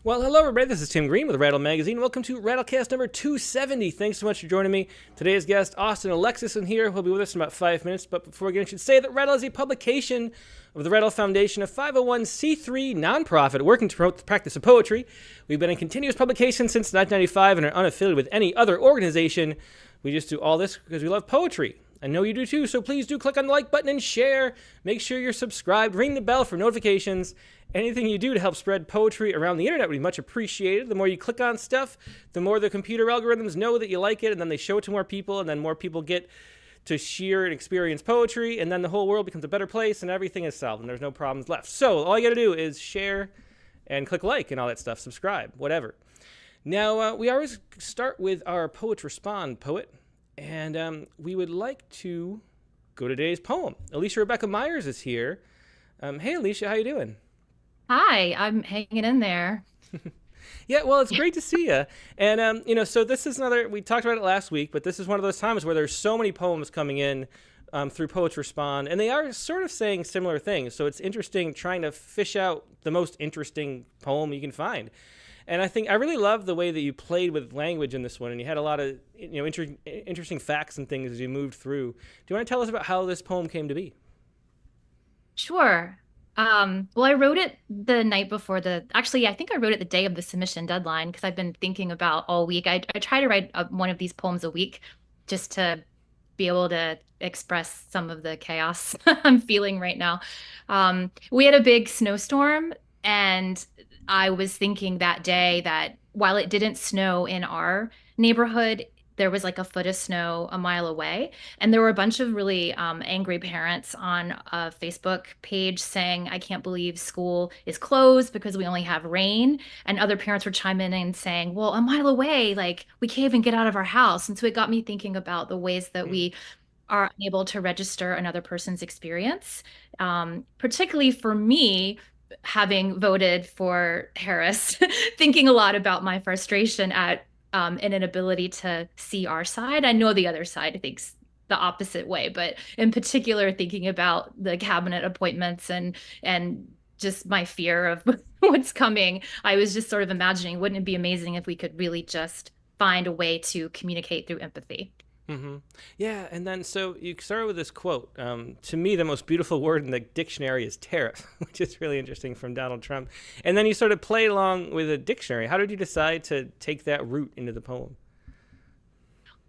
Well, hello everybody. This is Tim Green with Rattle Magazine. Welcome to Rattlecast number 270. Thanks so much for joining me. Today's guest, Austin Alexis, in here. He'll be with us in about 5 minutes. But before we get in, I should say that Rattle is a publication of the Rattle Foundation, a 501c3 nonprofit working to promote the practice of poetry. We've been in continuous publication since 1995 and are unaffiliated with any other organization. We just do all this because we love poetry. I know you do too, so please do click on the like button and share. Make sure you're subscribed. Ring the bell for notifications. Anything you do to help spread poetry around the internet would be much appreciated. The more you click on stuff, the more the computer algorithms know that you like it, and then they show it to more people, and then more people get to hear and experience poetry, and then the whole world becomes a better place, and everything is solved, and there's no problems left. So all you got to do is share and click like and all that stuff, subscribe, whatever. Now, we always start with our Poets Respond poet, and we would like to go to today's poem. Alicia Rebecca Myers is here. Hey, Alicia, how you doing? Hi, I'm hanging in there. Yeah, well, it's great to see you. And, so this is another, we talked about it last week, but this is one of those times where there's so many poems coming in through Poets Respond, and they are sort of saying similar things. So it's interesting trying to fish out the most interesting poem you can find. And I think I really love the way that you played with language in this one, and you had a lot of interesting facts and things as you moved through. Do you want to tell us about how this poem came to be? Sure. Well, I wrote it the night before actually, I think I wrote it the day of the submission deadline because I've been thinking about all week. I try to write one of these poems a week just to be able to express some of the chaos I'm feeling right now. We had a big snowstorm, and I was thinking that day that while it didn't snow in our neighborhood, there was like a foot of snow a mile away. And there were a bunch of really angry parents on a Facebook page saying, I can't believe school is closed because we only have rain. And other parents were chiming in and saying, well, a mile away, like we can't even get out of our house. And so it got me thinking about the ways that we are able to register another person's experience. Particularly for me, having voted for Harris, thinking a lot about my frustration at an inability to see our side. I know the other side thinks the opposite way, but in particular, thinking about the cabinet appointments and just my fear of what's coming, I was just sort of imagining, wouldn't it be amazing if we could really just find a way to communicate through empathy? Mm-hmm. Yeah, and then so you started with this quote. To me, the most beautiful word in the dictionary is tariff, which is really interesting from Donald Trump. And then you sort of play along with a dictionary. How did you decide to take that route into the poem?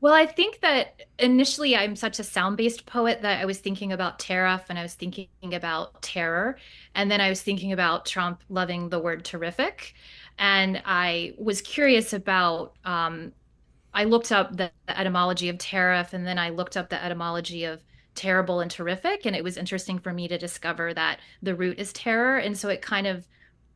Well, I think that initially I'm such a sound-based poet that I was thinking about tariff and I was thinking about terror. And then I was thinking about Trump loving the word terrific. And I was curious about, I looked up the etymology of tariff and then I looked up the etymology of terrible and terrific. And it was interesting for me to discover that the root is terror. And so it kind of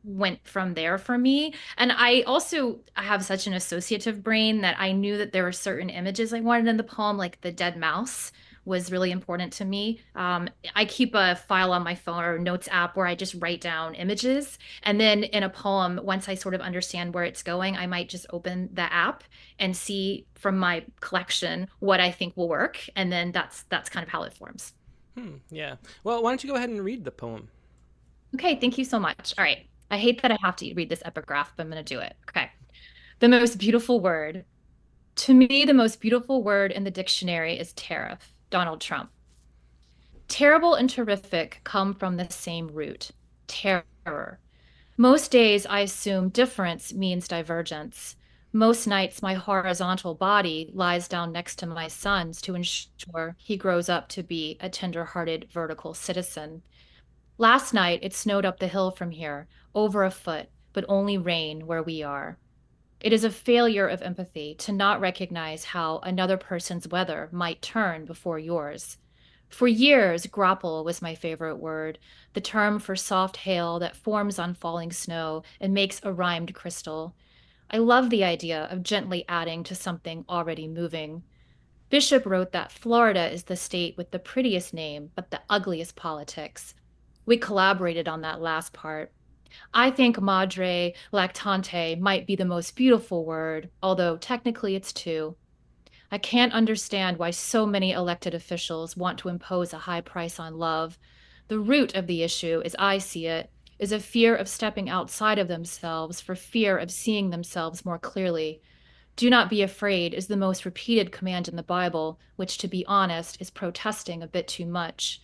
went from there for me. And I also have such an associative brain that I knew that there were certain images I wanted in the poem, like the dead mouse was really important to me. I keep a file on my phone or notes app where I just write down images. And then in a poem, once I sort of understand where it's going, I might just open the app and see from my collection what I think will work. And then that's kind of how it forms. Yeah. Well, why don't you go ahead and read the poem? Okay, thank you so much. All right. I hate that I have to read this epigraph, but I'm going to do it. Okay. The most beautiful word. To me, the most beautiful word in the dictionary is tariff. Donald Trump. Terrible and terrific come from the same root, terror. Most days I assume difference means divergence. Most nights my horizontal body lies down next to my son's to ensure he grows up to be a tender-hearted vertical citizen. Last night it snowed up the hill from here, over a foot, but only rain where we are. It is a failure of empathy to not recognize how another person's weather might turn before yours. For years, grapple was my favorite word, the term for soft hail that forms on falling snow and makes a rhymed crystal. I love the idea of gently adding to something already moving. Bishop wrote that Florida is the state with the prettiest name, but the ugliest politics. We collaborated on that last part. I think madre lactante might be the most beautiful word, although technically it's two. I can't understand why so many elected officials want to impose a high price on love. The root of the issue, as I see it, is a fear of stepping outside of themselves for fear of seeing themselves more clearly. Do not be afraid is the most repeated command in the Bible, which, to be honest, is protesting a bit too much.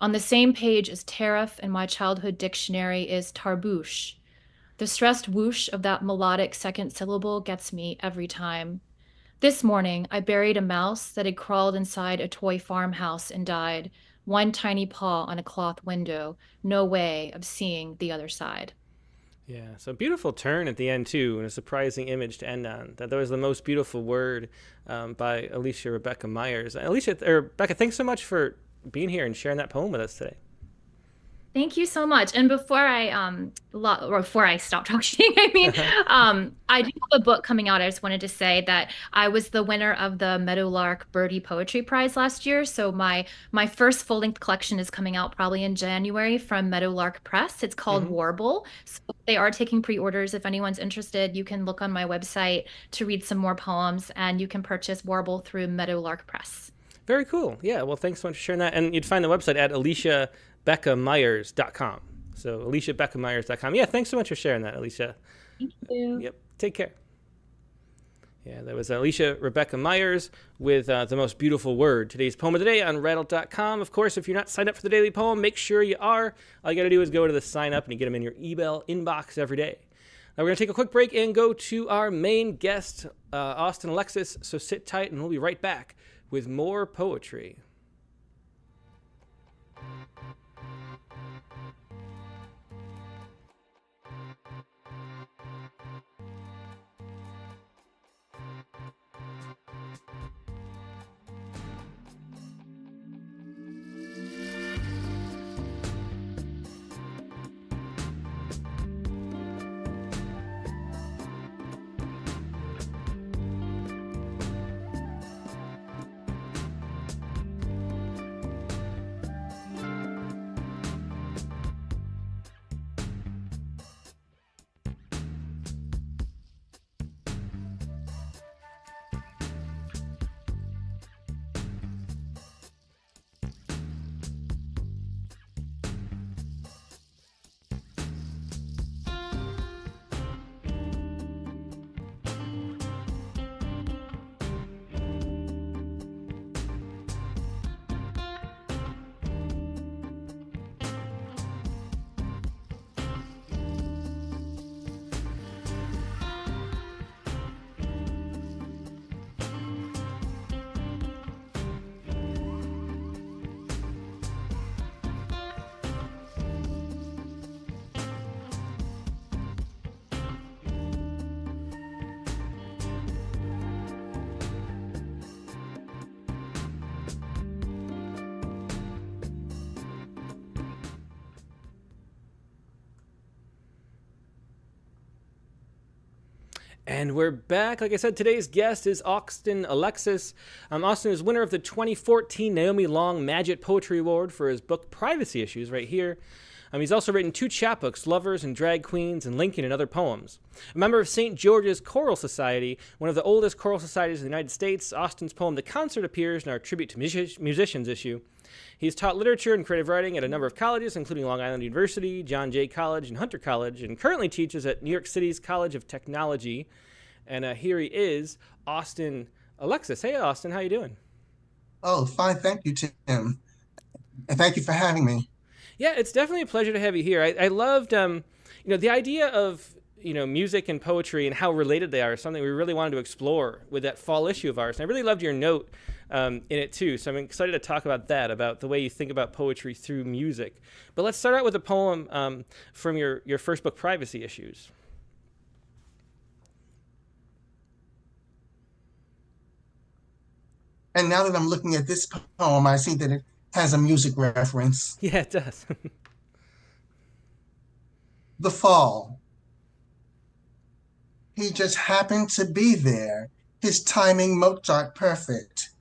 On the same page as tariff in my childhood dictionary is tarbouche. The stressed whoosh of that melodic second syllable gets me every time. This morning, I buried a mouse that had crawled inside a toy farmhouse and died, one tiny paw on a cloth window, no way of seeing the other side. Yeah, so beautiful turn at the end too, and a surprising image to end on. That was the most beautiful word by Alicia Rebecca Myers. Alicia or Rebecca, thanks so much for being here and sharing that poem with us today. Thank you so much. And before I stop talking, I do have a book coming out. I just wanted to say that I was the winner of the Meadowlark Birdie Poetry Prize last year. So my first full-length collection is coming out probably in January from Meadowlark Press. It's called Hmm. Warble. So they are taking pre-orders. If anyone's interested, you can look on my website to read some more poems, and you can purchase Warble through Meadowlark Press. Very cool. Yeah, well, thanks so much for sharing that. And you'd find the website at aliciabeccamyers.com. So aliciabeccamyers.com. Yeah, thanks so much for sharing that, Alicia. Thank you. Yep, take care. Yeah, that was Alicia Rebecca Myers with The Most Beautiful Word. Today's poem of the day on rattle.com. Of course, if you're not signed up for the daily poem, make sure you are. All you got to do is go to the sign up and you get them in your email inbox every day. Now we're going to take a quick break and go to our main guest, Austin Alexis. So sit tight and we'll be right back with more poetry. And we're back. Like I said, today's guest is Austin Alexis. Austin is winner of the 2014 Naomi Long Madgett Poetry Award for his book Privacy Issues, right here. He's also written 2 chapbooks, Lovers and Drag Queens, and Lincoln and Other Poems. A member of St. George's Choral Society, one of the oldest choral societies in the United States, Austin's poem The Concert appears in our Tribute to Musicians issue. He's taught literature and creative writing at a number of colleges, including Long Island University, John Jay College, and Hunter College, and currently teaches at New York City's College of Technology. And here he is, Austin Alexis. Hey, Austin, how you doing? Oh, fine. Thank you, Tim. And thank you for having me. Yeah, it's definitely a pleasure to have you here. I loved, the idea of, music and poetry and how related they are is something we really wanted to explore with that fall issue of ours. And I really loved your note in it too. So I'm excited to talk about that, about the way you think about poetry through music. But let's start out with a poem from your first book, Privacy Issues. And now that I'm looking at this poem, I see that it has a music reference. Yeah, it does. The Fall. He just happened to be there, his timing Mozart perfect.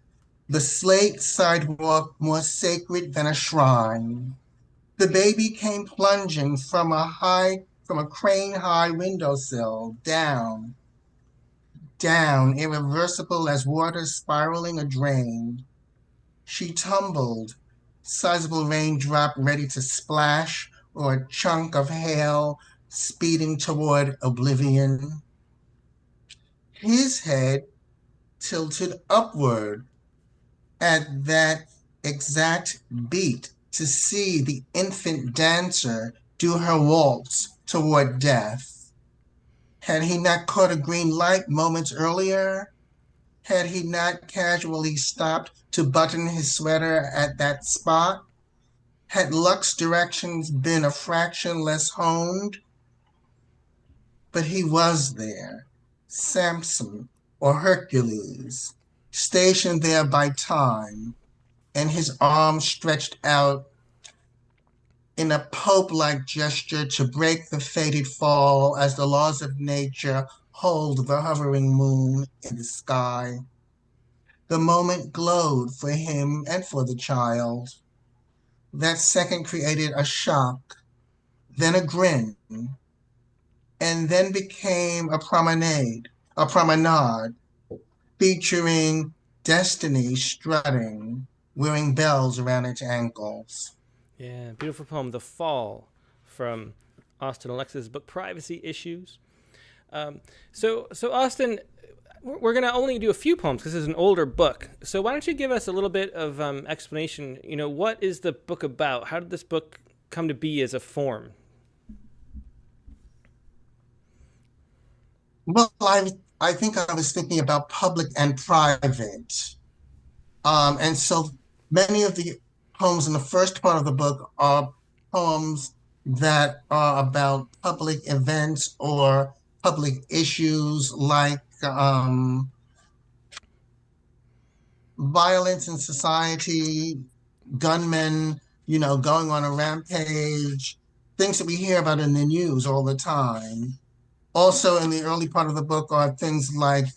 The slate sidewalk more sacred than a shrine. The baby came plunging from a crane-high windowsill, down, irreversible as water spiraling a drain. She tumbled, sizable raindrop ready to splash, or a chunk of hail speeding toward oblivion. His head tilted upward at that exact beat to see the infant dancer do her waltz toward death. Had he not caught a green light moments earlier? Had he not casually stopped to button his sweater at that spot? Had luck's directions been a fraction less honed? But he was there, Samson or Hercules, stationed there by time, and his arms stretched out in a pope-like gesture to break the fated fall as the laws of nature hold the hovering moon in the sky. The moment glowed for him and for the child. That second created a shock, then a grin, and then became a promenade, featuring Destiny strutting, wearing bells around its ankles. Yeah, beautiful poem, The Fall, from Austin Alexis' book Privacy Issues. So Austin, we're going to only do a few poems because this is an older book. So why don't you give us a little bit of explanation? What is the book about? How did this book come to be as a form? Well, I think I was thinking about public and private. And so many of the poems in the first part of the book are poems that are about public events or public issues like violence in society, gunmen, going on a rampage, things that we hear about in the news all the time. Also, in the early part of the book are things like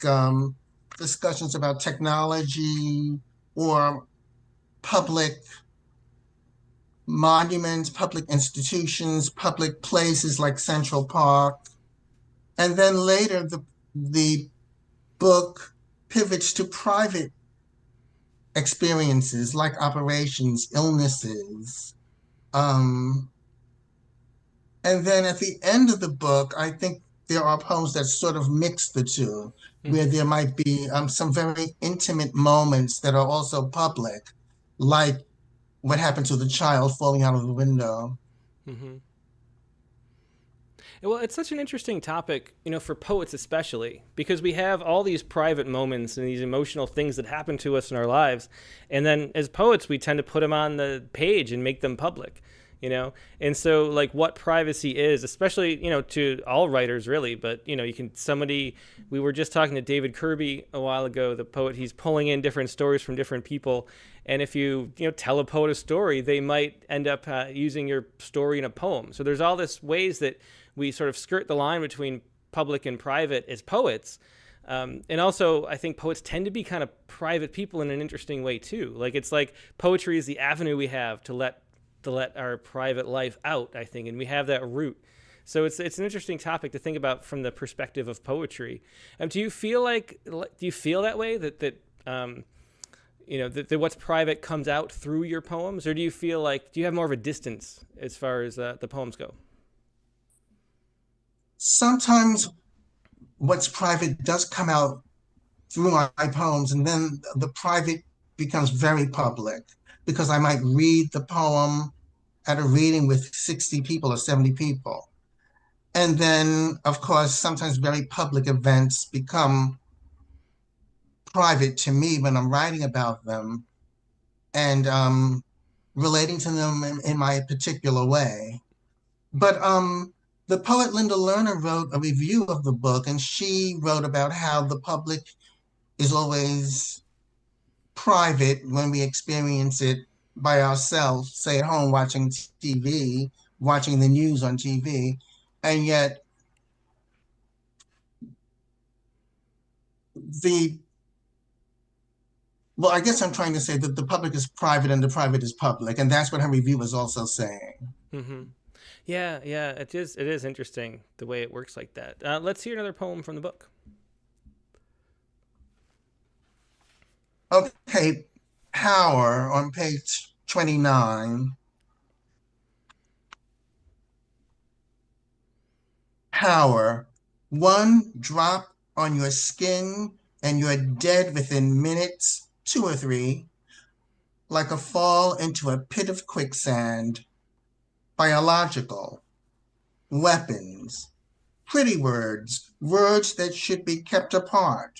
discussions about technology or public monuments, public institutions, public places like Central Park. And then later, the book pivots to private experiences like operations, illnesses. And then at the end of the book, I think there are poems that sort of mix the two, where there might be some very intimate moments that are also public, like what happened to the child falling out of the window. Mm-hmm. Well, it's such an interesting topic, for poets especially, because we have all these private moments and these emotional things that happen to us in our lives. And then as poets, we tend to put them on the page and make them public. And so like what privacy is, especially to all writers really, but we were just talking to David Kirby a while ago, the poet. He's pulling in different stories from different people, and if you tell a poet a story, they might end up using your story in a poem. So there's all this ways that we sort of skirt the line between public and private as poets. And also, I think poets tend to be kind of private people in an interesting way too. Like it's like poetry is the avenue we have to let our private life out, I think, and we have that root. So it's an interesting topic to think about from the perspective of poetry. Do you feel that way that what's private comes out through your poems, or do you have more of a distance as far as the poems go? Sometimes what's private does come out through my poems, and then the private becomes very public because I might read the poem at a reading with 60 people or 70 people. And then, of course, sometimes very public events become private to me when I'm writing about them and relating to them in my particular way. But the poet Linda Lerner wrote a review of the book, and she wrote about how the public is always private when we experience it by ourselves, say at home watching TV, watching the news on TV, and yet I guess I'm trying to say that the public is private and the private is public, and that's what her review was also saying. Mm-hmm. Yeah, it is interesting the way it works like that. Let's hear another poem from the book. Okay, Power on page 29. power. One drop on your skin and you're dead within minutes, two or three, like a fall into a pit of quicksand. Biological. Weapons. Pretty words, words that should be kept apart.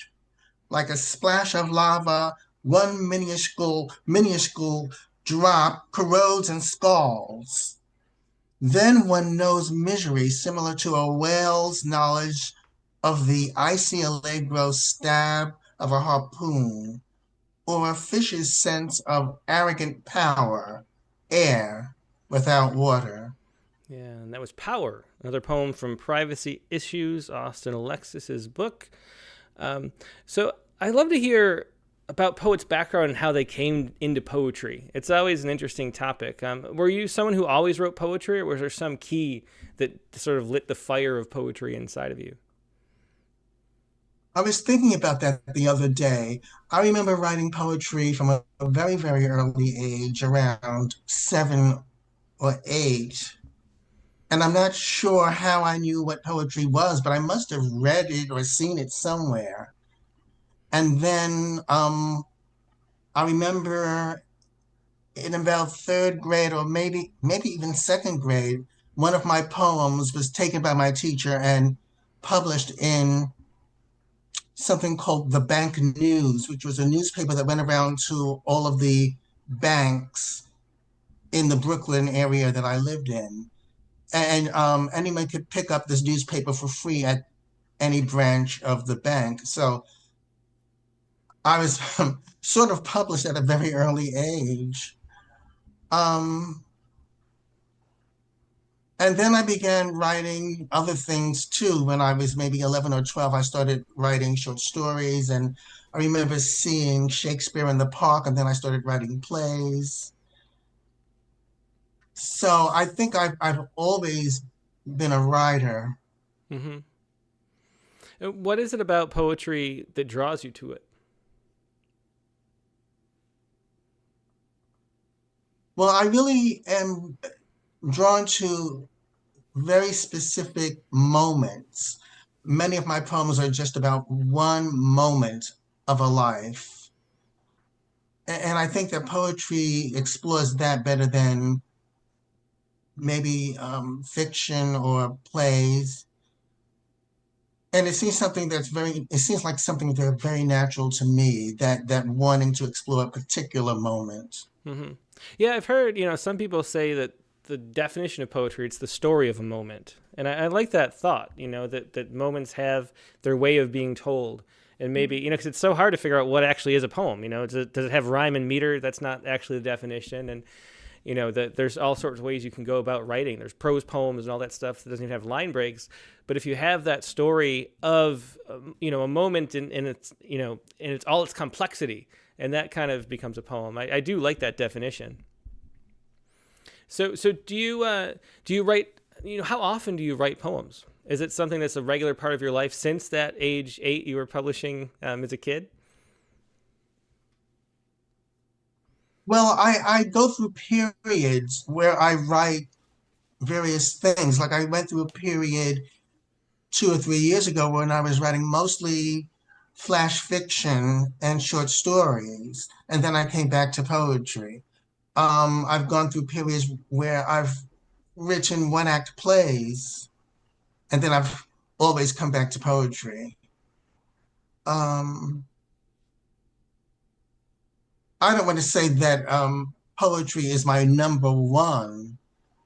Like a splash of lava, one minuscule drop corrodes and scalds. Then one knows misery similar to a whale's knowledge of the icy allegro stab of a harpoon, or a fish's sense of arrogant power, air without water. Yeah, and that was Power, another poem from Privacy Issues, Austin Alexis's book. So I love to hear about poets' background and how they came into poetry. It's always an interesting topic. Were you someone who always wrote poetry, or was there some key that sort of lit the fire of poetry inside of you? I was thinking about that the other day. I remember writing poetry from a very, very early age, around 7 or 8. And I'm not sure how I knew what poetry was, but I must have read it or seen it somewhere. And then I remember in about third grade, or maybe even second grade, one of my poems was taken by my teacher and published in something called the Bank News, which was a newspaper that went around to all of the banks in the Brooklyn area that I lived in. And anyone could pick up this newspaper for free at any branch of the bank. So I was sort of published at a very early age. Um, and then I began writing other things too. When I was maybe 11 or 12, I started writing short stories. And I remember seeing Shakespeare in the park, and then I started writing plays. So I think I've always been a writer. Mm-hmm. What is it about poetry that draws you to it? Well, I really am drawn to very specific moments. Many of my poems are just about one moment of a life. And I think that poetry explores that better than maybe fiction or plays. And it seems like something that's very natural to me, that wanting to explore a particular moment. Mm-hmm. Yeah, I've heard, some people say that the definition of poetry, it's the story of a moment. And I like that thought, that moments have their way of being told. And maybe, because it's so hard to figure out what actually is a poem. Does it have rhyme and meter? That's not actually the definition. And, that there's all sorts of ways you can go about writing. There's prose poems and all that stuff that doesn't even have line breaks. But if you have that story of, a moment in its, in its all its complexity, and that kind of becomes a poem. I do like that definition. So do you write, how often do you write poems? Is it something that's a regular part of your life since that age 8 you were publishing as a kid? Well, I go through periods where I write various things. Like I went through a period 2 or 3 years ago when I was writing mostly flash fiction and short stories, and then I came back to poetry. I've gone through periods where I've written one-act plays, and then I've always come back to poetry. Um, I don't want to say that poetry is my number one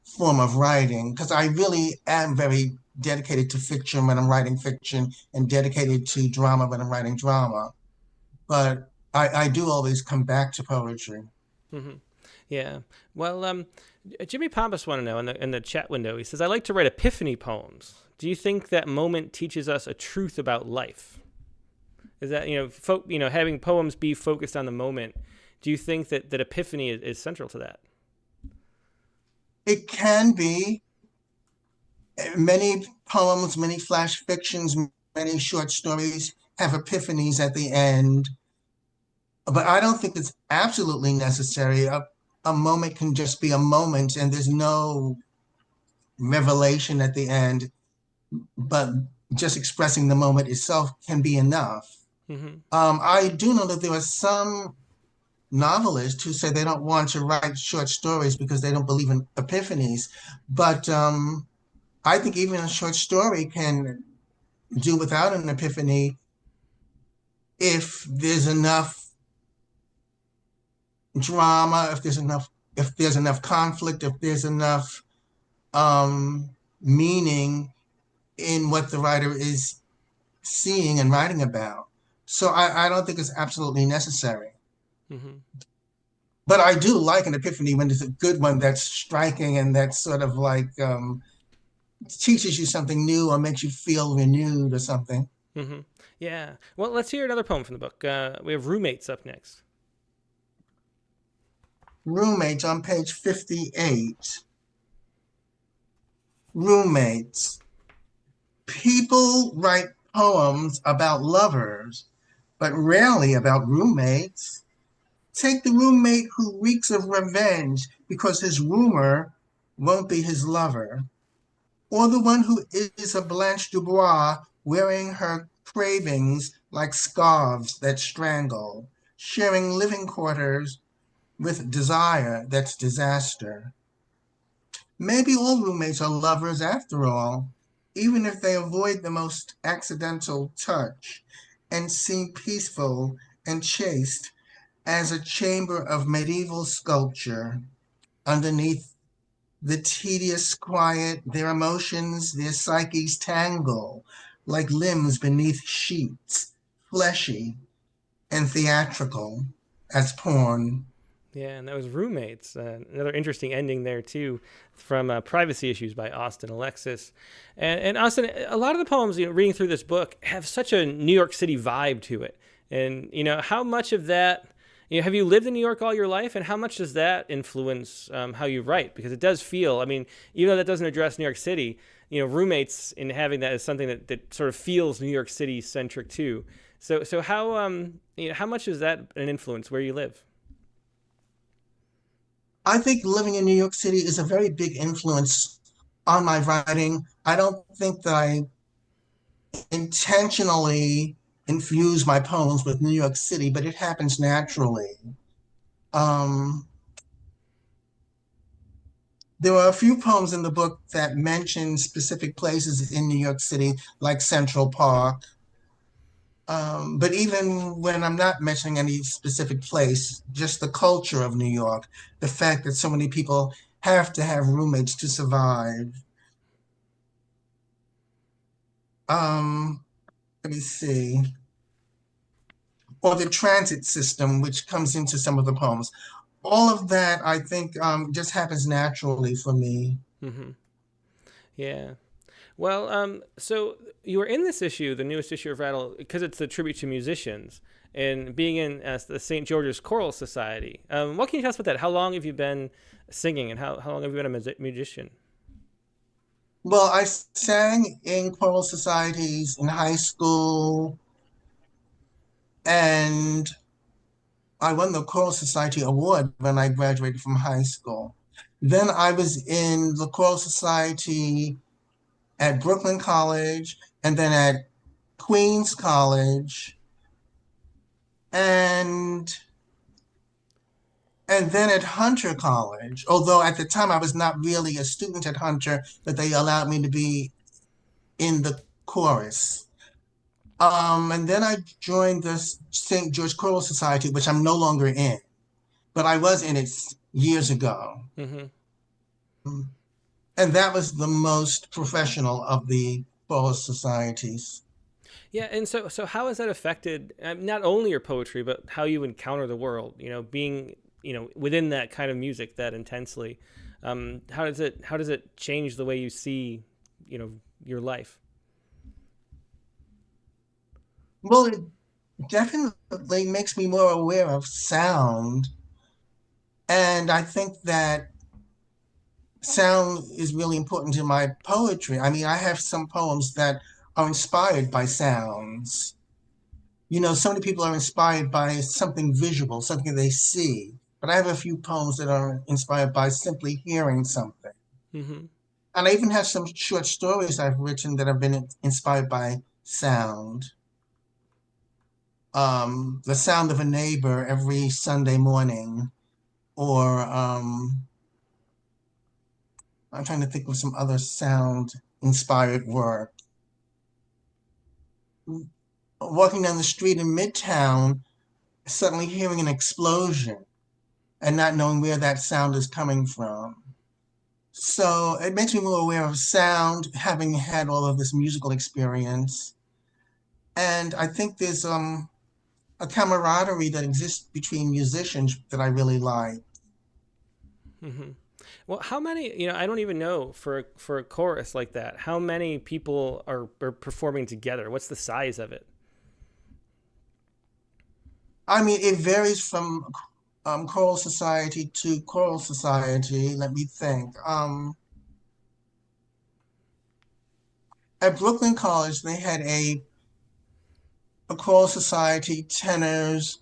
form of writing, because I really am very dedicated to fiction when I'm writing fiction and dedicated to drama when I'm writing drama. But I do always come back to poetry. Mm-hmm. Yeah. Well, Jimmy Pampas want to know in the chat window. He says, "I like to write epiphany poems. Do you think that moment teaches us a truth about life? Is that having poems be focused on the moment? Do you think that epiphany is central to that?" It can be. Many poems, many flash fictions, many short stories have epiphanies at the end, but I don't think it's absolutely necessary. A moment can just be a moment, and there's no revelation at the end. but just expressing the moment itself can be enough. Mm-hmm. I do know that there are some novelists who say they don't want to write short stories because they don't believe in epiphanies. But I think even a short story can do without an epiphany if there's enough drama, if there's enough conflict, if there's enough meaning in what the writer is seeing and writing about. So I don't think it's absolutely necessary. Mm-hmm. But I do like an epiphany when it's a good one that's striking and that's sort of like teaches you something new or makes you feel renewed or something. Mm-hmm. Yeah. Well, let's hear another poem from the book. We have Roommates up next. Roommates on page 58. Roommates. People write poems about lovers, but rarely about roommates. Take the roommate who reeks of revenge because his roomer won't be his lover, or the one who is a Blanche Dubois wearing her cravings like scarves that strangle, sharing living quarters with desire that's disaster. Maybe all roommates are lovers after all, even if they avoid the most accidental touch and seem peaceful and chaste as a chamber of medieval sculpture. Underneath the tedious quiet, their emotions, their psyches tangle like limbs beneath sheets, fleshy and theatrical as porn. Yeah, and that was Roommates. Another interesting ending there too, from Privacy Issues by Austin Alexis. And Austin, a lot of the poems reading through this book have such a New York City vibe to it. And how much of that, have you lived in New York all your life, and how much does that influence how you write? Because it does feel, I mean, even though that doesn't address New York City, Roommates in having that is something that sort of feels New York City centric too. So how much is that an influence where you live? I think living in New York City is a very big influence on my writing. I don't think that I intentionally infuse my poems with New York City, but it happens naturally. Um, there are a few poems in the book that mention specific places in New York City, like Central Park. But even when I'm not mentioning any specific place, just the culture of New York, the fact that so many people have to have roommates to survive. Um, Let me see. Or the transit system, which comes into some of the poems. All of that, I think, just happens naturally for me. Mm-hmm. Yeah. Well, so you were in this issue, the newest issue of Rattle, because it's a tribute to musicians and being in the St. George's Choral Society. What can you tell us about that? How long have you been singing, and how long have you been a musician? Well, I sang in choral societies in high school, and I won the Choral Society Award when I graduated from high school. Then I was in the Choral Society at Brooklyn College and then at Queens College and and then at Hunter College. Although at the time I was not really a student at Hunter, but they allowed me to be in the chorus. And then I joined the St. George Choral Society, which I'm no longer in, but I was in it years ago. Mm-hmm. And that was the most professional of the choral societies. Yeah, and so how has that affected not only your poetry, but how you encounter the world? Being within that kind of music that intensely. How does it change the way you see your life? Well, it definitely makes me more aware of sound. And I think that sound is really important in my poetry. I mean, I have some poems that are inspired by sounds. So many people are inspired by something visual, something they see. But I have a few poems that are inspired by simply hearing something. Mm-hmm. And I even have some short stories I've written that have been inspired by sound. The sound of a neighbor every Sunday morning, or I'm trying to think of some other sound inspired work. Walking down the street in Midtown, suddenly hearing an explosion and not knowing where that sound is coming from. So it makes me more aware of sound, having had all of this musical experience. And I think there's a camaraderie that exists between musicians that I really like. Hmm. Well, how many? I don't even know for a chorus like that. How many people are performing together? What's the size of it? I mean, it varies from choral society to choral society. Let me think. At Brooklyn College, they had a choral society, tenors,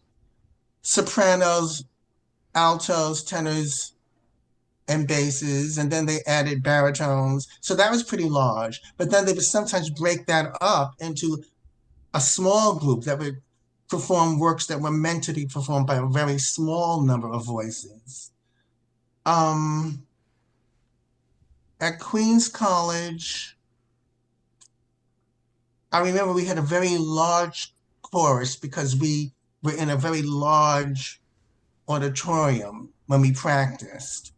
sopranos, altos, tenors, and basses, and then they added baritones. So that was pretty large. But then they would sometimes break that up into a small group that would perform works that were meant to be performed by a very small number of voices. Um, at Queens College, I remember we had a very large chorus because we were in a very large auditorium when we practiced.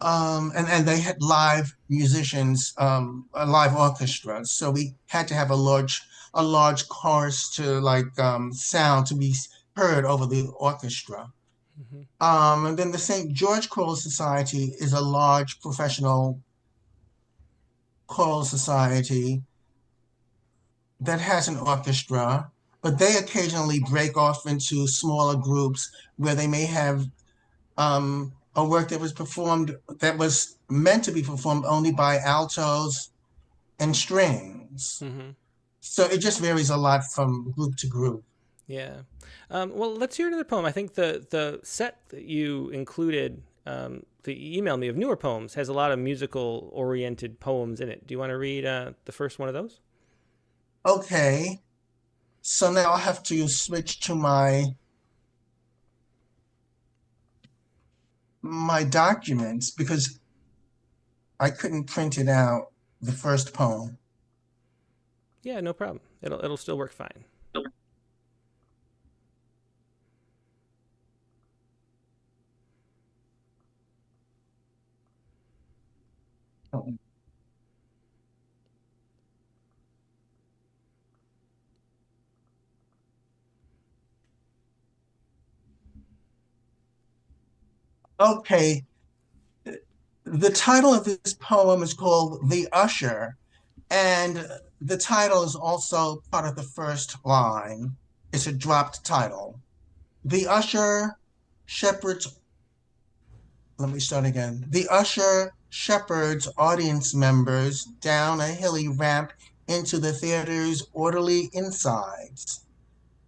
And they had live musicians, a live orchestra. So we had to have a large chorus to like sound to be heard over the orchestra. Hmm. And then the St. George Choral Society is a large professional choral society that has an orchestra, but they occasionally break off into smaller groups where they may have a work that was performed that was meant to be performed only by altos and strings. Hmm. So it just varies a lot from group to group. Yeah. Well, let's hear another poem. I think the set that you included, that you emailed me of newer poems, has a lot of musical oriented poems in it. Do you want to read the first one of those? Okay, so now I have to switch to my documents because I couldn't print it out, the first poem. Yeah, no problem. It'll still work fine. Okay, the title of this poem is called The Usher, and the title is also part of the first line. It's a dropped title. The usher shepherds, let me start again. The usher shepherds audience members down a hilly ramp into the theater's orderly insides.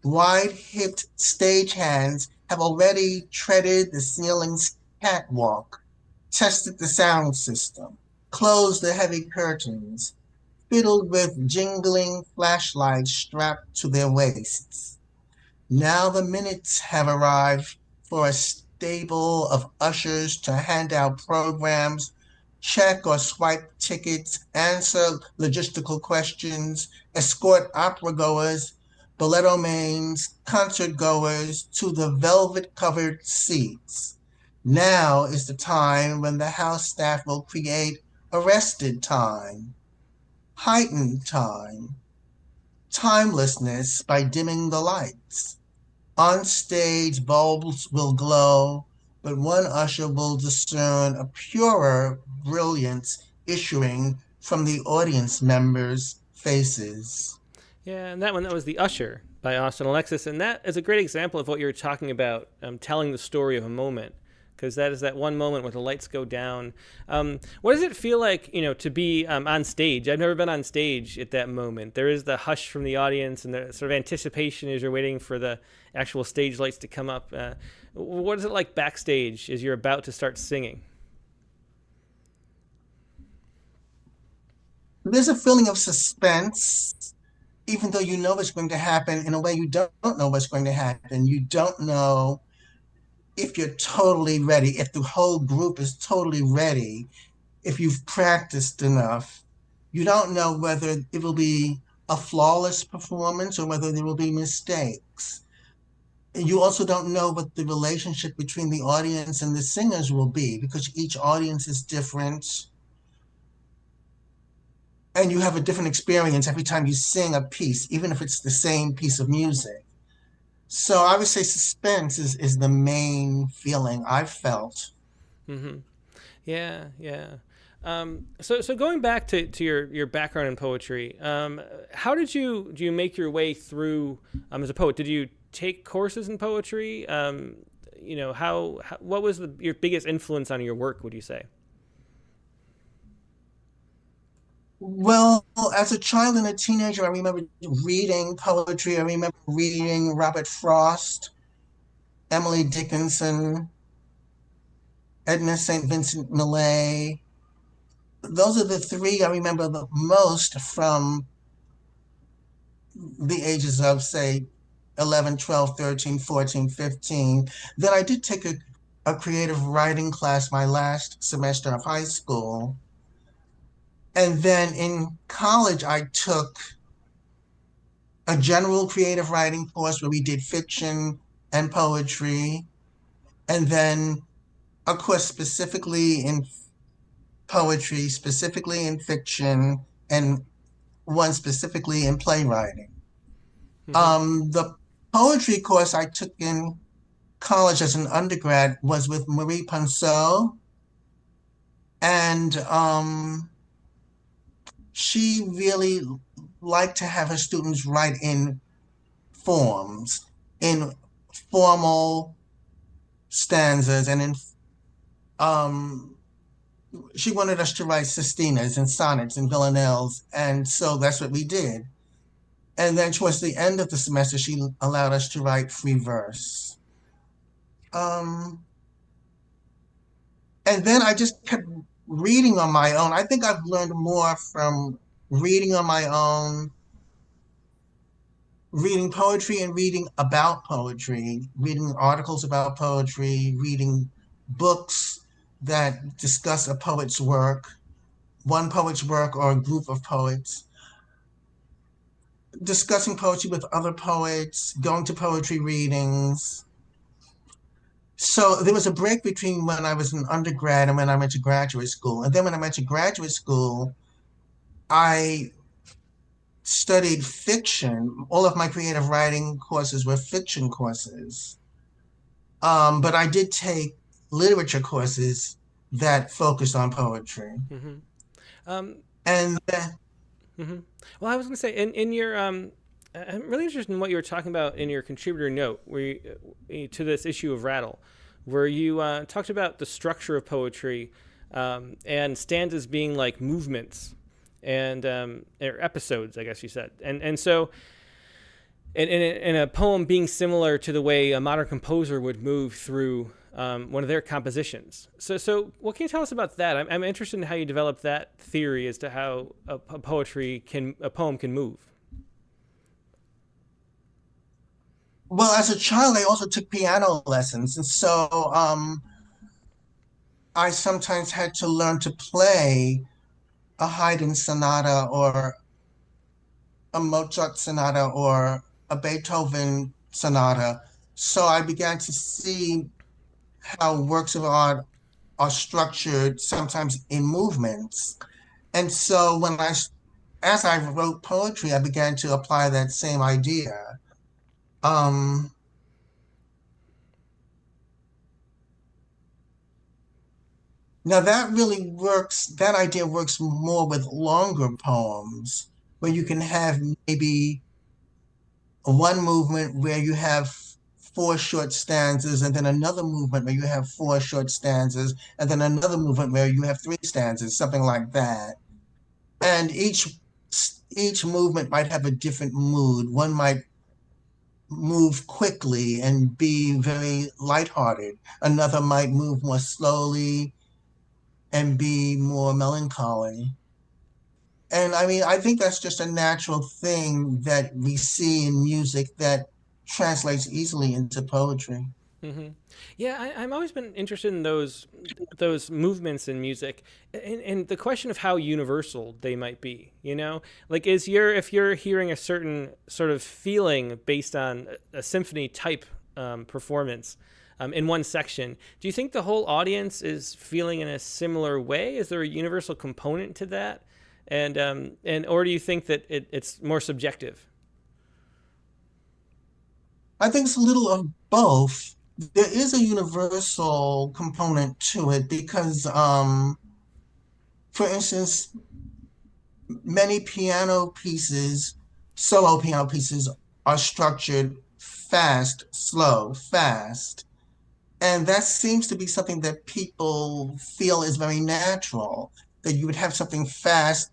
Wide-hipped stagehands have already treaded the ceiling's catwalk, tested the sound system, closed the heavy curtains, fiddled with jingling flashlights strapped to their waists. Now the minutes have arrived for a stable of ushers to hand out programs, check or swipe tickets, answer logistical questions, escort opera goers, balletto mains, concert goers to the velvet covered seats. Now is the time when the house staff will create arrested time, heightened time, timelessness by dimming the lights. On stage, bulbs will glow, but one usher will discern a purer brilliance issuing from the audience members' faces. Yeah, and that was The Usher by Austin Alexis, and that is a great example of what you were talking about, telling the story of a moment, because that is that one moment where the lights go down. What does it feel like, to be on stage? I've never been on stage at that moment. There is the hush from the audience and the sort of anticipation as you're waiting for the actual stage lights to come up. What is it like backstage as you're about to start singing? there's a feeling of suspense, even though you know what's going to happen. In a way, you don't know what's going to happen. You don't know if you're totally ready, if the whole group is totally ready, if you've practiced enough. You don't know whether it will be a flawless performance or whether there will be mistakes. You also don't know what the relationship between the audience and the singers will be because each audience is different and you have a different experience every time you sing a piece, even if it's the same piece of music. So I would say suspense is the main feeling I've felt. Mm-hmm. Yeah, yeah. So going back to your background in poetry, how do you make your way through as a poet? Did you take courses in poetry? How what was your biggest influence on your work? Would you say? Well, as a child and a teenager, I remember reading poetry. I remember reading Robert Frost, Emily Dickinson, Edna St. Vincent Millay. Those are the three I remember the most from the ages of, say, 11, 12, 13, 14, 15. Then I did take a creative writing class my last semester of high school. And then in college, I took a general creative writing course where we did fiction and poetry, and then a course specifically in poetry, specifically in fiction, and one specifically in playwriting. Mm-hmm. The poetry course I took in college as an undergrad was with Marie Ponceau, and she really liked to have her students write in forms, in formal stanzas, and in um, she wanted us to write sestinas and sonnets and villanelles, and so that's what we did. And then towards the end of the semester, she allowed us to write free verse. Um, and then I just kept reading on my own. I think I've learned more from reading on my own, reading poetry and reading about poetry, reading articles about poetry, reading books that discuss a poet's work, one poet's work or a group of poets, discussing poetry with other poets, going to poetry readings. So there was a break between when I was an undergrad and when I went to graduate school. And then when I went to graduate school, I studied fiction. All of my creative writing courses were fiction courses. But I did take literature courses that focused on poetry. Mm-hmm. Um, And then, mm-hmm. Well, I was going to say in your I'm really interested in what you were talking about in your contributor note, to this issue of Rattle, where you talked about the structure of poetry and stanzas being like movements and or episodes, I guess you said, and so in a poem being similar to the way a modern composer would move through one of their compositions. So what can you tell us about that? I'm interested in how you develop that theory as to how a poem can move. well, as a child, I also took piano lessons. And so I sometimes had to learn to play a Haydn sonata or a Mozart sonata or a Beethoven sonata. So I began to see how works of art are structured sometimes in movements. And so as I wrote poetry, I began to apply that same idea. Um, Now that idea works more with longer poems where you can have maybe one movement where you have four short stanzas and then another movement where you have four short stanzas and then another movement where you have three stanzas, something like that. And each movement might have a different mood. One might move quickly and be very lighthearted. Another might move more slowly and be more melancholy. And I mean, I think that's just a natural thing that we see in music that translates easily into poetry. Hmm. Yeah, I've always been interested in those movements in music, and the question of how universal they might be. You know, like if you're hearing a certain sort of feeling based on a symphony type performance. In one section, do you think the whole audience is feeling in a similar way? Is there a universal component to that, and or do you think that it's more subjective? I think it's a little of both. There is a universal component to it because, for instance, many piano pieces, solo piano pieces, are structured fast, slow, fast. And that seems to be something that people feel is very natural, that you would have something fast,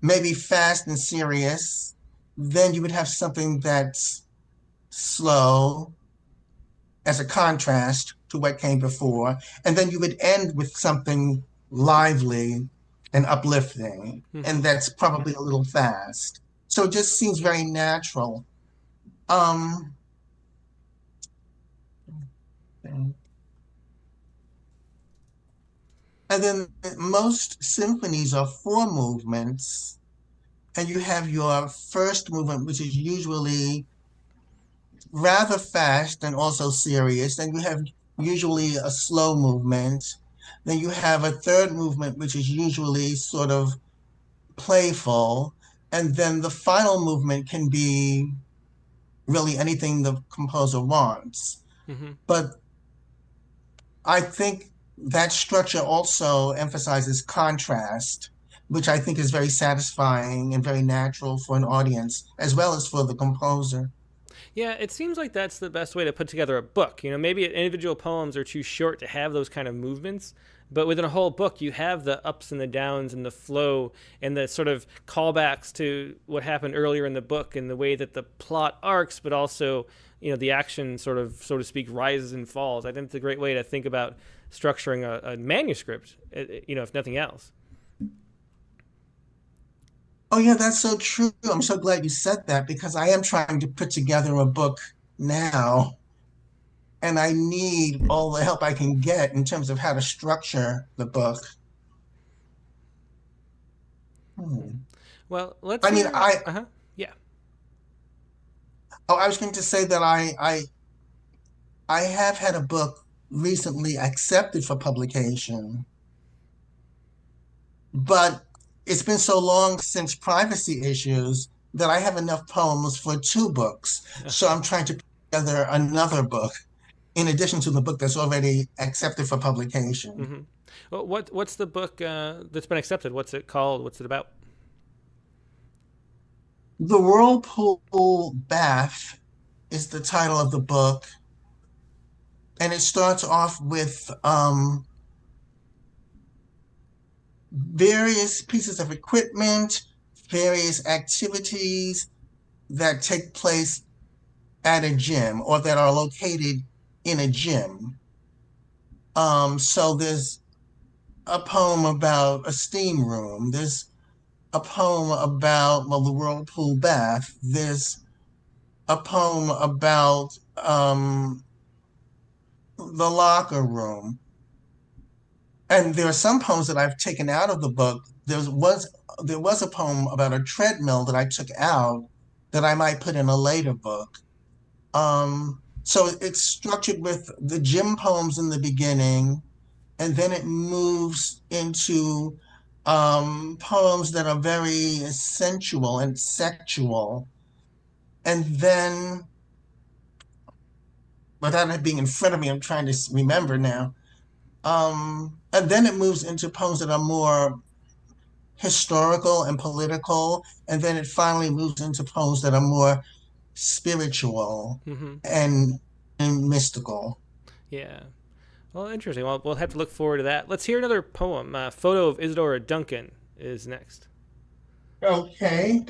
maybe fast and serious. Then you would have something that's slow as a contrast to what came before. And then you would end with something lively and uplifting. Hmm. And that's probably a little fast. So it just seems very natural. Um, and then most symphonies are four movements, and you have your first movement, which is usually rather fast and also serious. Then you have usually a slow movement. Then you have a third movement, which is usually sort of playful. And then the final movement can be really anything the composer wants. Hmm. But I think that structure also emphasizes contrast, which I think is very satisfying and very natural for an audience, as well as for the composer. Yeah, it seems like that's the best way to put together a book. You know, maybe individual poems are too short to have those kind of movements, but within a whole book, you have the ups and the downs and the flow and the sort of callbacks to what happened earlier in the book and the way that the plot arcs, but also, you know, the action sort of, so to speak, rises and falls. I think it's a great way to think about structuring a manuscript, you know, if nothing else. Oh, yeah, that's so true. I'm so glad you said that because I am trying to put together a book now, and I need all the help I can get in terms of how to structure the book. Hmm. Well, let's I mean, hear. Uh huh. Yeah. I was going to say that I have had a book recently accepted for publication, but it's been so long since privacy issues that I have enough poems for two books. So I'm trying to put together another book in addition to the book that's already accepted for publication. Hmm. Well, what's the book that's been accepted? What's it called? What's it about? The Whirlpool Bath is the title of the book, and it starts off with various pieces of equipment, various activities that take place at a gym or that are located in a gym. So there's a poem about a steam room. There's a poem about, well, the whirlpool bath. There's a poem about the locker room. And there are some poems that I've taken out of the book. There was a poem about a treadmill that I took out that I might put in a later book. So it's structured with the gym poems in the beginning, and then it moves into poems that are very sensual and sexual. And then, without it being in front of me, I'm trying to remember now. And then it moves into poems that are more historical and political. And then it finally moves into poems that are more spiritual Hmm. and, and mystical. Yeah. Well, interesting. Well, we'll have to look forward to that. Let's hear another poem. Photo of Isadora Duncan is next. Okay.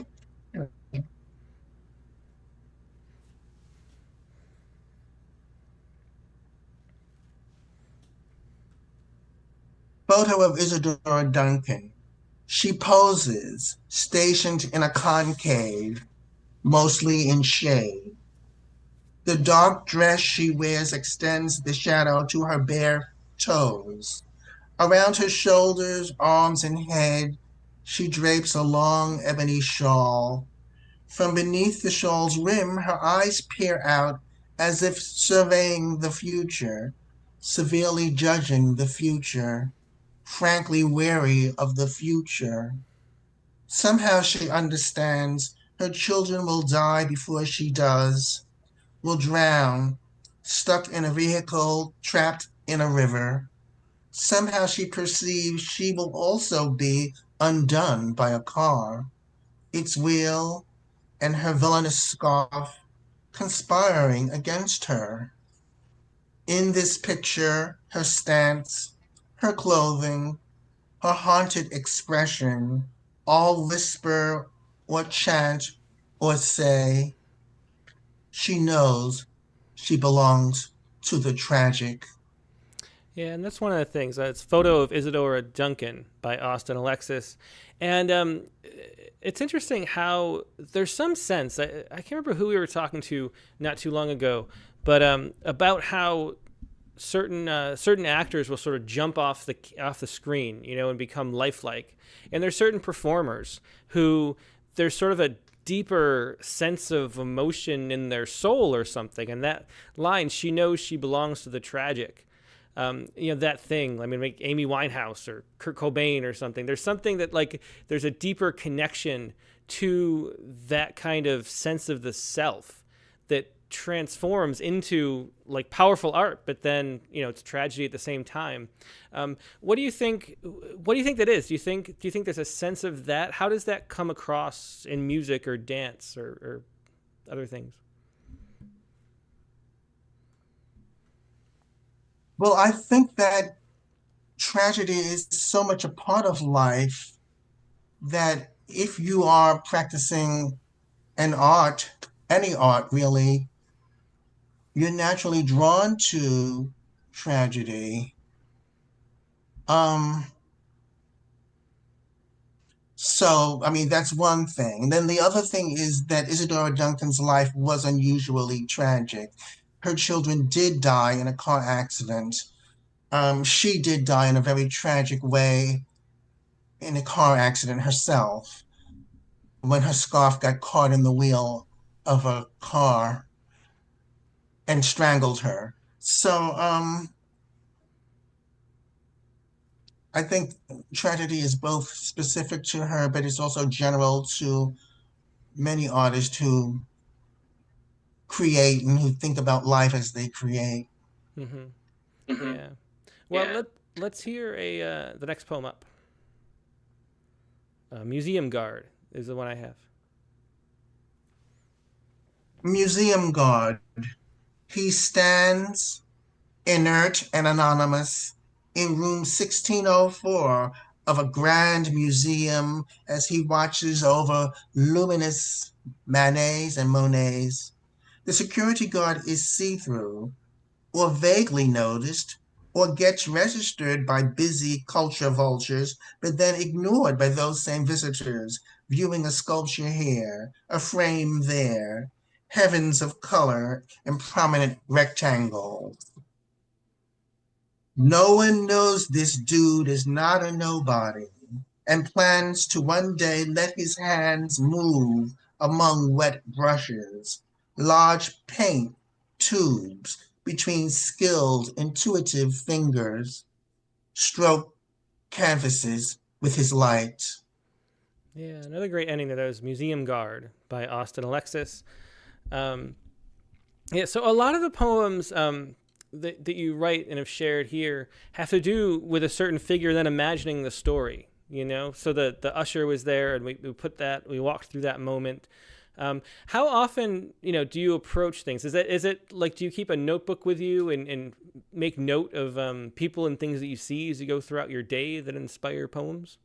Photo of Isadora Duncan. She poses, stationed in a concave, mostly in shade. The dark dress she wears extends the shadow to her bare toes. Around her shoulders, arms, and head, she drapes a long ebony shawl. From beneath the shawl's rim, her eyes peer out as if surveying the future, severely judging the future, frankly wary of the future. Somehow she understands her children will die before she does, will drown, stuck in a vehicle, trapped in a river. Somehow she perceives she will also be undone by a car, its wheel and her villainous scarf conspiring against her. In this picture, her stance, her clothing, her haunted expression all whisper or chant or say, she knows she belongs to the tragic. Yeah, and that's one of the things. It's a photo of Isadora Duncan by Austin Alexis. And it's interesting how there's some sense, I can't remember who we were talking to not too long ago, but about how certain actors will sort of jump off the screen, and become lifelike. And there's certain performers who there's sort of a deeper sense of emotion in their soul or something. And that line, she knows she belongs to the tragic. That thing, I mean, like Amy Winehouse or Kurt Cobain or something. There's something that, like, there's a deeper connection to that kind of sense of the self that transforms into like powerful art, but then it's tragedy at the same time. What do you think? What do you think that is? Do you think there's a sense of that? How does that come across in music or dance or other things? Well, I think that tragedy is so much a part of life that if you are practicing an art, any art really, you're naturally drawn to tragedy. Um, so, I mean, that's one thing. Then the other thing is that Isadora Duncan's life was unusually tragic. Her children did die in a car accident. She did die in a very tragic way in a car accident herself when her scarf got caught in the wheel of a car and strangled her. So I think tragedy is both specific to her, but it's also general to many artists who create and who think about life as they create. Mm-hmm. Yeah. Well, let's hear the next poem up. Museum Guard is the one I have. Museum guard. He stands inert and anonymous in room 1604 of a grand museum as he watches over luminous Manets and Monets. The security guard is see-through, or vaguely noticed, or gets registered by busy culture vultures, but then ignored by those same visitors, viewing a sculpture here, a frame there, heavens of color in prominent rectangles. No one knows this dude is not a nobody and plans to one day let his hands move among wet brushes, large paint tubes between skilled, intuitive fingers, stroke canvases with his light. Yeah, another great ending to those. Museum Guard by Austin Alexis. Yeah, so a lot of the poems that you write and have shared here have to do with a certain figure then imagining the story, So the usher was there and we walked through that moment. How often, do you approach things? Is it like, do you keep a notebook with you and make note of people and things that you see as you go throughout your day that inspire poems?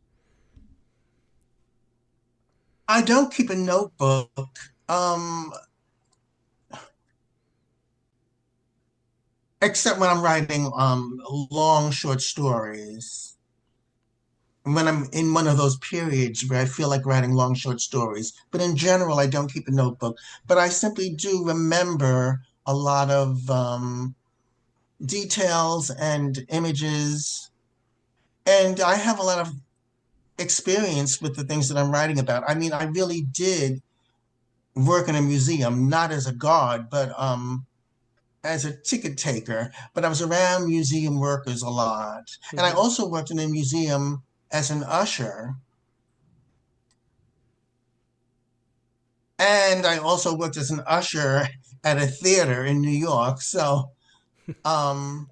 I don't keep a notebook. Um, except when I'm writing long short stories. when I'm in one of those periods where I feel like writing long, short stories. But in general, I don't keep a notebook. But I simply do remember a lot of details and images. And I have a lot of experience with the things that I'm writing about. I mean, I really did work in a museum, not as a guard, but as a ticket taker. But I was around museum workers a lot. And I Hmm. also worked in a museum as an usher. And I also worked as an usher at a theater in New York. So um,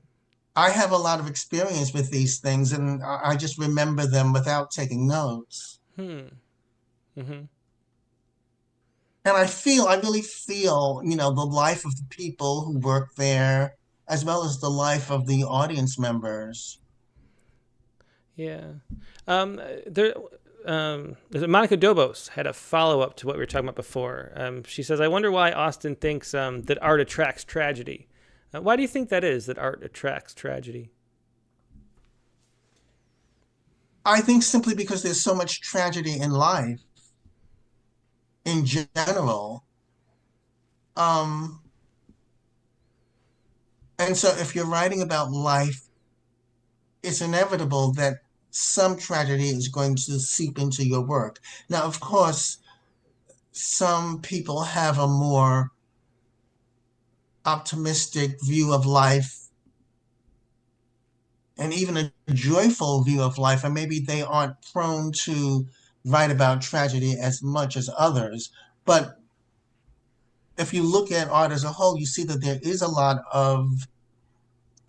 I have a lot of experience with these things, and I just remember them without taking notes. Hmm. Hmm. And I really feel, the life of the people who work there, as well as the life of the audience members. Yeah. There. Monica Dobos had a follow up to what we were talking about before. She says, "I wonder why Austin thinks that art attracts tragedy. Why do you think that is? That art attracts tragedy?" I think simply because there's so much tragedy in life in general. Um, and so if you're writing about life, it's inevitable that some tragedy is going to seep into your work. Now, of course, some people have a more optimistic view of life and even a joyful view of life, and maybe they aren't prone to write about tragedy as much as others. But if you look at art as a whole, you see that there is a lot of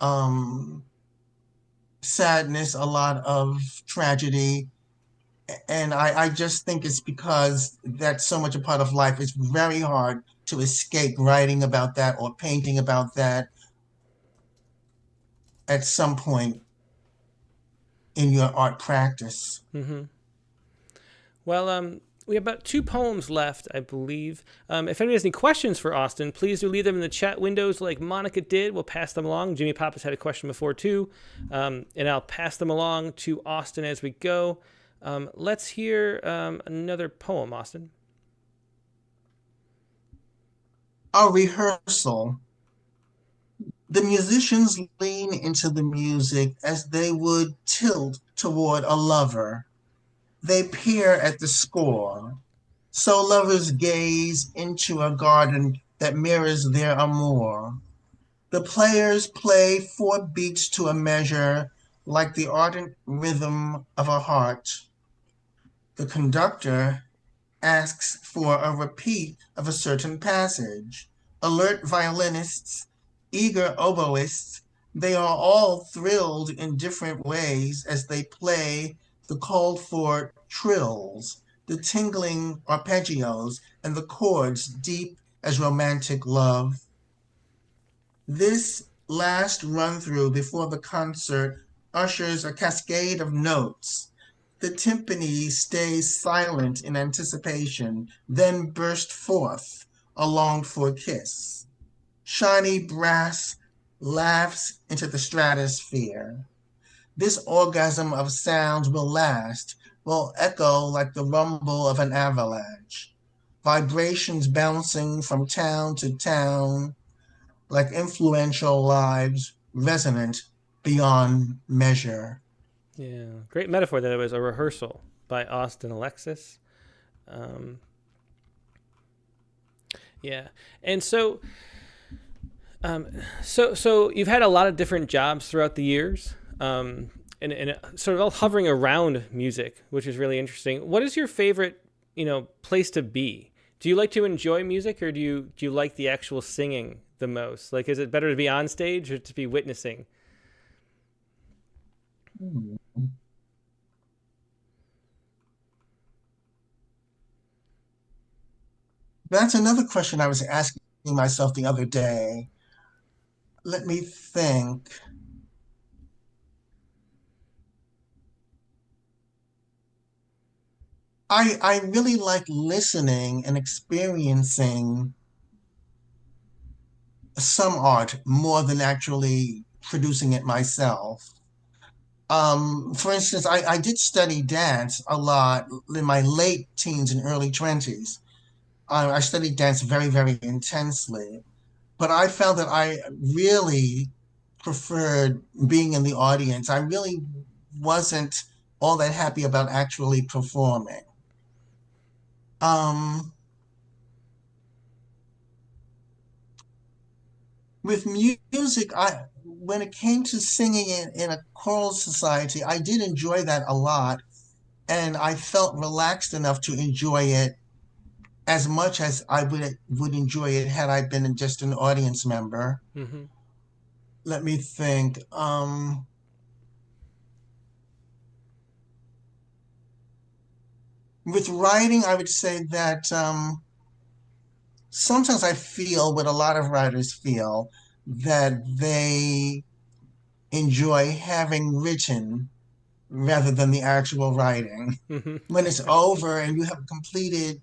um, sadness, a lot of tragedy. And I just think it's because that's so much a part of life. It's very hard to escape writing about that or painting about that at some point in your art practice. Hmm. Well, we have about two poems left, I believe. If anybody has any questions for Austin, please do leave them in the chat windows like Monica did. We'll pass them along. Jimmy Pappas had a question before, too. And I'll pass them along to Austin as we go. Let's hear another poem, Austin. A rehearsal. The musicians lean into the music as they would tilt toward a lover. They peer at the score. So lovers gaze into a garden that mirrors their amour. The players play four beats to a measure, like the ardent rhythm of a heart. The conductor asks for a repeat of a certain passage. Alert violinists, eager oboists, they are all thrilled in different ways as they play the called for trills, the tingling arpeggios, and the chords deep as romantic love. This last run through before the concert ushers a cascade of notes. The timpani stays silent in anticipation, then bursts forth a longed for kiss. Shiny brass laughs into the stratosphere. This orgasm of sounds will last, will echo like the rumble of an avalanche. Vibrations bouncing from town to town, like influential lives resonant beyond measure. Yeah, great metaphor that it was a rehearsal by Austin Alexis. Um, yeah, and so you've had a lot of different jobs throughout the years, and sort of all hovering around music, which is really interesting. What is your favorite, place to be? Do you like to enjoy music, or do you like the actual singing the most? Like, is it better to be on stage or to be witnessing? That's another question I was asking myself the other day. Let me think. I really like listening and experiencing some art more than actually producing it myself. For instance, I did study dance a lot in my late teens and early 20s. I studied dance very, very intensely, but I found that I really preferred being in the audience. I really wasn't all that happy about actually performing. Um, with music, when it came to singing in a choral society, I did enjoy that a lot, and I felt relaxed enough to enjoy it as much as I would enjoy it had I been just an audience member. Mm-hmm. Let me think. With writing, I would say that sometimes I feel what a lot of writers feel, that they enjoy having written rather than the actual writing. Mm-hmm. When it's over and you have a completed,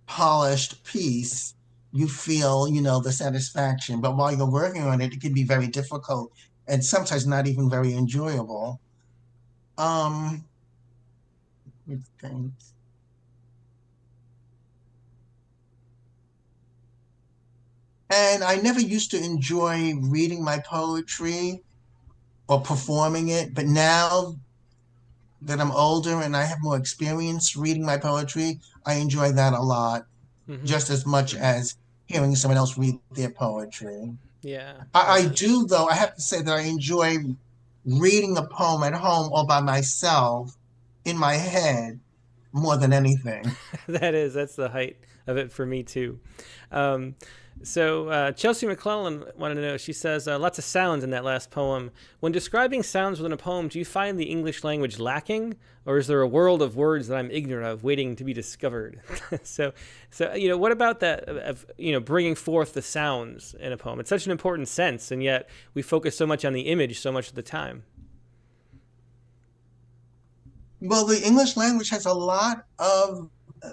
polished piece, you feel, the satisfaction. But while you're working on it, it can be very difficult and sometimes not even very enjoyable. Um, let me think. And I never used to enjoy reading my poetry or performing it, but now that I'm older and I have more experience reading my poetry, I enjoy that a lot, Mm-hmm. just as much as hearing someone else read their poetry. Yeah. I do, though, I have to say that I enjoy reading a poem at home all by myself in my head more than anything. That's the height of it for me too. Um, Chelsea McClellan wanted to know. She says lots of sounds in that last poem. When describing sounds within a poem, do you find the English language lacking, or is there a world of words that I'm ignorant of, waiting to be discovered? What about that of bringing forth the sounds in a poem? It's such an important sense, and yet we focus so much on the image so much of the time. Well, the English language has a lot of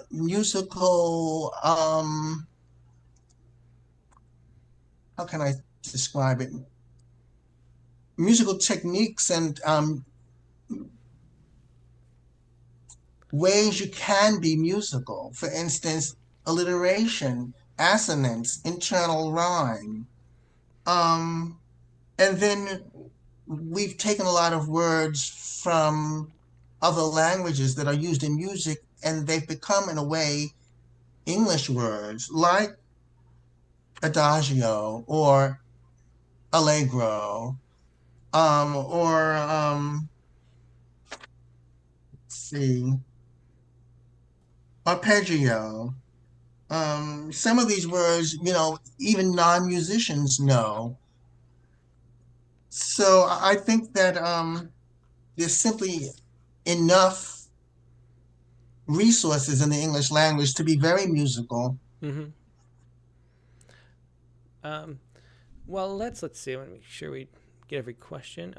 musical, how can I describe it? Musical techniques and ways you can be musical. For instance, alliteration, assonance, internal rhyme. Um, and then we've taken a lot of words from other languages that are used in music, and they've become, in a way, English words like adagio or allegro, or let's see, arpeggio. Some of these words, even non-musicians know. So I think that there's simply enough resources in the English language to be very musical. Mm-hmm. Um, well, let's see. I want to make sure we get every question.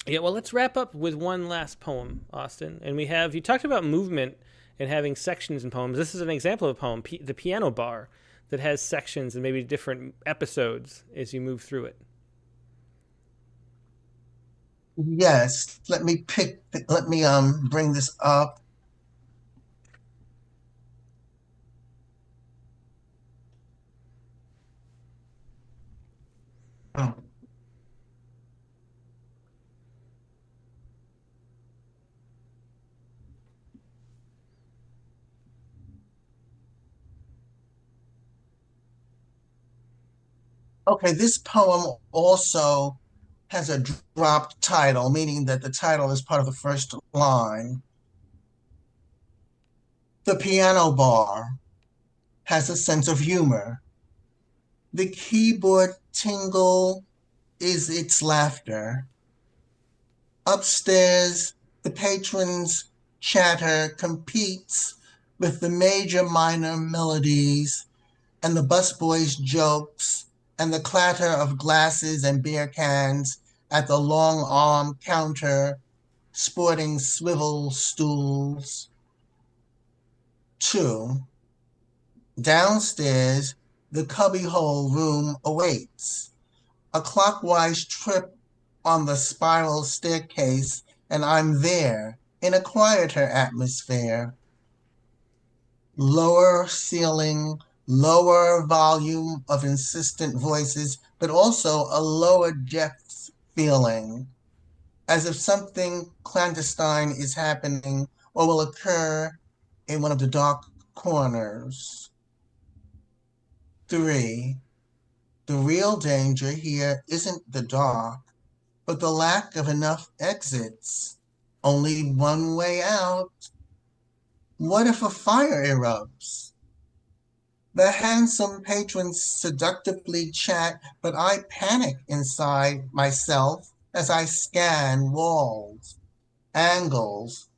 Yeah, well, let's wrap up with one last poem, Austin. And you talked about movement and having sections in poems. This is an example of a poem, the piano bar, that has sections and maybe different episodes as you move through it. Yes, let me bring this up. Oh, okay, this poem also has a dropped title, meaning that the title is part of the first line. The piano bar has a sense of humor. The keyboard tingle is its laughter. Upstairs, the patrons' chatter competes with the major minor melodies and the busboys' jokes and the clatter of glasses and beer cans at the long arm counter sporting swivel stools. 2. Downstairs, the cubbyhole room awaits. A clockwise trip on the spiral staircase, and I'm there in a quieter atmosphere. Lower ceiling, lower volume of insistent voices, but also a lower depth feeling, as if something clandestine is happening or will occur in one of the dark corners. 3. The real danger here isn't the dark, but the lack of enough exits. Only one way out. What if a fire erupts? The handsome patrons seductively chat, but I panic inside myself as I scan walls, angles,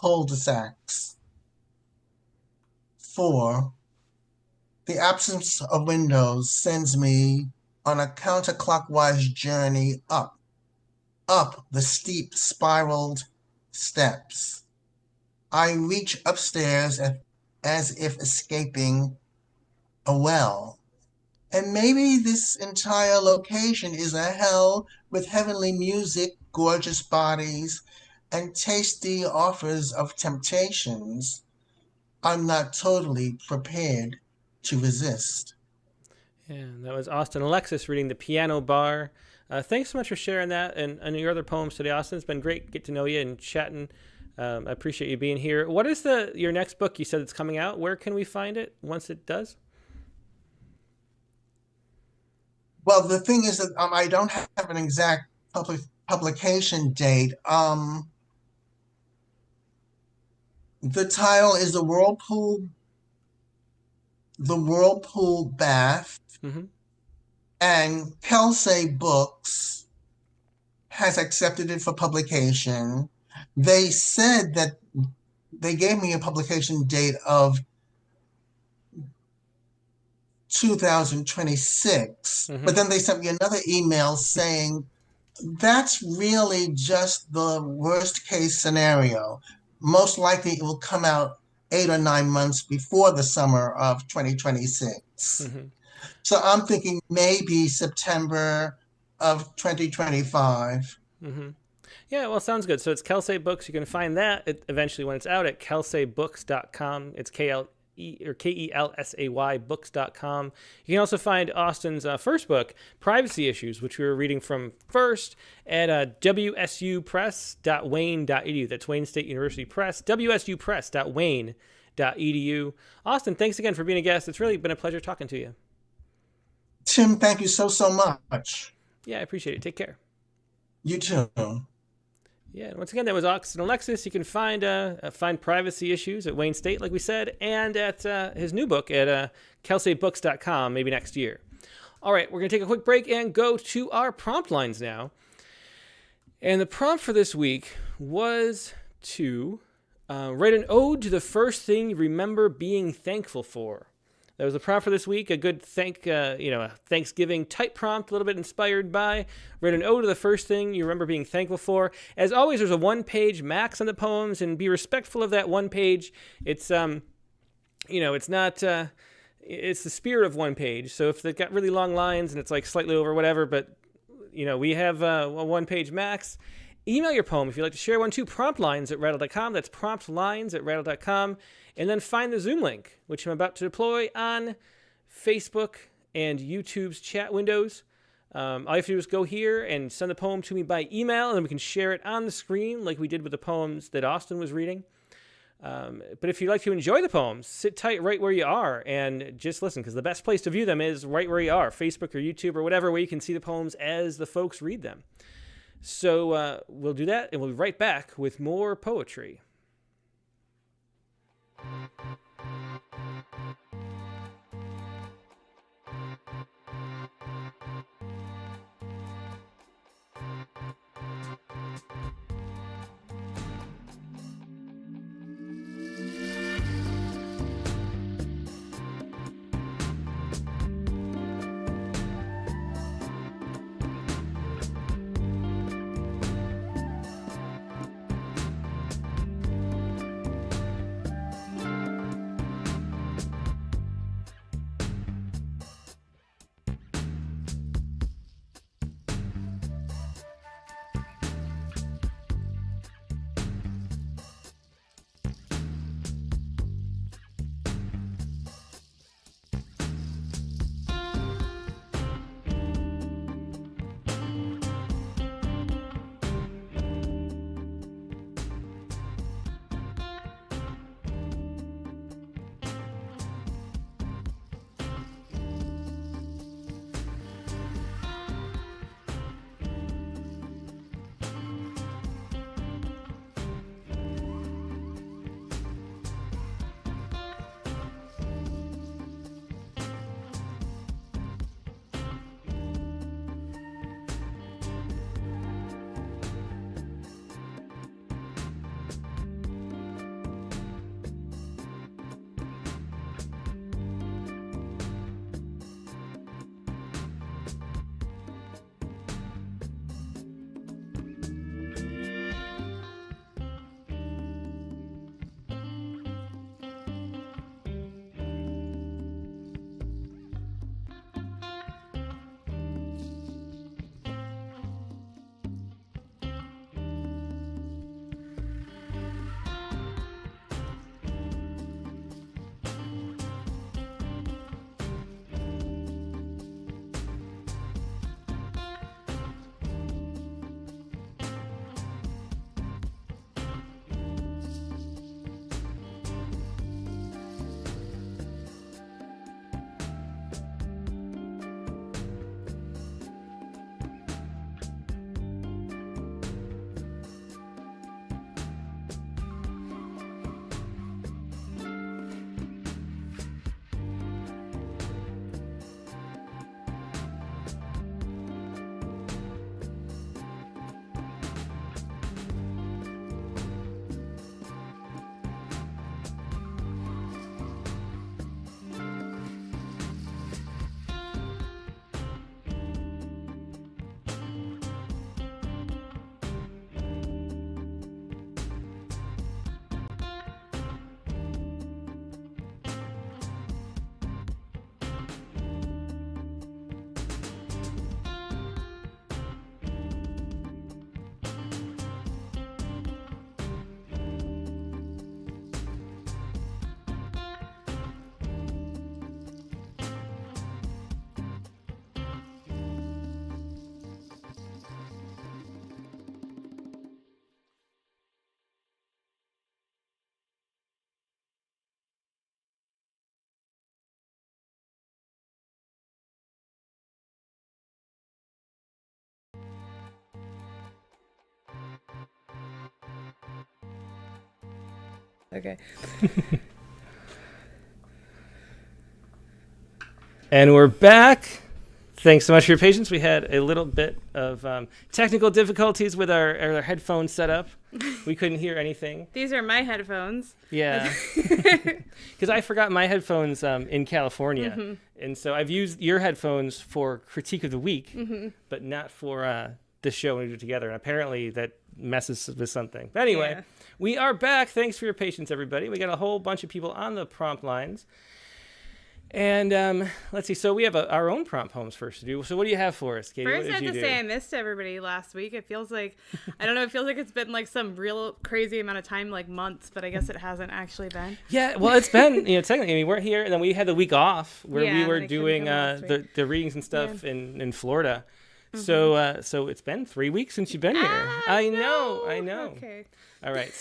cul-de-sacs. 4. The absence of windows sends me on a counterclockwise journey up the steep spiraled steps. I reach upstairs as if escaping a well. And maybe this entire location is a hell with heavenly music, gorgeous bodies, and tasty offers of temptations I'm not totally prepared to resist. Yeah, that was Austin Alexis reading The Piano Bar. Thanks so much for sharing that and your other poems today, Austin. It's been great to get to know you and chatting. I appreciate you being here. What is your next book? You said it's coming out. Where can we find it once it does? Well, the thing is that I don't have an exact publication date. The title is The Whirlpool Bath, Mm-hmm. and Kelsey Books has accepted it for publication. They said that they gave me a publication date of 2026, but then they sent me another email saying that's really just the worst case scenario. Most likely it will come out 8 or 9 months before the summer of 2026. Mm-hmm. So I'm thinking maybe September of 2025. Mm-hmm. Yeah, well, sounds good. So it's Kelsey Books. You can find that eventually when it's out at kelseybooks.com. It's KELSAY books.com. You can also find Austin's first book, Privacy Issues, which we were reading from first at wsupress.wayne.edu. That's Wayne State University Press, wsupress.wayne.edu. Austin, thanks again for being a guest. It's really been a pleasure talking to you. Tim, thank you so much. Yeah, I appreciate it. Take care. You too. Yeah, and once again, that was Austin Alexis. You can find Privacy Issues at Wayne State, like we said, and at his new book at kelseybooks.com, maybe next year. All right, we're going to take a quick break and go to our prompt lines now. And the prompt for this week was to write an ode to the first thing you remember being thankful for. That was the prompt for this week. A good a Thanksgiving type prompt, a little bit inspired by. Write an ode to the first thing you remember being thankful for. As always, there's a 1-page max on the poems, and be respectful of that 1 page. It's it's not. It's the spirit of 1 page. So if they've got really long lines and it's like slightly over whatever, but we have a 1-page max. Email your poem if you'd like to share one to promptlines@rattle.com. That's promptlines@rattle.com. And then find the Zoom link, which I'm about to deploy on Facebook and YouTube's chat windows. All you have to do is go here and send the poem to me by email, and then we can share it on the screen like we did with the poems that Austin was reading. But if you'd like to enjoy the poems, sit tight right where you are and just listen, because the best place to view them is right where you are, Facebook or YouTube or whatever, where you can see the poems as the folks read them. So we'll do that, and we'll be right back with more poetry. Okay. And we're back. Thanks so much for your patience. We had a little bit of technical difficulties with our headphone setup. We couldn't hear anything. These are my headphones. Yeah. Because I forgot my headphones in California. And so I've used your headphones for Critique of the Week, but not for this show when we do it together. And apparently that messes with something. But anyway, we are back. Thanks for your patience, everybody. We got a whole bunch of people on the prompt lines. And let's see. So we have our own prompt poems first to do. So what do you have for us, Katie? First, I have to say I missed everybody last week. It feels like, I don't know, it feels like it's been like some real crazy amount of time, like months, but I guess it hasn't actually been. Yeah, well, it's been, technically, I mean, we're here, and then we had the week off where we were and I couldn't doing come last the readings and stuff in Florida. So it's been 3 weeks since you've been here. I know. Okay. All right,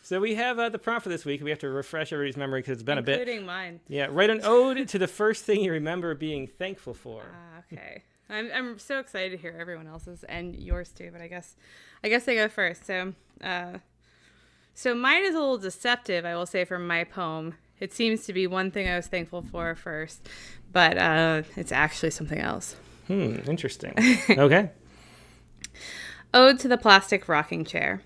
so we have the prompt for this week. We have to refresh everybody's memory because it's been a bit. Including mine. Yeah, write an ode to the first thing you remember being thankful for. Okay. I'm so excited to hear everyone else's and yours too, but I guess I go first. So mine is a little deceptive, I will say, for my poem. It seems to be one thing I was thankful for first, but it's actually something else. Interesting. Okay. Ode to the Plastic Rocking Chair.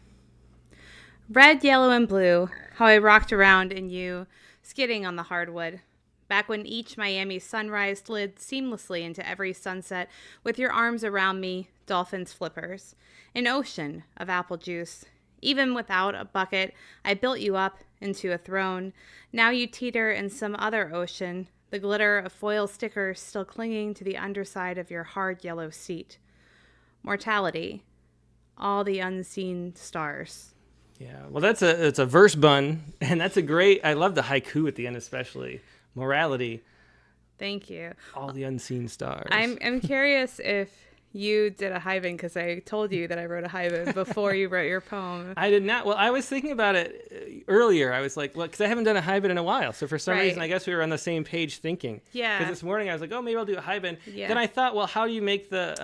Red, yellow, and blue, how I rocked around in you, skidding on the hardwood. Back when each Miami sunrise slid seamlessly into every sunset with your arms around me, dolphins flippers. An ocean of apple juice. Even without a bucket, I built you up into a throne. Now you teeter in some other ocean, the glitter of foil stickers still clinging to the underside of your hard yellow seat. Mortality. All the unseen stars. Yeah, well, it's a verse bun, and that's a great. I love the haiku at the end, especially morality. Thank you. All the unseen stars. I'm curious if you did a hyben, because I told you that I wrote a hyben before you wrote your poem. I did not. Well, I was thinking about it earlier. I was like, well, because I haven't done a hyben in a while. So for some reason, I guess we were on the same page thinking. Yeah. Because this morning I was like, oh, maybe I'll do a hyben. Yeah. Then I thought, well, how do you make the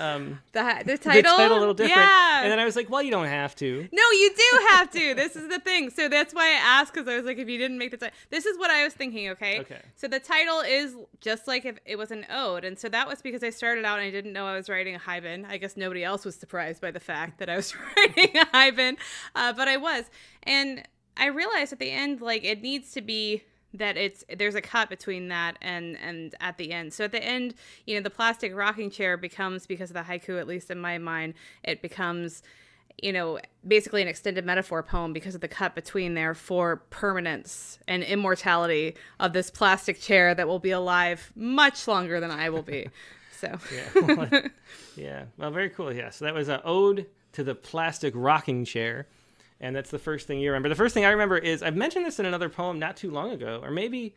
title? The title a little different? Yeah. And then I was like, well, you don't have to. No, you do have to. This is the thing. So that's why I asked, because I was like, if you didn't make the title. This is what I was thinking, okay? Okay. So the title is just like if it was an ode. And so that was because I started out and I didn't know I was writing a hyben. I guess nobody else was surprised by the fact that I was writing a hyben, but I was. And I realized at the end, like, it needs to be that there's a cut between that and at the end. So at the end, the plastic rocking chair becomes, because of the haiku, at least in my mind, it becomes, basically an extended metaphor poem because of the cut between there for permanence and immortality of this plastic chair that will be alive much longer than I will be. So yeah, well, very cool. Yeah, so that was an ode to the plastic rocking chair, and that's the first thing you remember. The first thing I remember is I've mentioned this in another poem not too long ago, or maybe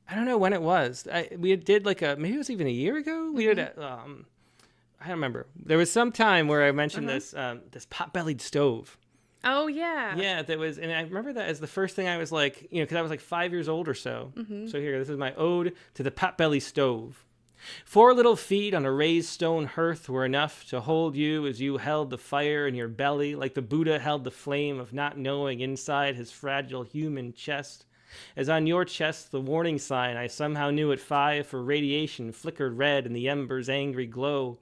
I don't know when it was. We did maybe it was even a year ago. We did I don't remember. There was some time where I mentioned this pot-bellied stove. Oh yeah. Yeah, that was, and I remember that as the first thing I was like, because I was like 5 years old or so. So here, this is my ode to the pot-bellied stove. 4 little feet on a raised stone hearth were enough to hold you as you held the fire in your belly, like the Buddha held the flame of not knowing inside his fragile human chest. As on your chest the warning sign I somehow knew at 5 for radiation flickered red in the ember's angry glow.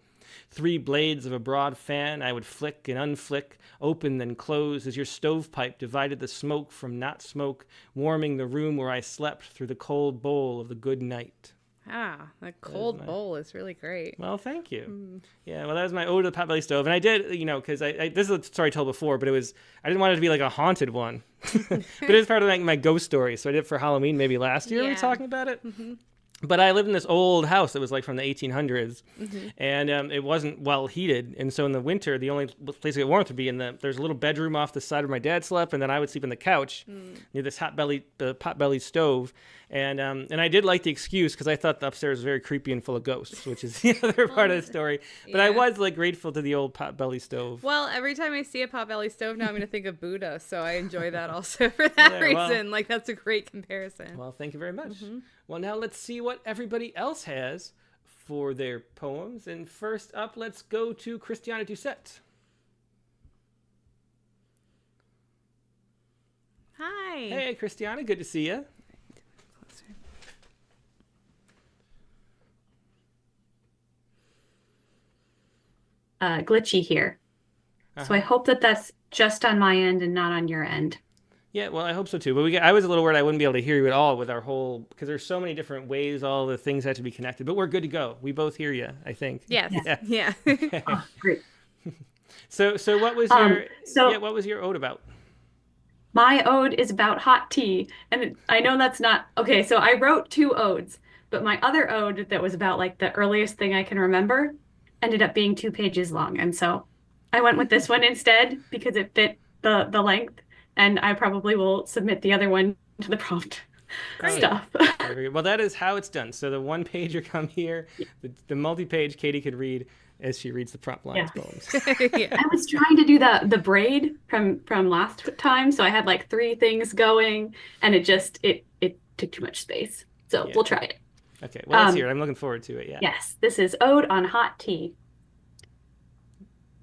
3 blades of a broad fan I would flick and unflick, open then close, as your stovepipe divided the smoke from not smoke, warming the room where I slept through the cold bowl of the good night. Ah, the cold bowl is really great. Well, thank you. Yeah, well, that was my ode to the potbelly stove. And I did, because this is a story I told before, but I didn't want it to be like a haunted one. But it is part of my ghost story. So I did it for Halloween maybe last year. We were talking about it. But I lived in this old house that was like from the 1800s, and it wasn't well heated. And so in the winter, the only place to get warmth would be there's a little bedroom off the side where my dad slept, and then I would sleep in the couch near this pot-bellied stove. And I did like the excuse because I thought the upstairs was very creepy and full of ghosts, which is the other part of the story. But I was like grateful to the old pot-bellied stove. Well, every time I see a pot-bellied stove now, I'm going to think of Buddha. So I enjoy that also for that reason. Like, that's a great comparison. Well, thank you very much. Well, now let's see what everybody else has for their poems. And first up, let's go to Christiana Doucette. Hi. Hi. Hey, Christiana, good to see you. Glitchy here. So I hope that that's just on my end and not on your end. Yeah, well, I hope so too. But I was a little worried I wouldn't be able to hear you at all with our whole, because there's so many different ways all the things have to be connected. But we're good to go. We both hear you, I think. Yes. Yeah. Oh, great. So what was what was your ode about? My ode is about hot tea, and I know that's not okay. So I wrote 2 odes, but my other ode that was about like the earliest thing I can remember ended up being 2 pages long, and so I went with this one instead because it fit the length, and I probably will submit the other one to the prompt stuff. Well, that is how it's done. So the one pager come here, the multi-page Katie could read as she reads the prompt lines poems. I was trying to do the braid from last time, so I had like 3 things going, and it took too much space. So we'll try it. Okay, well, let's hear it. I'm looking forward to it. Yeah. Yes, this is Ode on Hot Tea.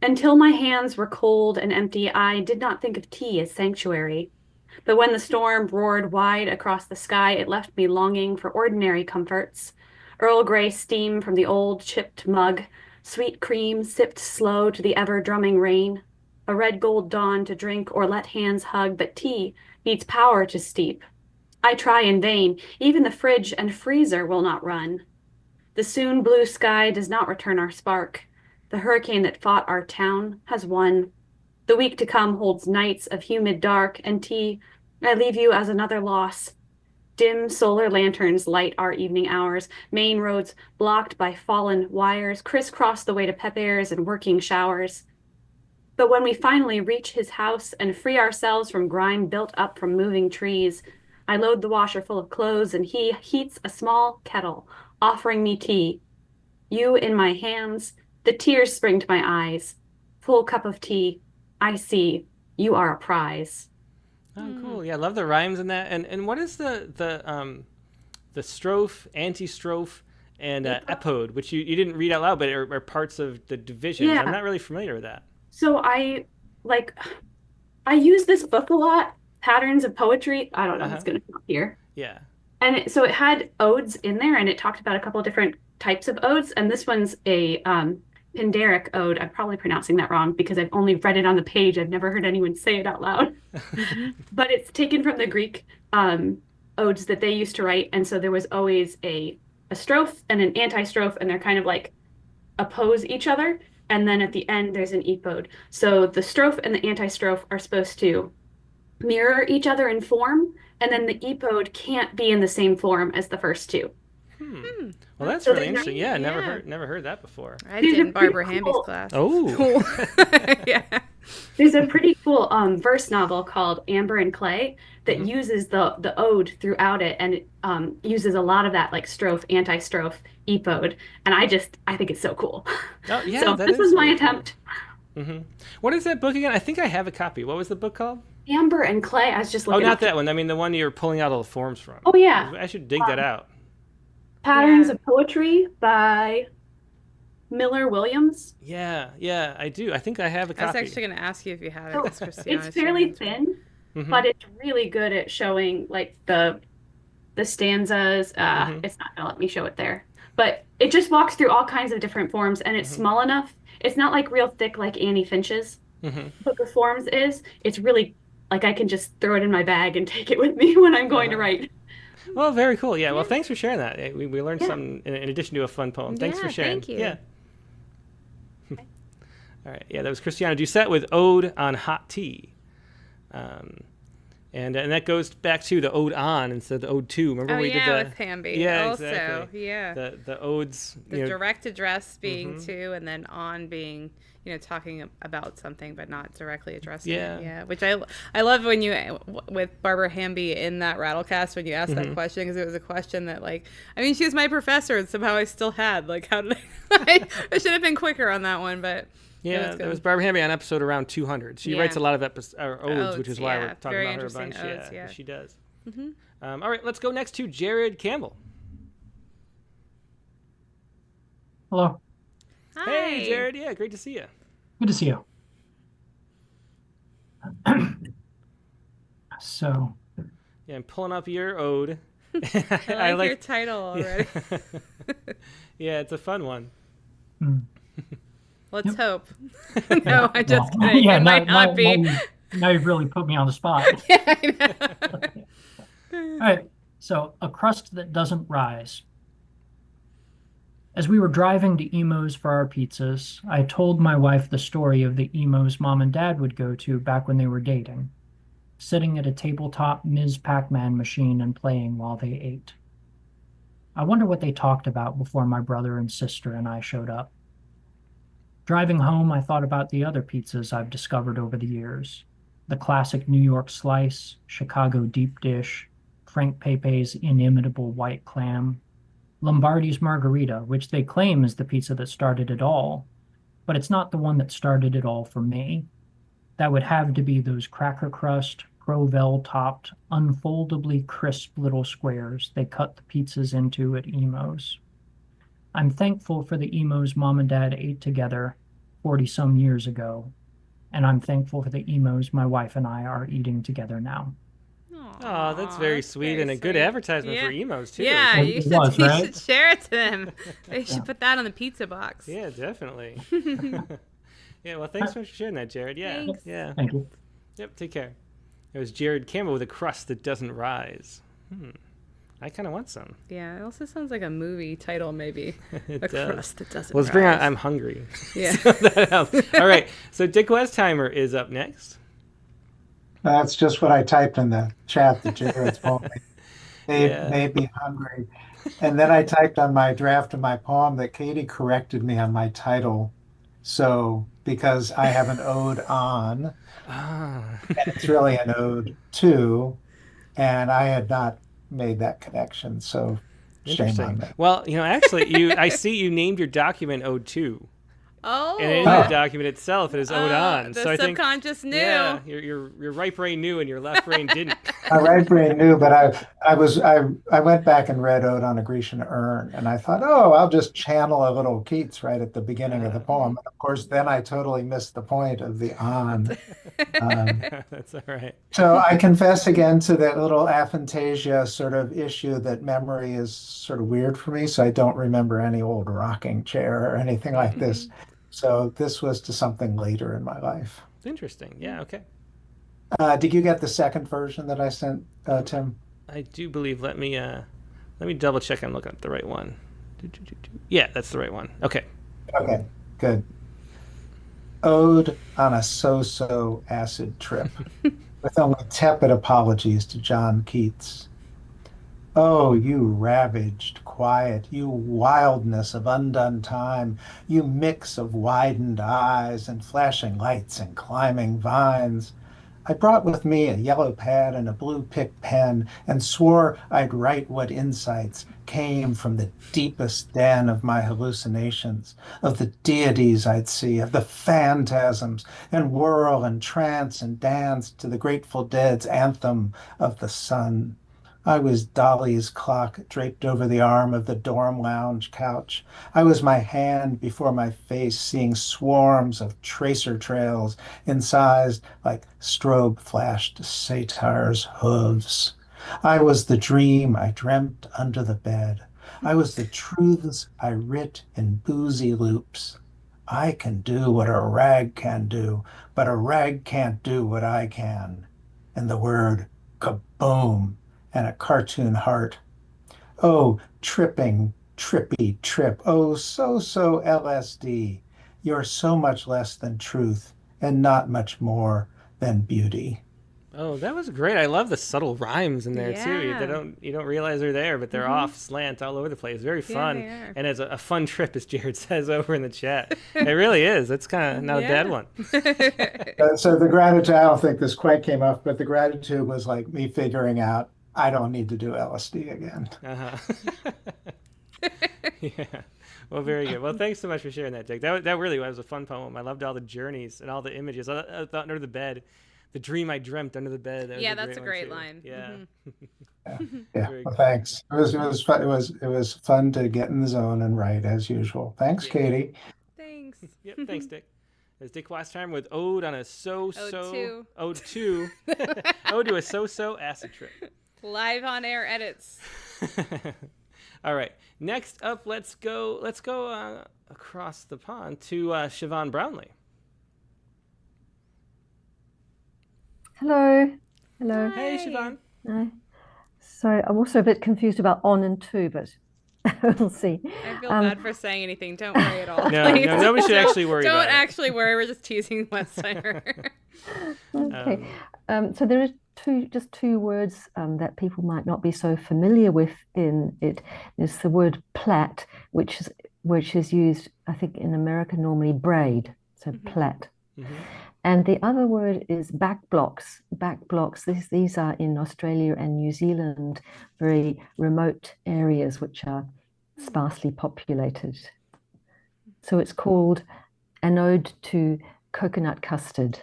Until my hands were cold and empty, I did not think of tea as sanctuary. But when the storm roared wide across the sky, it left me longing for ordinary comforts. Earl Grey steam from the old chipped mug, sweet cream sipped slow to the ever-drumming rain, a red gold dawn to drink or let hands hug, but tea needs power to steep. I try in vain, even the fridge and freezer will not run. The soon blue sky does not return our spark. The hurricane that fought our town has won. The week to come holds nights of humid dark, and tea, I leave you as another loss. Dim solar lanterns light our evening hours. Main roads blocked by fallen wires crisscross the way to Pepper's and working showers. But when we finally reach his house and free ourselves from grime built up from moving trees, I load the washer full of clothes and he heats a small kettle, offering me tea. You in my hands, the tears spring to my eyes. Full cup of tea, I see, you are a prize. Oh, cool. Yeah, I love the rhymes in that. And what is the strophe, antistrophe, and epode, which you didn't read out loud, but are parts of the divisions. Yeah. I'm not really familiar with that. So I use this book a lot, Patterns of Poetry. I don't know if it's going to come up here. Yeah. And so it had odes in there, and it talked about a couple of different types of odes. And this one's a Pindaric ode. I'm probably pronouncing that wrong because I've only read it on the page. I've never heard anyone say it out loud. But it's taken from the Greek odes that they used to write. And so there was always a strophe and an antistrophe, and they're kind of like oppose each other. And then at the end, there's an epode. So the strophe and the antistrophe are supposed to mirror each other in form, and then the epode can't be in the same form as the first 2. Well, that's really interesting. Yeah, never heard that before. I did in Barbara Hamby's class. Oh. Yeah. There's a pretty cool verse novel called Amber and Clay that uses the ode throughout it, and it uses a lot of that like strophe, antistrophe, epode, and I think it's so cool. Oh, yeah, so this was my attempt. What is that book again? I think I have a copy. What was the book called? Amber and Clay. I was just looking. Oh, not that one. I mean the one you're pulling out all the forms from. Oh yeah. I should dig that out. Patterns of Poetry by Miller Williams. Yeah, I do. I think I have a copy. I was actually going to ask you if you had it. It's fairly thin, but it's really good at showing like the stanzas. It's not going to let me show it there, but it just walks through all kinds of different forms, and it's small enough. It's not like real thick like Annie Finch's Book of Forms is. It's really like I can just throw it in my bag and take it with me when I'm going to write. Well, very cool. Yeah. Well, thanks for sharing that. We learned something in addition to a fun poem. Thanks for sharing. Thank you. Yeah. All right. Yeah, that was Christiana Doucette with Ode on Hot Tea. And that goes back to the ode on instead of the ode to. Remember we did that with Hamby. Yeah, also, exactly. yeah. The odes. The direct address being to, and then on being, talking about something but not directly addressing it. Yeah. Which I love when you with Barbara Hamby in that Rattlecast when you asked that question, because it was a question that she was my professor and somehow I still had how did I should have been quicker on that one, but. Yeah, there was Barbara Hamby on episode around 200. She writes a lot of odes, which is why we're talking Very about her a bunch. odes, yeah. She does. All right, let's go next to Jared Campbell. Hello. Hi. Hey, Jared. Yeah, great to see you. Good to see you. So, Yeah, I'm pulling up your ode. I like your title already. Yeah, it's a fun one. Let's hope. No, I'm just Well, kidding. yeah, It might not be. now you've really put me on the spot. Yeah, I know. All right. So, a crust that doesn't rise. As we were driving to Emo's for our pizzas, I told my wife the story of the Emo's mom and dad would go to back when they were dating, sitting at a tabletop Ms. Pac-Man machine and playing while they ate. I wonder what they talked about before my brother and sister and I showed up. Driving home, I thought about the other pizzas I've discovered over the years. The classic New York slice, Chicago deep dish, Frank Pepe's inimitable white clam, Lombardi's margarita, which they claim is the pizza that started it all, but it's not the one that started it all for me. That would have to be those cracker crust, Provel-topped, unfoldably crisp little squares they cut the pizzas into at Emo's. I'm thankful for the Emo's mom and dad ate together 40-some years ago, and I'm thankful for the Emo's my wife and I are eating together now. Oh, that's very sweet and a good advertisement for Emos, too. Yeah, It you was, right? should share it to them. They should put that on the pizza box. Yeah, definitely. Yeah, well, thanks so much for sharing that, Jared. Yeah, Thanks. yeah. Thank you. Yep, take care. It was Jared Campbell with a crust that doesn't rise. I kind of want some. Yeah, it also sounds like a movie title, maybe. It A does. crust that doesn't Let's bring out rise. I'm Hungry. Yeah. So that helps. All right, so Dick Westheimer is up next. That's just what I typed in the chat that Jared's poem Yeah. made me hungry. And then I typed on my draft of my poem that Katie corrected me on my title. So because I have an ode on, Ah. and it's really an ode to, and I had not made that connection. So shame on Interesting. me. Well, actually, I see you named your document Ode 2. Oh. And in the document itself, it is Ode on. The So I think, subconscious knew. yeah, your right brain knew and your left brain didn't. My right brain knew, but I went back and read Ode on a Grecian Urn, and I thought, oh, I'll just channel a little Keats right at the beginning of the poem. And of course, then I totally missed the point of the on. That's all right. So I confess again to that little aphantasia sort of issue that memory is sort of weird for me. So I don't remember any old rocking chair or anything like this. So this was to something later in my life. Interesting. Yeah, okay. Did you get the second version that I sent, Tim? I do believe, let me double check I'm looking at the right one. Yeah, that's the right one. Okay. Okay, good. Ode on a so-so acid trip, with only tepid apologies to John Keats. Oh, you ravaged quiet, you wildness of undone time, you mix of widened eyes and flashing lights and climbing vines. I brought with me a yellow pad and a blue pick pen and swore I'd write what insights came from the deepest den of my hallucinations, of the deities I'd see, of the phantasms, and whirl and trance and dance to the Grateful Dead's anthem of the sun. I was Dolly's clock draped over the arm of the dorm lounge couch. I was my hand before my face, seeing swarms of tracer trails incised like strobe flashed satyr's hooves. I was the dream I dreamt under the bed. I was the truths I writ in boozy loops. I can do what a rag can do, but a rag can't do what I can. And the word kaboom and a cartoon heart. Oh, tripping, trippy trip. Oh, so LSD. You're so much less than truth and not much more than beauty. Oh, that was great. I love the subtle rhymes in there too. Yeah. You don't realize they're there, but they're off slant all over the place. Very fun. they are. And as a fun trip, as Jared says over in the chat. It really is. It's kind of not a bad one. So the gratitude, I don't think this quite came up, but the gratitude was like me figuring out I don't need to do LSD again. Yeah. Well, very good. Well, thanks so much for sharing that, Dick. That really was a fun poem. I loved all the journeys and all the images. I thought under the bed, the dream I dreamt under the bed. Yeah, that's a one, great too. line. Yeah. Yeah, Very well, cool. thanks. It was fun. It was fun to get in the zone and write as usual. Thanks, Katie. Thanks. Yep. Thanks, Dick. There's Dick Westheimer with Ode on a Ode to. Ode to a so-so acid trip. Live on air edits. All right. Next up, let's go across the pond to Siobhan Brownlee. Hello. Hello. Hey, Siobhan. Hi. So I'm also a bit confused about on and to, but we'll see. I feel bad for saying anything. Don't worry at all. No, please. nobody should actually worry Don't about it. actually worry. We're just teasing Westheimer. Okay. So there are just two words that people might not be so familiar with in it. There's the word plait, which is used, I think, in America normally braid. So plait. Mm-hmm. And the other word is back blocks. Back blocks. These are in Australia and New Zealand, very remote areas which are sparsely populated. So it's called An Ode to Coconut Custard.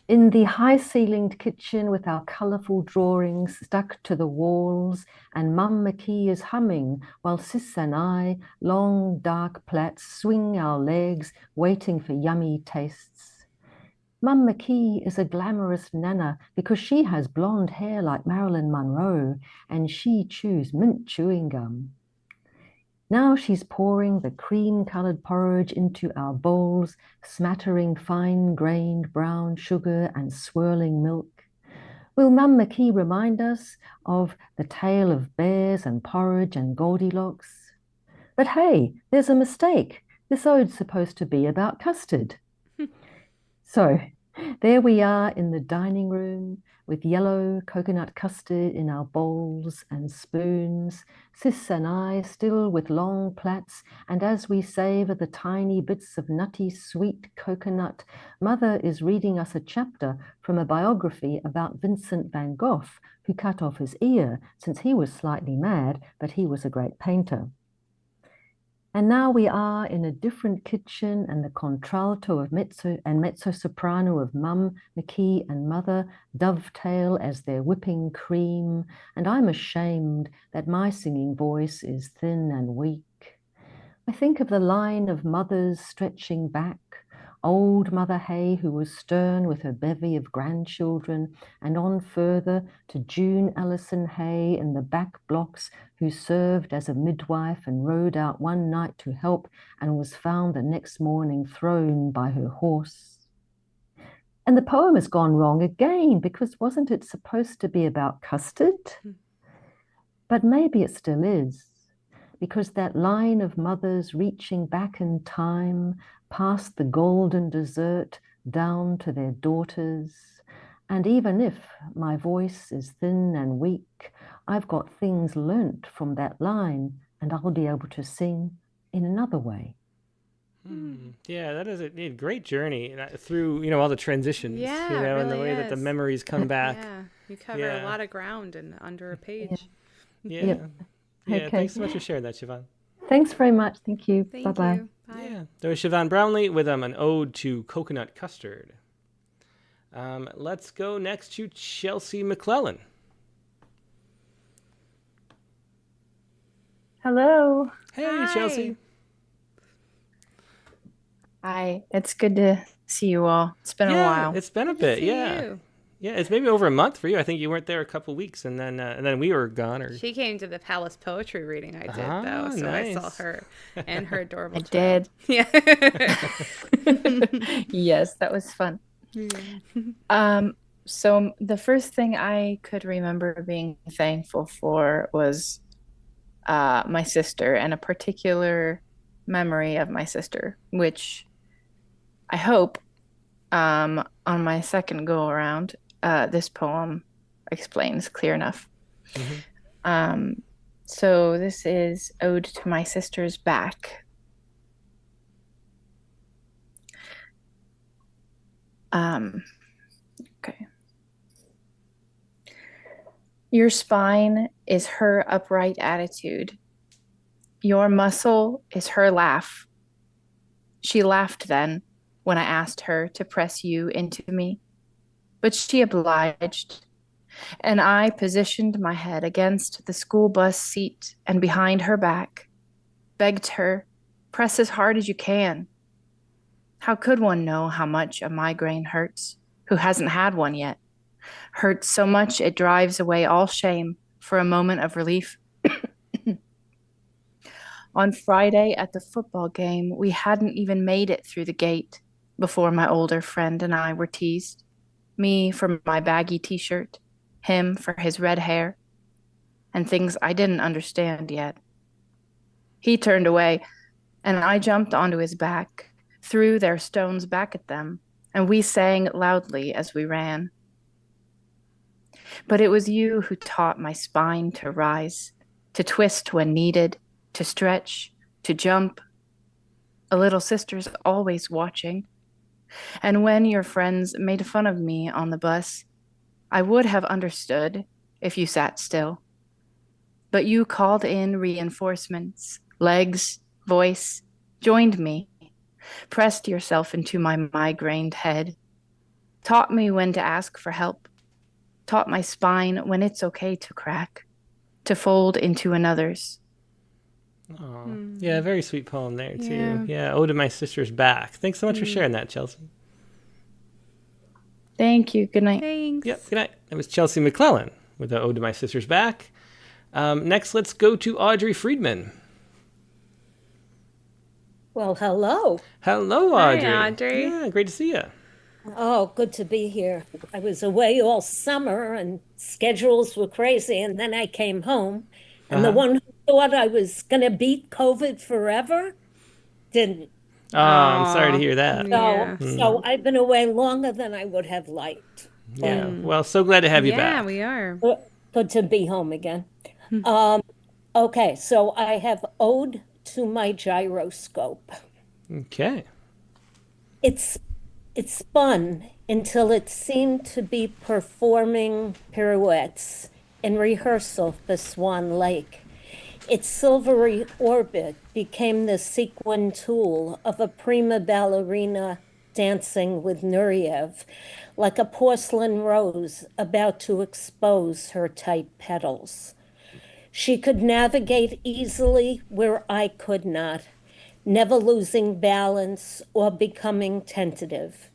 In the high-ceilinged kitchen with our colourful drawings stuck to the walls, and Mum McKee is humming while Sis and I, long dark plaits, swing our legs, waiting for yummy tastes. Mum McKee is a glamorous nana because she has blonde hair like Marilyn Monroe, and she chews mint chewing gum. Now she's pouring the cream-coloured porridge into our bowls, smattering fine-grained brown sugar and swirling milk. Will Mum McKee remind us of the tale of bears and porridge and Goldilocks? But hey, there's a mistake. This ode's supposed to be about custard. So there we are in the dining room with yellow coconut custard in our bowls and spoons, Sis and I still with long plaits, and as we savor the tiny bits of nutty sweet coconut, Mother is reading us a chapter from a biography about Vincent van Gogh, who cut off his ear since he was slightly mad, but he was a great painter. And now we are in a different kitchen, and the contralto of mezzo and mezzo-soprano of Mum, McKee, and Mother dovetail as they're whipping cream, and I'm ashamed that my singing voice is thin and weak. I think of the line of mothers stretching back, old Mother Hay, who was stern with her bevy of grandchildren, and on further to June Allison Hay in the back blocks, who served as a midwife and rode out one night to help and was found the next morning thrown by her horse. And the poem has gone wrong again, because wasn't it supposed to be about custard? But maybe it still is, because that line of mothers reaching back in time past the golden dessert down to their daughters. And even if my voice is thin and weak, I've got things learnt from that line, and I'll be able to sing in another way. Yeah, that is a great journey through, all the transitions, Yeah, and it the really way that the is. memories come back. Yeah, you cover a lot of ground in under a page. Yeah. Yep. Yeah, Okay. thanks so much for sharing that, Siobhan. Thanks very much. Thank you. Thank Bye-bye. you. Bye. Yeah, there was Siobhan Brownlee with an ode to coconut custard. Let's go next to Chelsea McClellan. Hello. Hey, Hi. Chelsea. Hi. It's good to see you all. It's been a while. It's been a Good to bit. see Yeah. you. Yeah, it's maybe over a month for you. I think you weren't there a couple weeks, and then we were gone. Or She came to the Palace poetry reading I did, Ah, though, so I saw nice. her and her adorable I child. did. Yeah. Yes, that was fun. So the first thing I could remember being thankful for was my sister, and a particular memory of my sister, which I hope on my second go around, this poem explains clear enough. So this is Ode to My Sister's Back. Okay. Your spine is her upright attitude. Your muscle is her laugh. She laughed then when I asked her to press you into me, but she obliged, and I positioned my head against the school bus seat and behind her back, begged her, press as hard as you can. How could one know how much a migraine hurts who hasn't had one yet? Hurts so much it drives away all shame for a moment of relief. On Friday at the football game, we hadn't even made it through the gate before my older friend and I were teased. Me for my baggy t-shirt, him for his red hair, and things I didn't understand yet. He turned away, and I jumped onto his back, threw their stones back at them, and we sang loudly as we ran. But it was you who taught my spine to rise, to twist when needed, to stretch, to jump. A little sister's always watching. And when your friends made fun of me on the bus, I would have understood if you sat still. But you called in reinforcements, legs, voice, joined me, pressed yourself into my migrained head, taught me when to ask for help, taught my spine when it's okay to crack, to fold into another's. Oh, yeah, very sweet poem there too. Yeah, Ode to My Sister's Back. Thanks so much for sharing that, Chelsea. Thank you. Good night. Thanks. Yep, good night. It was Chelsea McClellan with the Ode to My Sister's Back. Next, let's go to Audrey Friedman. Well, hello. Hello, Audrey. Hi, Audrey. Yeah, great to see you. Oh, good to be here. I was away all summer and schedules were crazy, and then I came home. And the one who thought I was going to beat COVID forever didn't. Oh, I'm sorry to hear that. So I've been away longer than I would have liked. Yeah, well, so glad to have you back. Yeah, we are. Good to be home again. Okay, so I have Ode to My Gyroscope. Okay. It's fun until it seemed to be performing pirouettes in rehearsal for Swan Lake. Its silvery orbit became the sequin tool of a prima ballerina dancing with Nureyev, like a porcelain rose about to expose her tight petals. She could navigate easily where I could not, never losing balance or becoming tentative.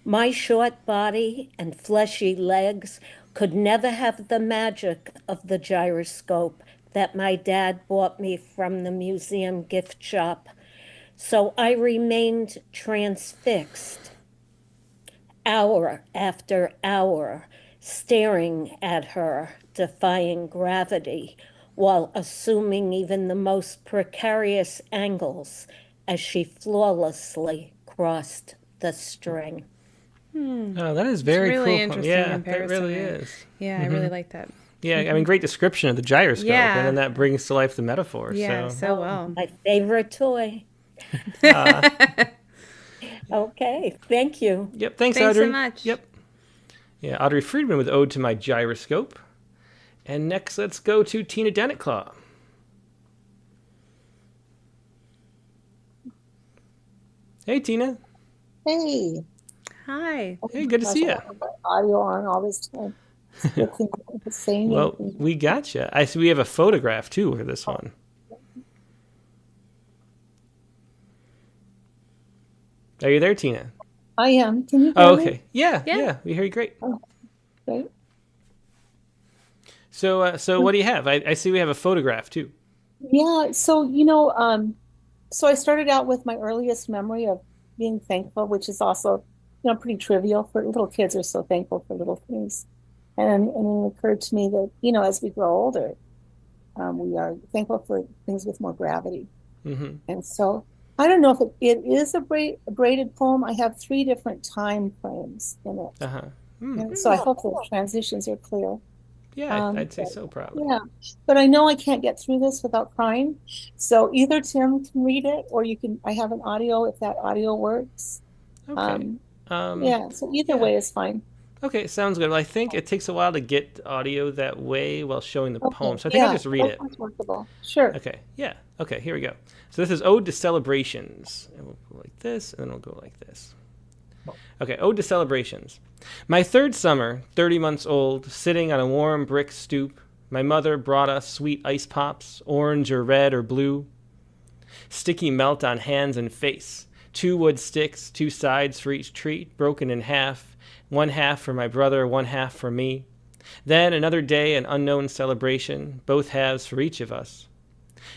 My short body and fleshy legs could never have the magic of the gyroscope that my dad bought me from the museum gift shop. So I remained transfixed, hour after hour, staring at her, defying gravity, while assuming even the most precarious angles as she flawlessly crossed the string. Oh, that is very really cool. interesting Yeah, that comparison really there. is. Yeah, I really like that. Yeah, I mean, great description of the gyroscope, Yeah. and then that brings to life the metaphor. Yeah, so well. My favorite toy. Okay, thank you. Yep, thanks, Thanks Audrey. so much. Yep. Yeah, Audrey Friedman with Ode to My Gyroscope. And next, let's go to Tina Dennetclaw. Hey, Tina. Hey. Hi. Hey, good to see you. Audio on all this time. Well, we got you. I see we have a photograph, too, for this one. Are you there, Tina? I am. Can you hear Oh, me? okay. Yeah, we hear you great. Great. So what do you have? I see we have a photograph, too. Yeah, so so I started out with my earliest memory of being thankful, which is also, pretty trivial. For little kids are so thankful for little things. And it occurred to me that, as we grow older, we are thankful for things with more gravity. Mm-hmm. And so I don't know if it is a braided poem. I have 3 different time frames in it. Uh-huh. And so I hope the transitions are clear. Yeah, I'd say so, probably. Yeah, but I know I can't get through this without crying. So either Tim can read it, or I have an audio if that audio works. Okay. Yeah, so either way is fine. Okay, sounds good. Well, I think it takes a while to get audio that way while showing the poem. So I think I'll just read it. That's workable. Sure. Okay, yeah. Okay, here we go. So this is Ode to Celebrations. And we'll go like this, and then we'll go like this. Okay, Ode to Celebrations. My 3rd summer, 30 months old, sitting on a warm brick stoop, my mother brought us sweet ice pops, orange or red or blue. Sticky melt on hands and face. 2 wood sticks, 2 sides for each treat, broken in half. One half for my brother, one half for me. Then another day, an unknown celebration, both halves for each of us.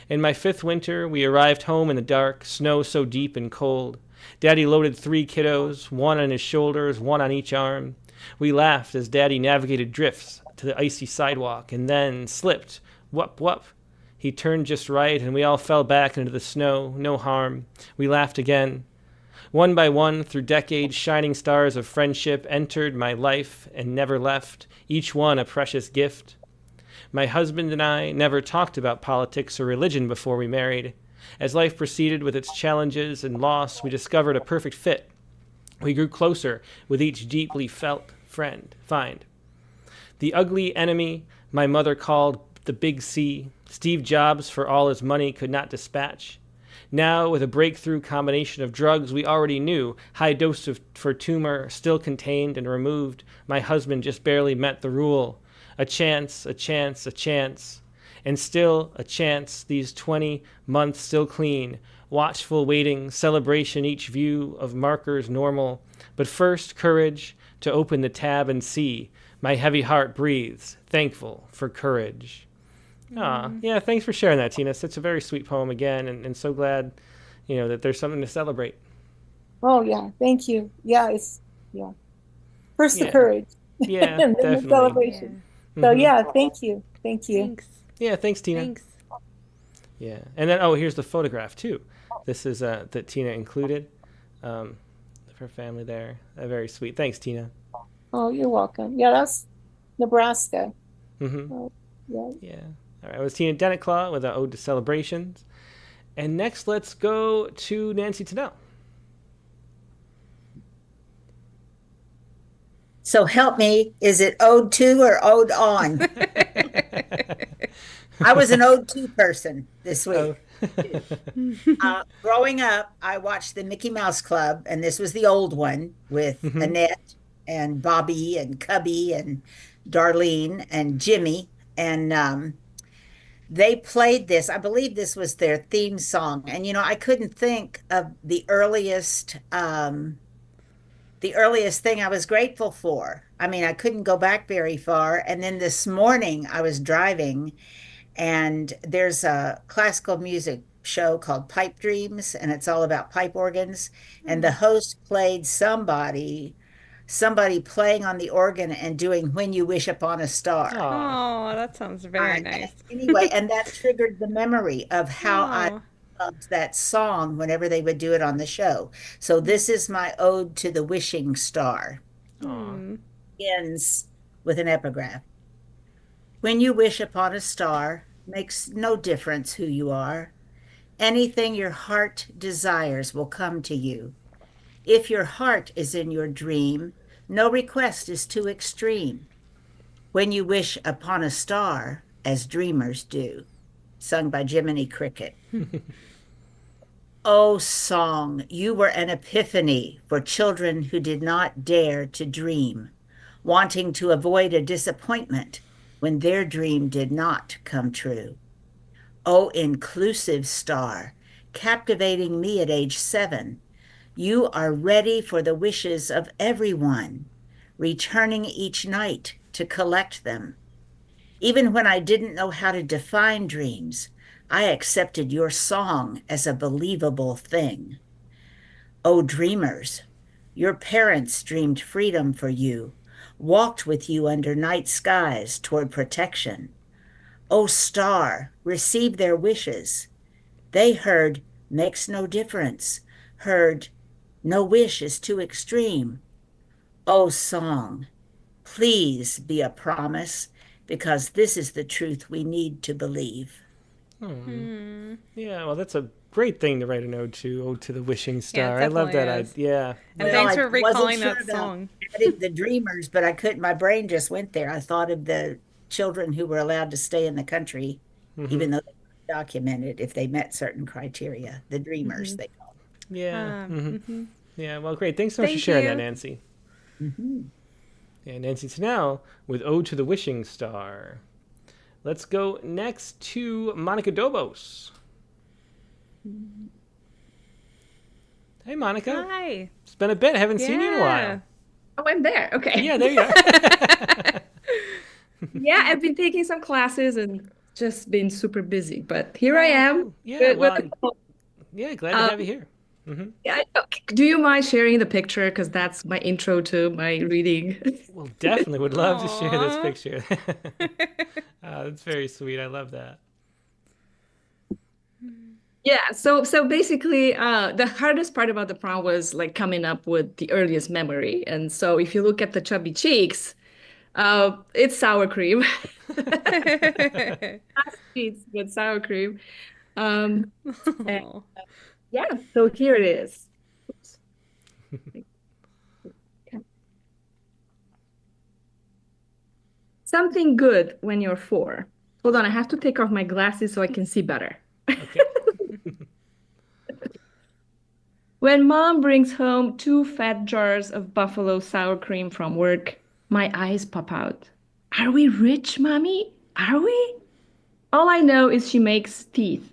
In my 5th winter, we arrived home in the dark, snow so deep and cold. Daddy loaded 3 kiddos, one on his shoulders, one on each arm. We laughed as Daddy navigated drifts to the icy sidewalk and then slipped. Whup, whup. He turned just right and we all fell back into the snow. No harm. We laughed again. One by one, through decades, shining stars of friendship entered my life and never left, each one a precious gift. My husband and I never talked about politics or religion before we married. As life proceeded with its challenges and loss, we discovered a perfect fit. We grew closer with each deeply felt find. The ugly enemy my mother called the Big C, Steve Jobs for all his money could not dispatch. Now, with a breakthrough combination of drugs we already knew, high dose for tumor still contained and removed, my husband just barely met the rule. A chance, a chance, a chance. And still a chance, these 20 months still clean. Watchful waiting, celebration each view of markers normal. But first, courage to open the tab and see. My heavy heart breathes, thankful for courage. Yeah, thanks for sharing that, Tina. It's such a very sweet poem again, and so glad, that there's something to celebrate. Oh, yeah. Thank you. Yeah, First the courage. Yeah, and then definitely. the celebration. Yeah. So, yeah, thank you. Thank you. Thanks. Yeah, thanks, Tina. Thanks. Yeah, and then, here's the photograph, too. This is that Tina included of her family there. Very sweet. Thanks, Tina. Oh, you're welcome. Yeah, that's Nebraska. Mm-hmm. Yeah. All right, it was Tina Denetclaw with an Ode to Celebrations. And next, let's go to Nancy Tennell. So help me, is it ode to or ode on? I was an ode to person this week. Growing up, I watched the Mickey Mouse Club, and this was the old one with Annette and Bobby and Cubby and Darlene and Jimmy. And they played this. I believe this was their theme song. And, I couldn't think of the earliest thing I was grateful for. I mean, I couldn't go back very far. And then this morning I was driving, and there's a classical music show called Pipe Dreams, and it's all about pipe organs. And the host played somebody playing on the organ and doing When You Wish Upon a Star. Oh, that sounds very nice. Anyway, and that triggered the memory of how I loved that song whenever they would do it on the show. So this is my ode to the wishing star. Ends with an epigraph. When you wish upon a star, makes no difference who you are. Anything your heart desires will come to you. If your heart is in your dream, no request is too extreme. When you wish upon a star, as dreamers do. Sung by Jiminy Cricket. Oh, song, you were an epiphany for children who did not dare to dream, wanting to avoid a disappointment when their dream did not come true. Oh, inclusive star, captivating me at age 7, you are ready for the wishes of everyone, returning each night to collect them. Even when I didn't know how to define dreams, I accepted your song as a believable thing. Oh, dreamers, your parents dreamed freedom for you, walked with you under night skies toward protection. Oh, star, receive their wishes. They heard, makes no difference, heard, no wish is too extreme. Oh, song, please be a promise, because this is the truth we need to believe. Yeah, well, that's a great thing to write an ode to the wishing star. Yeah, I love that. is. Yeah. And thanks for recalling that song. Adding the dreamers, but I couldn't. My brain just went there. I thought of the children who were allowed to stay in the country, even though they were documented if they met certain criteria. The dreamers, they call them. Yeah. Yeah. Well, great. Thanks so much for sharing that, Nancy. Yeah, Nancy Tennell with Ode to the Wishing Star. Let's go next to Monica Dobos. Hey, Monica. Hi. It's been a bit. I haven't seen you in a while. Oh, I'm there. Okay. Yeah, there you are. Yeah, I've been taking some classes and just been super busy, but here I Oh, am. cool. Yeah, with well, a call. yeah, glad to have you here. Yeah, do you mind sharing the picture? Because that's my intro to my reading. Well, definitely would love to share this Aw. picture. That's very sweet. I love that. Yeah, so basically, the hardest part about the prompt was like coming up with the earliest memory. And so if you look at the chubby cheeks, it's sour cream. Not sweets, but sour cream. And, Aw. yeah, so here it is. Oops. Something good when you're 4. Hold on, I have to take off my glasses so I can see better. Okay. When mom brings home 2 fat jars of buffalo sour cream from work, my eyes pop out. Are we rich, mommy? Are we? All I know is she makes teeth,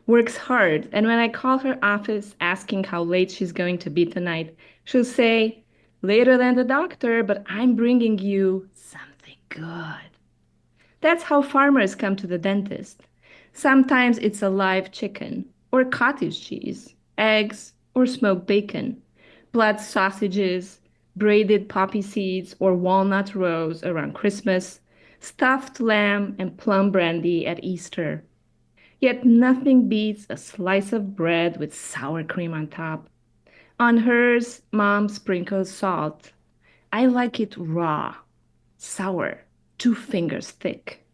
works hard, and when I call her office asking how late she's going to be tonight, she'll say, later than the doctor, but I'm bringing you something good. That's how farmers come to the dentist. Sometimes it's a live chicken, or cottage cheese, eggs, or smoked bacon, blood sausages, braided poppy seeds, or walnut rows around Christmas, stuffed lamb and plum brandy at Easter. Yet nothing beats a slice of bread with sour cream on top. On hers, mom sprinkles salt. I like it raw, sour, 2 fingers thick.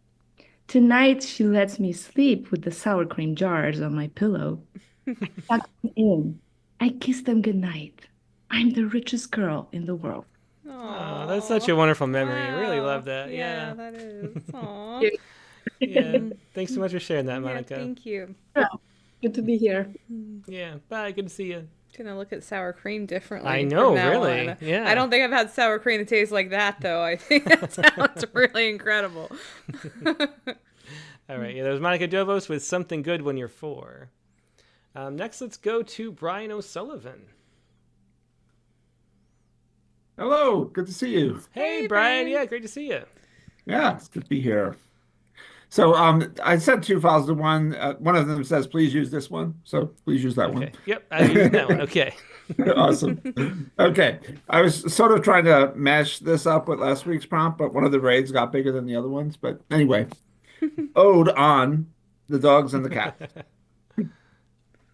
Tonight, she lets me sleep with the sour cream jars on my pillow. I tuck them in. I kiss them goodnight. I'm the richest girl in the world. Oh, that's such a wonderful memory. I really Wow. love that. Yeah, Yeah. that is. Aw. Yeah. Thanks so much for sharing that, Yeah, Monica. thank you. Good to be here. Yeah. Bye. Good to see you. Gonna look at sour cream differently. I from know, now really. on. Yeah. I don't think I've had sour cream that tastes like that though. I think that sounds really incredible. All right. Yeah, there's Monica Dovos with Something Good When You're 4. Next, let's go to Brian O'Sullivan. Hello, good to see you. Hey, Brian. Yeah, great to see you. Yeah, it's good to be here. So I sent 2 files to one. One of them says, please use this one. So please use that Okay. Yep. I used that one. Okay. one. Awesome. Okay. I was sort of trying to mash this up with last week's prompt, but one of the raids got bigger than the other ones. But anyway, ode on the dogs and the cats.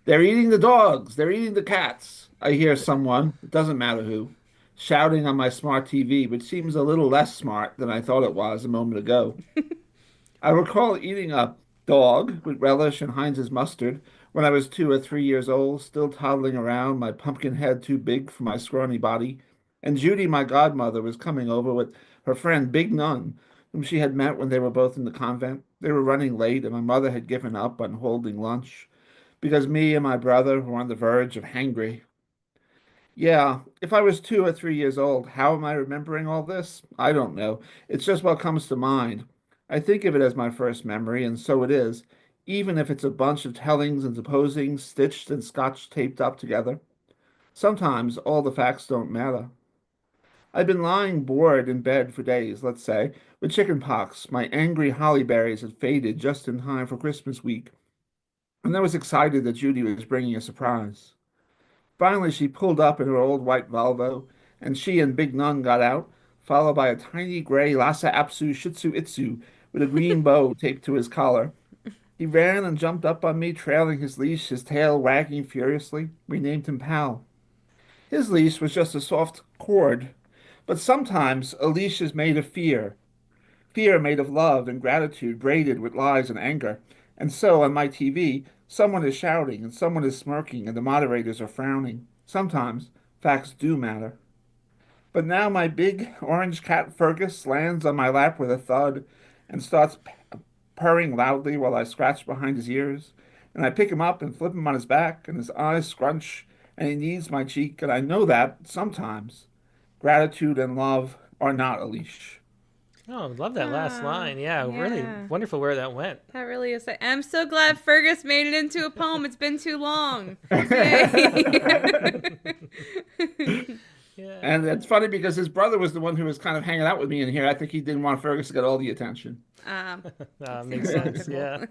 They're eating the dogs. They're eating the cats. I hear someone, it doesn't matter who, shouting on my smart TV, which seems a little less smart than I thought it was a moment ago. I recall eating a dog with relish and Heinz's mustard when I was 2 or 3 years old, still toddling around, my pumpkin head too big for my scrawny body. And Judy, my godmother, was coming over with her friend Big Nun, whom she had met when they were both in the convent. They were running late, and my mother had given up on holding lunch because me and my brother were on the verge of hangry. Yeah, if I was 2 or 3 years old, how am I remembering all this? I don't know. It's just what comes to mind. I think of it as my first memory, and so it is, even if it's a bunch of tellings and supposings stitched and scotch taped up together. Sometimes all the facts don't matter. I've been lying bored in bed for days, let's say, with chicken pox. My angry hollyberries had faded just in time for Christmas week, and I was excited that Judy was bringing a surprise. Finally, she pulled up in her old white Volvo, and she and Big Nun got out, followed by a tiny gray Lhasa Apso Shih Tzu Itzu with a green bow taped to his collar. He ran and jumped up on me, trailing his leash, his tail wagging furiously. We named him Pal. His leash was just a soft cord, but sometimes a leash is made of fear, fear made of love and gratitude braided with lies and anger. And so on my TV, someone is shouting and someone is smirking and the moderators are frowning. Sometimes facts do matter. But now my big orange cat Fergus lands on my lap with a thud and starts purring loudly while I scratch behind his ears. And I pick him up and flip him on his back, and his eyes scrunch, and he kneads my cheek, and I know that sometimes gratitude and love are not a leash. Oh, love that last line. Yeah, really wonderful where that went. That really is. I'm so glad Fergus made it into a poem. It's been too long. Yeah, And it's funny because his brother was the one who was kind of hanging out with me in here. I think he didn't want Fergus to get all the attention. Makes sense. Yeah.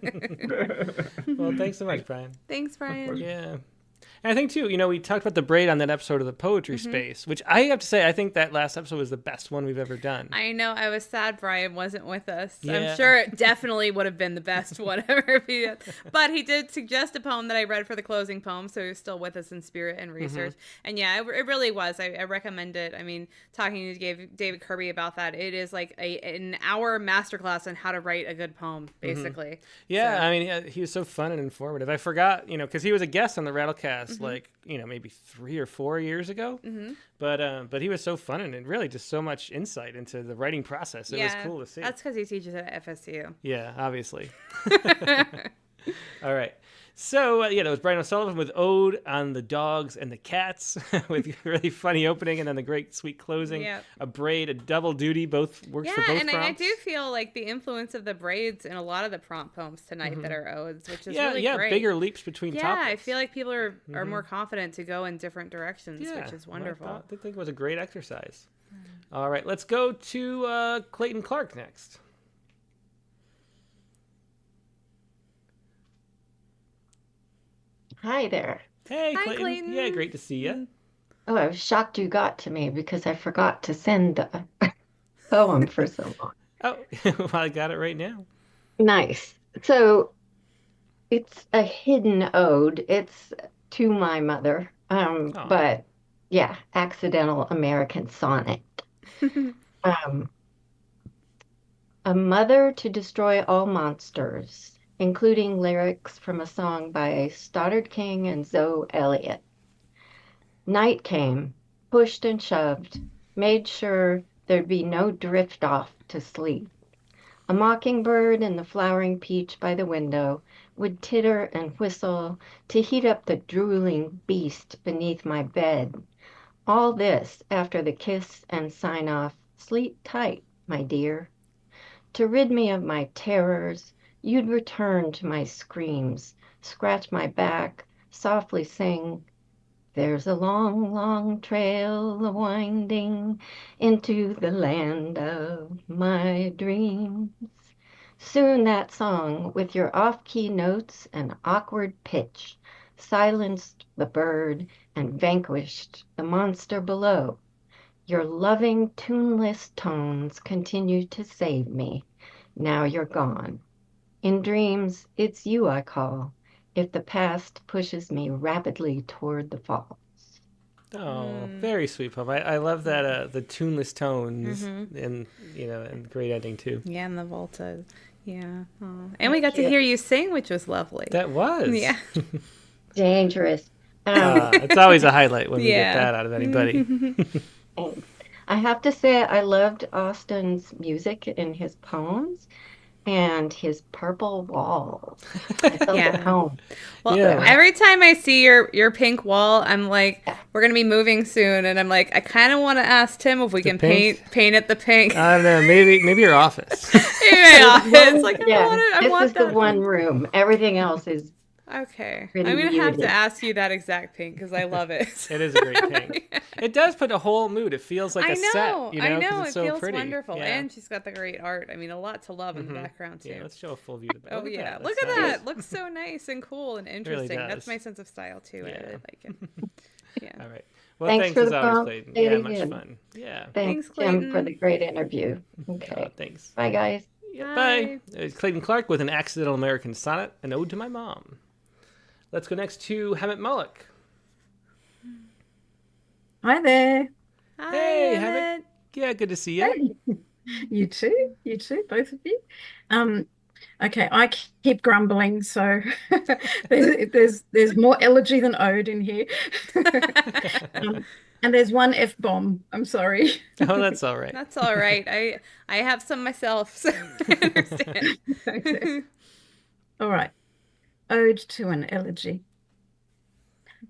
Well, thanks so much, Brian. Thanks, Brian. Yeah. And I think, too, we talked about the braid on that episode of the Poetry Space, which I have to say, I think that last episode was the best one we've ever done. I know. I was sad Brian wasn't with us. Yeah. I'm sure it definitely would have been the best whatever if he did. But he did suggest a poem that I read for the closing poem, so he was still with us in spirit and research. And yeah, it really was. I recommend it. I mean, talking to David Kirby about that, it is like an hour masterclass on how to write a good poem, basically. Yeah, so. I mean, he was so fun and informative. I forgot, because he was a guest on the Rattlecast, maybe 3 or 4 years ago. But he was so fun and really just so much insight into the writing process. It was cool to see. That's because he teaches at FSU. Yeah, obviously. All right. So, that was Brian O'Sullivan with Ode on the Dogs and the Cats with a really funny opening and then the great sweet closing. Yep. A braid, a double duty, both works for both prompts. I do feel like the influence of the braids in a lot of the prompt poems tonight that are odes, which is really great. Bigger leaps between topics. Yeah, I feel like people are more confident to go in different directions, which is wonderful. I think it was a great exercise. All right, let's go to Clayton Clark next. Hi there. Hey, Hi, Clayton. Yeah, great to see you. Oh, I was shocked you got to me because I forgot to send the poem for so long. Oh, well, I got it right now. Nice. So it's a hidden ode. It's to my mother. But yeah, accidental American sonnet. A mother to destroy all monsters, including lyrics from a song by Stoddard King and Zoe Elliott. Night came, pushed and shoved, made sure there'd be no drift off to sleep. A mockingbird and the flowering peach by the window would titter and whistle to heat up the drooling beast beneath my bed. All this after the kiss and sign off, sleep tight, my dear. To rid me of my terrors, you'd return to my screams, scratch my back, softly sing, "There's a long, long trail a-winding into the land of my dreams." Soon that song, with your off-key notes and awkward pitch, silenced the bird and vanquished the monster below. Your loving, tuneless tones continued to save me. Now you're gone. In dreams, it's you I call, if the past pushes me rapidly toward the falls. Oh, very sweet poem. I love that the tuneless tones and and great ending too. Yeah, and the volta. Yeah. Oh. And we got to hear you sing, which was lovely. That was. Yeah. Dangerous. It's always a highlight when we get that out of anybody. I have to say I loved Austin's music in his poems and his purple walls. I felt at home. Well, every time I see your pink wall, I'm like, we're going to be moving soon. And I'm like, I kind of want to ask Tim if we can paint it the pink. I don't know. Maybe your office. Maybe my office. Like, I want the one room. Everything else is okay. I'm going to have to ask you that exact pink because I love it. It is a great pink. It does put a whole mood. It feels like a set. I know. It's it feels pretty. wonderful. Yeah. And she's got the great art. I mean, a lot to love in the background, too. Yeah, let's show a full view of the back. Oh, yeah. Look at that. Looks so nice and cool and interesting. Really That's my sense of style, too. Yeah. I really like it. Yeah. All right. Well, thanks as always, Clayton. Yeah, much fun. Yeah. Thanks Clayton. Tim, for the great interview. Okay. Thanks. Bye, guys. Yeah, bye. It's Clayton Clark with an accidental American sonnet, an ode to my mom. Let's go next to Hammett Mullock. Hi there. Hi, hey, Hammett. Yeah, good to see you. Hey. You too, both of you. Okay, I keep grumbling, so there's more elegy than ode in here. And there's one F-bomb. I'm sorry. Oh, that's all right. That's all right. I have some myself, so I understand. Okay. All right. Ode to an elegy.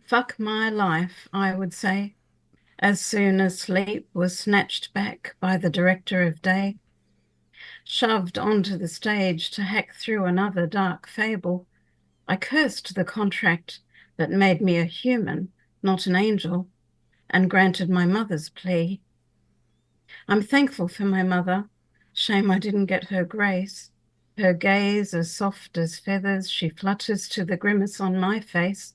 Fuck my life, I would say, as soon as sleep was snatched back by the director of day, shoved onto the stage to hack through another dark fable. I cursed the contract that made me a human, not an angel, and granted my mother's plea. I'm thankful for my mother. Shame I didn't get her grace. Her gaze as soft as feathers, she flutters to the grimace on my face,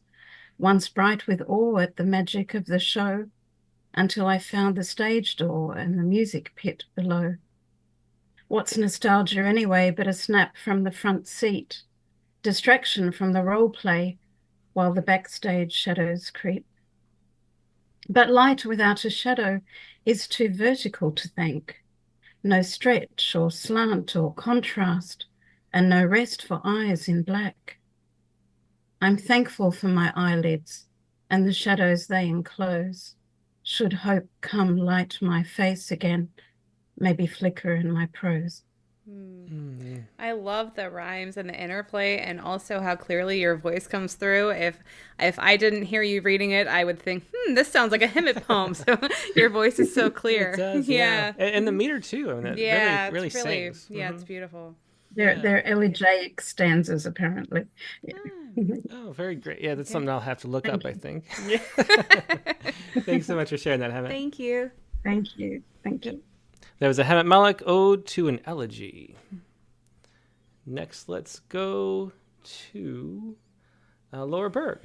once bright with awe at the magic of the show, until I found the stage door and the music pit below. What's nostalgia anyway but a snap from the front seat, distraction from the role play while the backstage shadows creep. But light without a shadow is too vertical to thank. No stretch or slant or contrast, and no rest for eyes in black. I'm thankful for my eyelids and the shadows they enclose. Should hope come light my face again, maybe flicker in my prose. I love the rhymes and the interplay, and also how clearly your voice comes through. If I didn't hear you reading it, I would think, this sounds like a Hemet poem. So your voice is so clear. It does, yeah. And the meter too. I mean, it really sings. Yeah, it's beautiful. They're elegiac stanzas, apparently. Oh, very great. Yeah, that's something I'll have to look up, I think. Thanks so much for sharing that, Hemet. Thank you. Thank you. Thank you. That was a Hemet Malik Ode to an Elegy. Next, let's go to Laura Berg.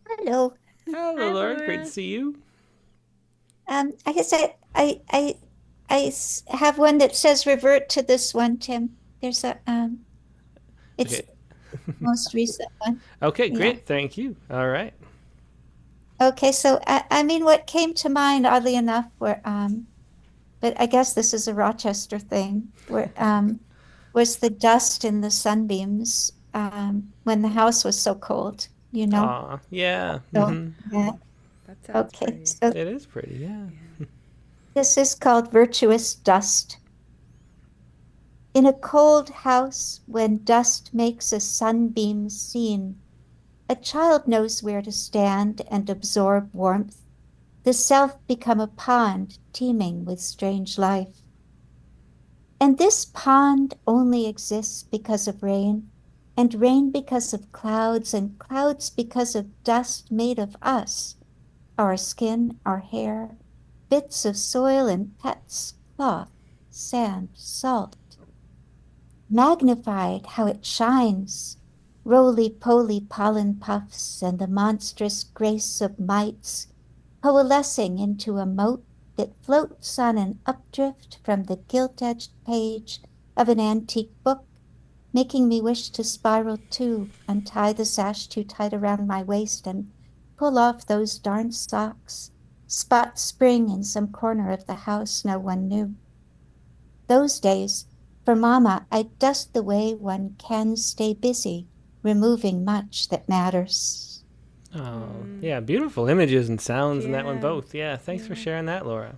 Hello. Hello, Laura. Great to see you. I guess I have one that says revert to this one, Tim. There's a it's Okay. most recent one. Okay, great. Yeah. Thank you. All right. Okay, so I mean, what came to mind, oddly enough, were but I guess this is a Rochester thing, where was the dust in the sunbeams when the house was so cold, you know? Aw, yeah. So, yeah. That sounds Okay, pretty. so It is pretty, yeah. this is called Virtuous Dust. In a cold house, when dust makes a sunbeam seen, a child knows where to stand and absorb warmth, the self become a pond teeming with strange life. And this pond only exists because of rain, and rain because of clouds, and clouds because of dust made of us, our skin, our hair, bits of soil and pets, cloth, sand, salt. Magnified how it shines, roly-poly pollen puffs and the monstrous grace of mites coalescing into a mote that floats on an updrift from the gilt-edged page of an antique book, making me wish to spiral too, untie the sash too tight around my waist and pull off those darn socks, spot spring in some corner of the house no one knew. Those days, for Mama, I'd dust the way one can stay busy, removing much that matters. Oh, yeah, beautiful images and sounds in that one Yeah. both. Yeah, thanks for sharing that, Laura.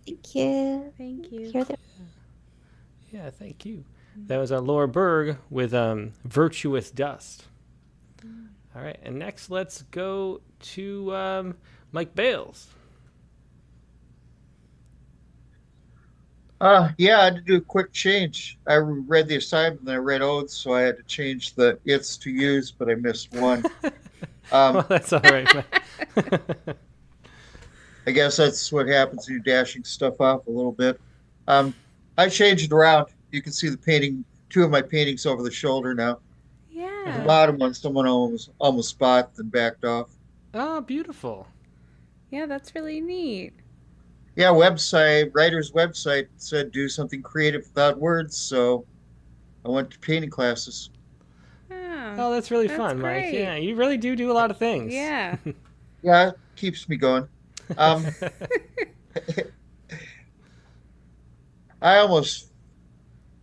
Thank you. Thank you. You're the Yeah, thank you. That was Laura Berg with Virtuous Dust. All right, and next let's go to Mike Bales. Yeah, I had to do a quick change. I read the assignment, then I read oaths, so I had to change the its to use, but I missed one. Well, that's all right. I guess that's what happens when you're dashing stuff off a little bit. I changed it around. You can see the painting, two of my paintings over the shoulder now. The Yeah. bottom one, someone almost spotted and backed off. Oh, beautiful. Yeah, that's really neat. Yeah, writer's website said do something creative without words, so I went to painting classes. Oh, that's really That's fun, Mike. great. Yeah, you really do a lot of things. Yeah. Yeah, it keeps me going.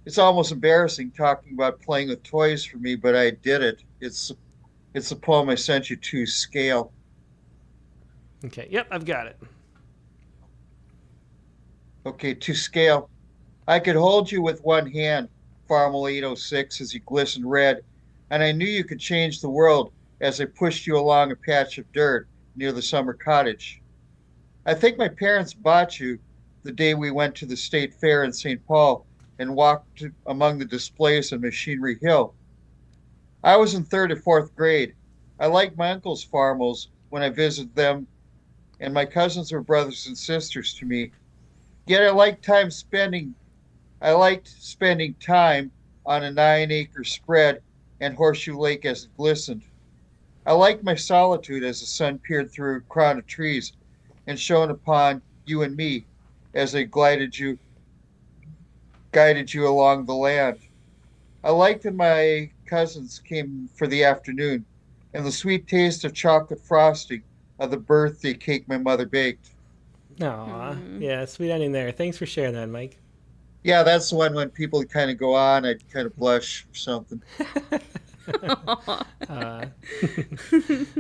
It's almost embarrassing talking about playing with toys for me, but I did it. It's a poem I sent you to scale. Okay, yep, I've got it. Okay, to scale. I could hold you with one hand, Farmal 806, as you glistened red, and I knew you could change the world as I pushed you along a patch of dirt near the summer cottage. I think my parents bought you the day we went to the state fair in St. Paul and walked among the displays on Machinery Hill. I was in third or fourth grade, I like my uncle's farmers when I visit them, and my cousins are brothers and sisters to me. Yet I liked spending time on a 9-acre spread and Horseshoe Lake as it glistened. I liked my solitude as the sun peered through a crown of trees and shone upon you and me as I guided you along the land. I liked when my cousins came for the afternoon and the sweet taste of chocolate frosting of the birthday cake my mother baked. Aw, yeah, sweet ending there. Thanks for sharing that, Mike. Yeah, that's the one when people kind of go on, I'd kind of blush or something.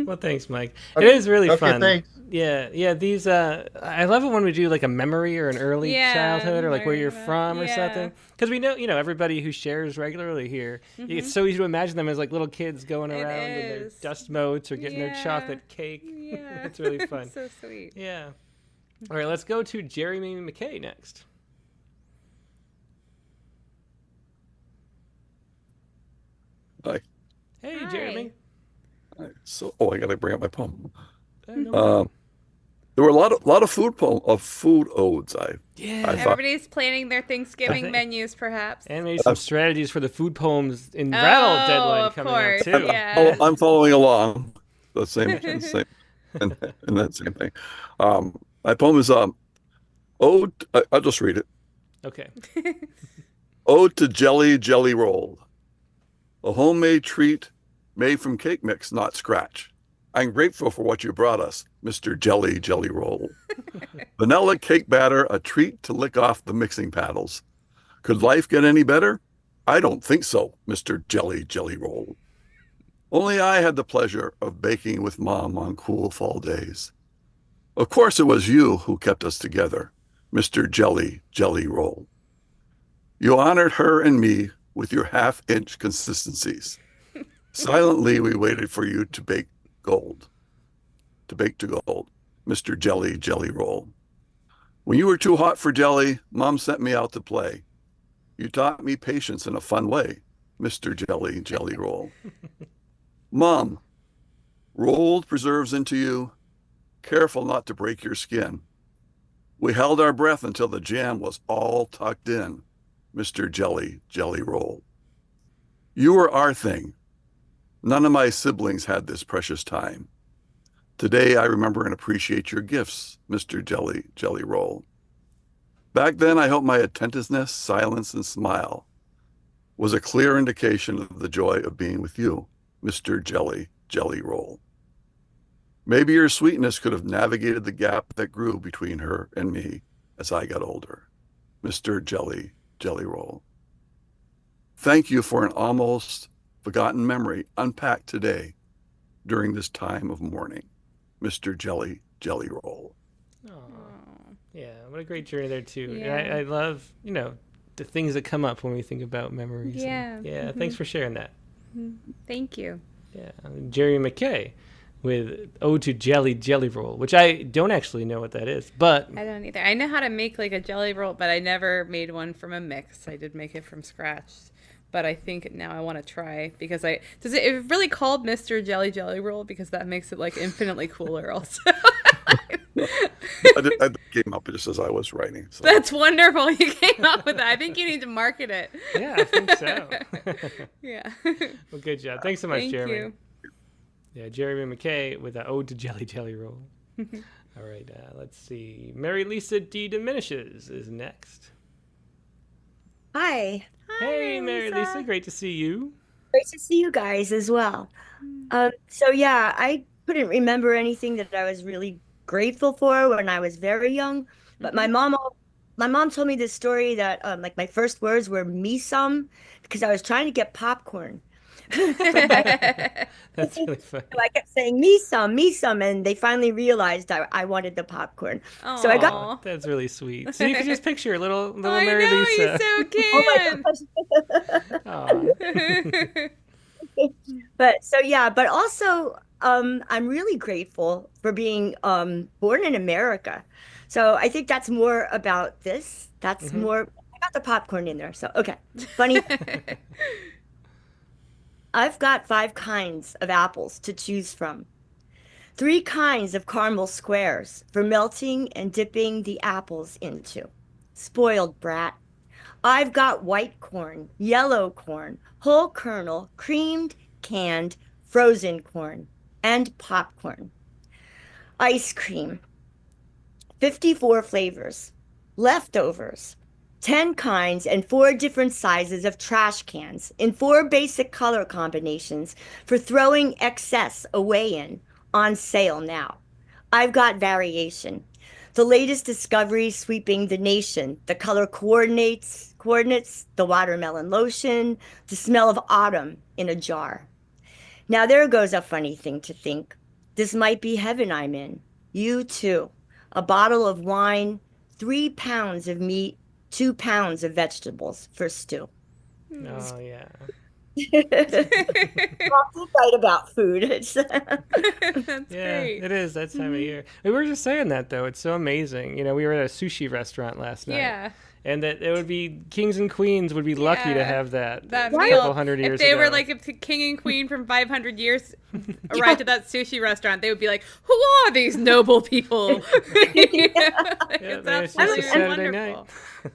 Well, thanks, Mike. It is really Okay, fun. thanks. Yeah. These I love it when we do like a memory or an early childhood or like where you're from or something. Because we know, everybody who shares regularly here. It's so easy to imagine them as like little kids going around in their dust motes or getting their chocolate cake. Yeah. It's really fun. So sweet. Yeah. All right, let's go to Jeremy McKay next. Hi. Hey, Jeremy. So, I got to bring up my poem. No problem. There were a lot of food odes. I thought. Everybody's planning their Thanksgiving menus, perhaps. And maybe some strategies for the food poems in Rattle deadline of coming course, up too. yeah. I'm following along the same in that same thing. My poem is ode. I'll just read it. Okay. Ode to Jelly Roll, a homemade treat made from cake mix, not scratch. I'm grateful for what you brought us, Mr. Jelly Roll. Vanilla cake batter, a treat to lick off the mixing paddles. Could life get any better? I don't think so, Mr. Jelly Roll. Only I had the pleasure of baking with Mom on cool fall days. Of course, it was you who kept us together, Mr. Jelly Roll. You honored her and me with your half-inch consistencies. Silently, we waited for you to bake to gold, Mr. Jelly Roll. When you were too hot for jelly, Mom sent me out to play. You taught me patience in a fun way, Mr. Jelly Roll. Mom rolled preserves into you, careful not to break your skin. We held our breath until the jam was all tucked in, Mr. Jelly Roll. You were our thing. None of my siblings had this precious time. Today, I remember and appreciate your gifts, Mr. Jelly Roll. Back then, I hope my attentiveness, silence, and smile was a clear indication of the joy of being with you, Mr. Jelly Roll. Maybe your sweetness could have navigated the gap that grew between her and me as I got older, Mr. Jelly Roll. Thank you for an almost forgotten memory unpacked today during this time of mourning, Mr. Jelly Roll. Yeah, what a great journey there too. Yeah. And I love, the things that come up when we think about memories. Yeah. And, thanks for sharing that. Thank you. Yeah, Jeremy McKay with Ode to Jelly Roll, which I don't actually know what that is, but I don't either. I know how to make like a jelly roll, but I never made one from a mix. I did make it from scratch. But I think now I want to try because does it really called Mr. Jelly Roll because that makes it like infinitely cooler also. I came up just as I was writing. So. That's wonderful. You came up with that. I think you need to market it. Yeah, I think so. Yeah. Well, good job. Thanks so much, Thank Jeremy. you. Yeah, Jeremy McKay with Ode to Jelly Roll. All right, let's see. Mary Lisa D. Diminishes is next. Hi. Hey, Mary Lisa. Great to see you. Great to see you guys as well. I couldn't remember anything that I was really grateful for when I was very young, but my mom told me this story that like my first words were "me some" because I was trying to get popcorn. That's really funny. So I kept saying "me some," and they finally realized I wanted the popcorn. Aww. So I got. That's really sweet. So you can just picture little I Mary know, Lisa. you so can. But also I'm really grateful for being born in America. So I think that's more about this. That's more. I got the popcorn in there. So okay, funny. I've got 5 kinds of apples to choose from. 3 kinds of caramel squares for melting and dipping the apples into. Spoiled brat. I've got white corn, yellow corn, whole kernel, creamed, canned, frozen corn, and popcorn. Ice cream. 54 flavors. Leftovers. 10 kinds and 4 different sizes of trash cans in 4 basic color combinations for throwing excess away in, on sale now. I've got variation. The latest discovery sweeping the nation, the color coordinates, the watermelon lotion, the smell of autumn in a jar. Now there goes a funny thing to think. This might be heaven I'm in. You too. A bottle of wine, 3 pounds of meat, 2 pounds of vegetables for stew. Oh, yeah. I'll right about food. That's Yeah, great. it is that time of year. We were just saying that, though. It's so amazing. You know, we were at a sushi restaurant last night. Yeah. And that it would be kings and queens would be lucky to have that a meal. couple hundred years If they ago. were like if the king and queen from 500 years arrived at that sushi restaurant, they would be like, "Who are these noble people?" It's it's just a absolutely Saturday night. wonderful.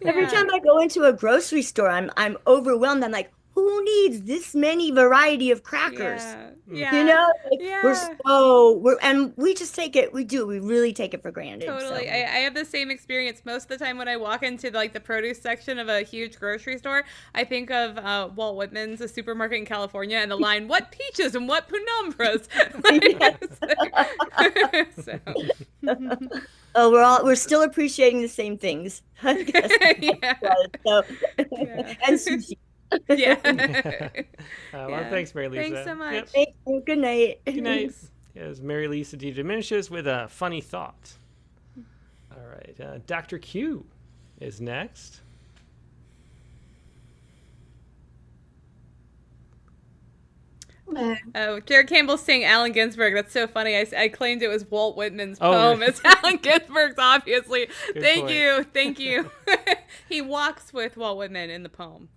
Every time I go into a grocery store, I'm overwhelmed. I'm like, who needs this many variety of crackers? Yeah. You know, like, Yeah. and we just take it. We really take it for granted. Totally. So. I have the same experience most of the time when I walk into like the produce section of a huge grocery store. I think of Walt Whitman's A Supermarket in California and the line, "What peaches and what penumbras." So. Oh, we're still appreciating the same things. I guess. Yeah. So, and sushi. Yeah. Well, thanks, Mary Lisa. Thanks so much. Yep. Thank you. Good night. Good night. Yes, Mary Lisa D. Diminishes with a funny thought. All right. Dr. Q is next. Hello. Oh, Jared Campbell's saying Allen Ginsberg. That's so funny. I claimed it was Walt Whitman's Oh, poem. really? It's Allen Ginsberg's, obviously. Good Thank point. you. Thank you. He walks with Walt Whitman in the poem.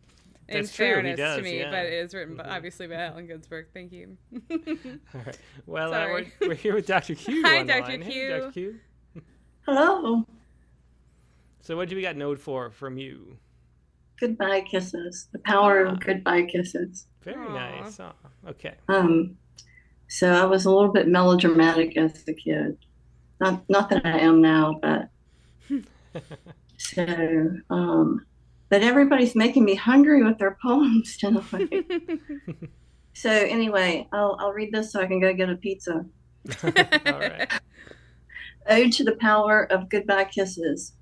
In That's true, he fairness does, to me, yeah. but it is written obviously by Allen Ginsberg. Thank you. All right. Well, Sorry. we're here with Dr. Q. Hi, on the Dr. line. Q. Hey, Dr. Q. Hello. So what do we got node for from you? Goodbye kisses. The power of goodbye kisses. Very nice. Oh, okay. So I was a little bit melodramatic as a kid. Not that I am now, but so but everybody's making me hungry with their poems tonight. So anyway, I'll read this so I can go get a pizza. All right. Ode to the power of goodbye kisses.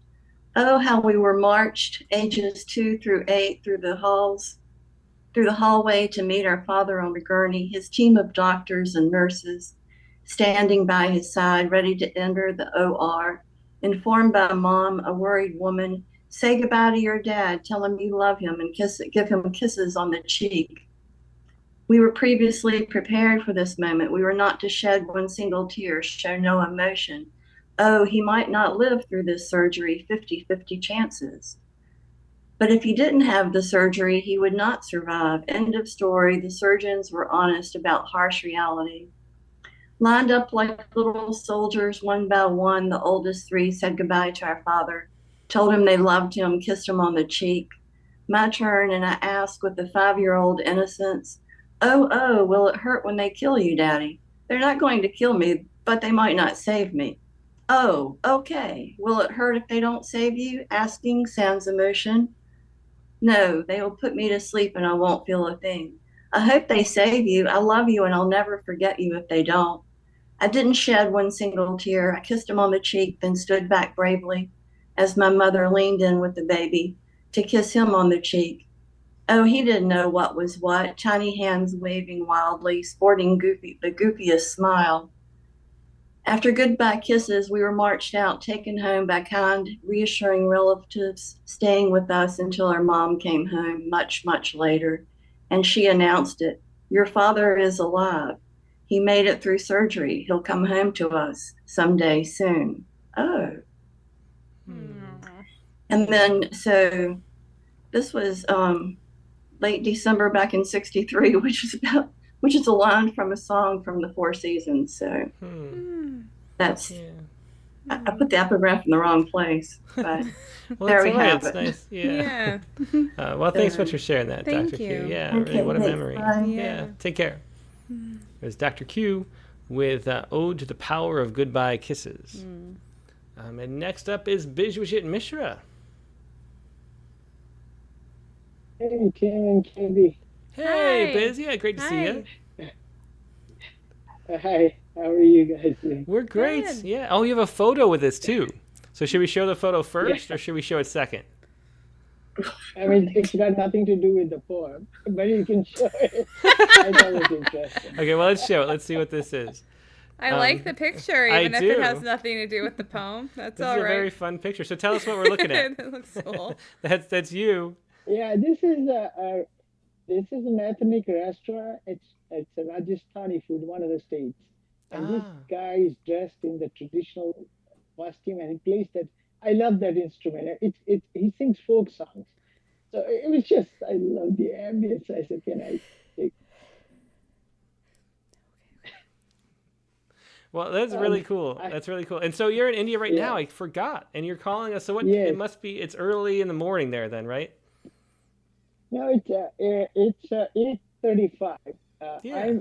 Oh, how we were marched, ages 2 through 8, through the hallway to meet our father on the gurney, his team of doctors and nurses standing by his side, ready to enter the OR, informed by Mom, a worried woman, say goodbye to your dad, tell him you love him, and give him kisses on the cheek. We were previously prepared for this moment. We were not to shed one single tear, show no emotion. Oh, he might not live through this surgery, 50-50 chances. But if he didn't have the surgery, he would not survive. End of story. The surgeons were honest about harsh reality. Lined up like little soldiers, one by one, the oldest 3 said goodbye to our father, told him they loved him, kissed him on the cheek. My turn, and I asked with a 5-year-old innocence, oh, will it hurt when they kill you, Daddy? They're not going to kill me, but they might not save me. Oh, okay. Will it hurt if they don't save you? Asking sounds emotion. No, they will put me to sleep and I won't feel a thing. I hope they save you. I love you and I'll never forget you if they don't. I didn't shed one single tear. I kissed him on the cheek, then stood back bravely as my mother leaned in with the baby to kiss him on the cheek. Oh, he didn't know what was what, tiny hands waving wildly, sporting the goofiest smile. After goodbye kisses, we were marched out, taken home by kind, reassuring relatives, staying with us until our mom came home much, much later. And she announced it. Your father is alive. He made it through surgery. He'll come home to us someday soon. Oh. And then, so this was late December back in '63, which is a line from a song from the Four Seasons. So that's I put the epigraph in the wrong place, but Well, there it's we all right. have It's it. nice. Yeah. Yeah. Well, thanks so much for sharing that, Thank Dr. Q. you. Yeah, Okay, really, what a thanks. memory. Bye. Yeah. Take care. There's Dr. Q with Ode to the Power of Goodbye Kisses. And next up is Bijwajit Mishra. Hey, Tim and Candy. Hey, Biz. Yeah, great to see you. Hi, how are you guys doing? We're great. Yeah. Oh, you have a photo with us, too. So should we show the photo first or should we show it second? I mean, it's got nothing to do with the poem, but you can show it. I thought it was interesting. Okay, well, let's show it. Let's see what this is. I like the picture, I even if do. it has nothing to do with the poem. That's This all is a right. very fun picture. So tell us what we're looking at. It looks cool. That's you. Yeah, this is an ethnic restaurant. It's a Rajasthani food, one of the states. And this guy is dressed in the traditional costume, and he plays that. I love that instrument. He sings folk songs. So it was just, I love the ambience. I said, can I take? Well, that's really cool. That's really cool. And so you're in India right now. I forgot. And you're calling us. So what? Yes. It must be. It's early in the morning there, then, right? No, it's 8:35.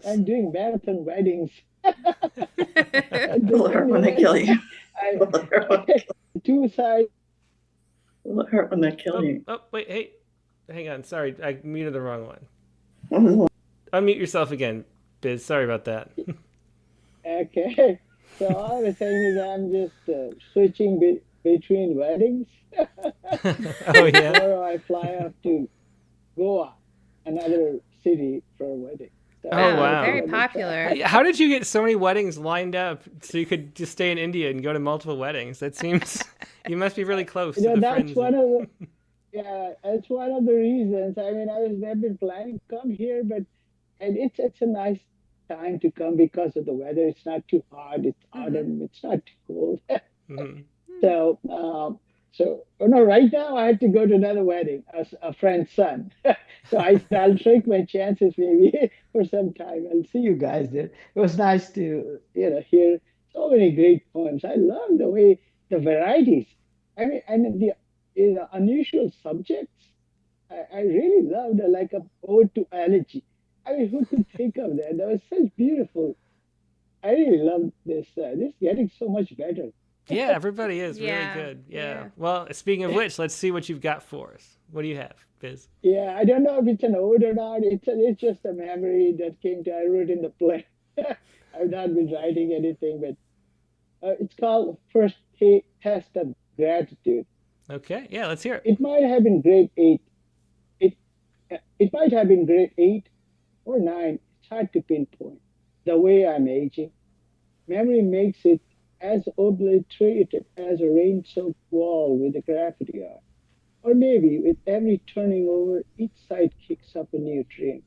I'm doing marathon weddings. Will it hurt when they kill you? Two sides. Will it hurt when they kill you? Oh, wait. Hey, hang on. Sorry, I muted the wrong one. Unmute yourself again, Biz. Sorry about that. Okay. So all I was saying is I'm just switching between weddings. Oh, yeah? Tomorrow I fly off to Goa, another city for a wedding. So Oh, wow. Very popular. How did you get so many weddings lined up so you could just stay in India and go to multiple weddings? That seems you must be really close to the that's friends. one of the that's one of the reasons. I mean, I've been planning to come here, and it's a nice time to come because of the weather. It's not too hot. It's autumn. It's not too cold. So right now I had to go to another wedding, a friend's son. So I'll take my chances maybe for some time. I'll see you guys there. It was nice to hear so many great poems. I love the way the varieties. I mean, and the unusual subjects. I really loved like a ode to elegy. I mean, who could think of that? That was such beautiful. I really love this. This is getting so much better. Yeah, everybody is really good. Yeah. Well, speaking of which, let's see what you've got for us. What do you have, Biz? Yeah, I don't know if it's an ode or not. It's just a memory that came to. I wrote in the play. I've not been writing anything, but it's called First Test of Gratitude. Okay. Yeah, let's hear it. It might have been grade 8. It might have been grade 8 or 9. It's hard to pinpoint. The way I'm aging, memory makes it as obliterated as a rain-soaked wall with a graffiti art. Or maybe with every turning over, each side kicks up a new dream,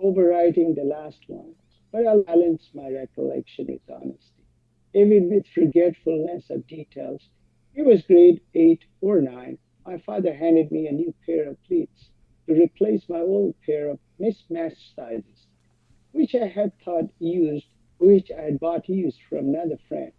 overwriting the last one. But I'll balance my recollection with honesty, even with forgetfulness of details. It was grade 8 or 9. My father handed me a new pair of cleats to replace my old pair of mismatched sizes, which I had bought used from another friend,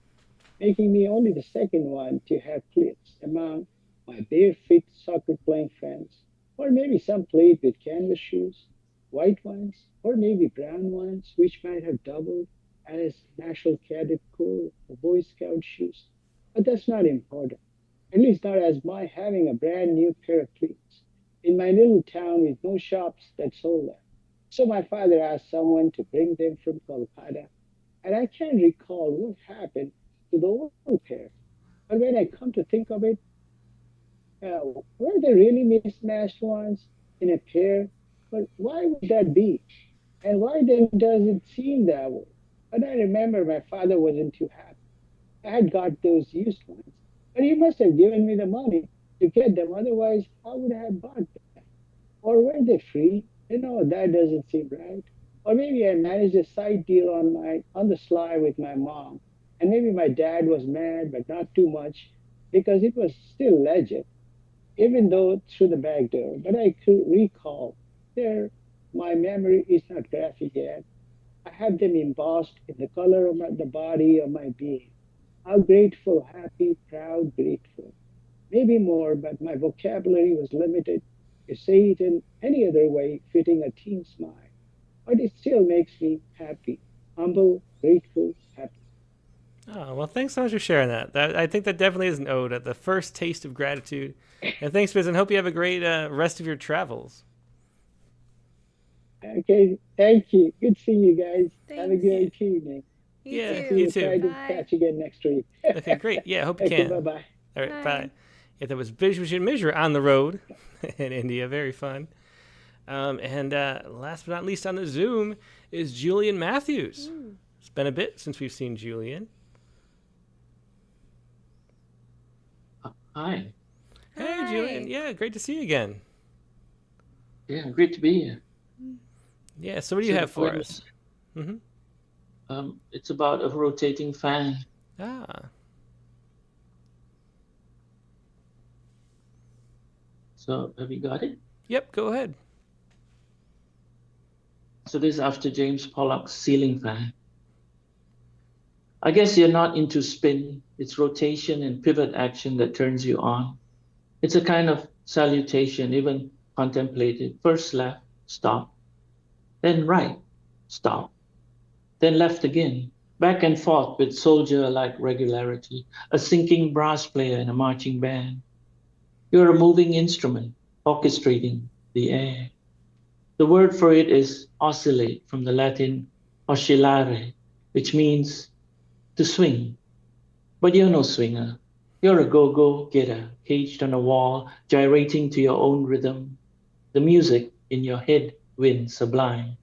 making me only the second one to have cleats among my bare-feet soccer-playing friends. Or maybe some played with canvas shoes, white ones, or maybe brown ones, which might have doubled as National Cadet Corps or Boy Scout shoes. But that's not important, at least not as my having a brand new pair of cleats in my little town with no shops that sold them. So my father asked someone to bring them from Kolkata, and I can't recall what happened to the old pair. But when I come to think of it, were they really mismatched ones in a pair? But why would that be? And why then does it seem that way? But I remember my father wasn't too happy. I had got those used ones, but he must have given me the money to get them. Otherwise, how would I have bought them? Or were they free? That doesn't seem right. Or maybe I managed a side deal on the sly with my mom, and maybe my dad was mad, but not too much, because it was still legit, even though through the back door. But I could recall There, my memory is not graphic yet. I have them embossed in the color of the body of my being. How grateful, happy, proud, grateful. Maybe more, but my vocabulary was limited to say it in any other way fitting a teen smile. But it still makes me happy, humble, grateful, happy. Oh, well, thanks so much for sharing that. I think that definitely is an ode at the first taste of gratitude. And thanks, Biz, and hope you have a great rest of your travels. Okay, thank you. Good seeing you guys. Have a great evening. You too. Try to catch you again next week. Okay, great. Yeah, I hope you Okay, can. bye-bye. All right, bye. Yeah, that was Bijou Mishra on the road in India. Very fun. And last but not least on the Zoom is Julian Matthews. It's been a bit since we've seen Julian. Hi. Hey, Julian. Yeah, great to see you again. Yeah, great to be here. Yeah, so what do you have for us? It's about a rotating fan. Ah. So, have you got it? Yep, go ahead. So this is after James Pollock's ceiling fan. I guess you're not into spin. It's rotation and pivot action that turns you on. It's a kind of salutation, even contemplated. First left, stop. Then right, stop. Then left again. Back and forth with soldier-like regularity. A sinking brass player in a marching band. You're a moving instrument, orchestrating the air. The word for it is oscillate, from the Latin oscillare, which means to swing. But you're no swinger. You're a go-go getter, caged on a wall, gyrating to your own rhythm. The music in your head wins sublime.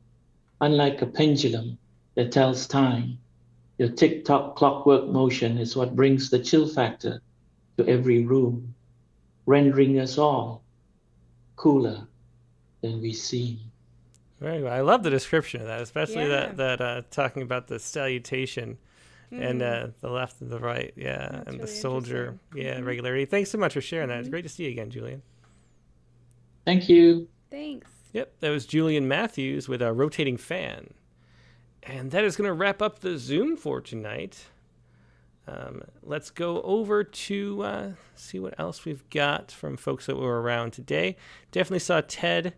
Unlike a pendulum that tells time, your tick-tock clockwork motion is what brings the chill factor to every room, rendering us all cooler than we seem. Very well. I love the description of that, especially that talking about the salutation and the left and the right, and the really soldier, regularity. Thanks so much for sharing that. It's great to see you again, Julian. Thank you. Thanks. Yep, that was Julian Matthews with a rotating fan. And that is going to wrap up the Zoom for tonight. Let's go over to see what else we've got from folks that were around today. Definitely saw Ted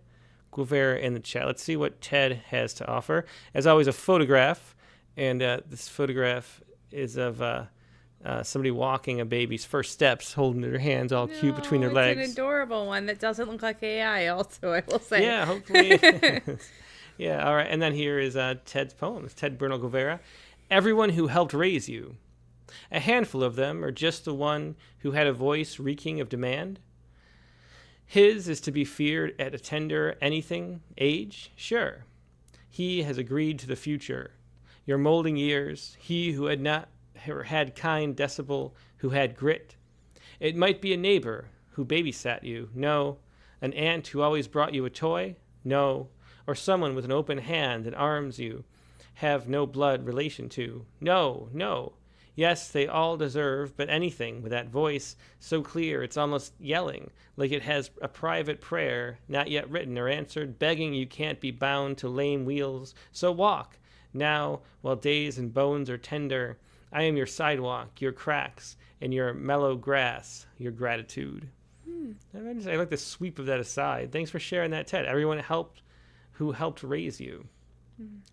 Guevara in the chat. Let's see what Ted has to offer. As always, a photograph. And this photograph is of somebody walking a baby's first steps, holding their hands all cute between their legs. It's an adorable one that doesn't look like AI also, I will say. Yeah, hopefully. Yeah, all right. And then here is Ted's poem. It's Ted Bernal Guevara. Everyone who helped raise you. A handful of them, or just the one who had a voice reeking of demand. His is to be feared at a tender anything age, sure. He has agreed to the future. Your molding years, he who had not or had kind decibel, who had grit. It might be a neighbor who babysat you, no. An aunt who always brought you a toy, no. Or someone with an open hand and arms you have no blood relation to, no, no. Yes, they all deserve, but anything with that voice so clear it's almost yelling, like it has a private prayer, not yet written or answered, begging you can't be bound to lame wheels. So walk, now, while days and bones are tender, I am your sidewalk, your cracks, and your mellow grass, your gratitude. I like the sweep of that aside. Thanks for sharing that, Ted. Everyone who helped raise you.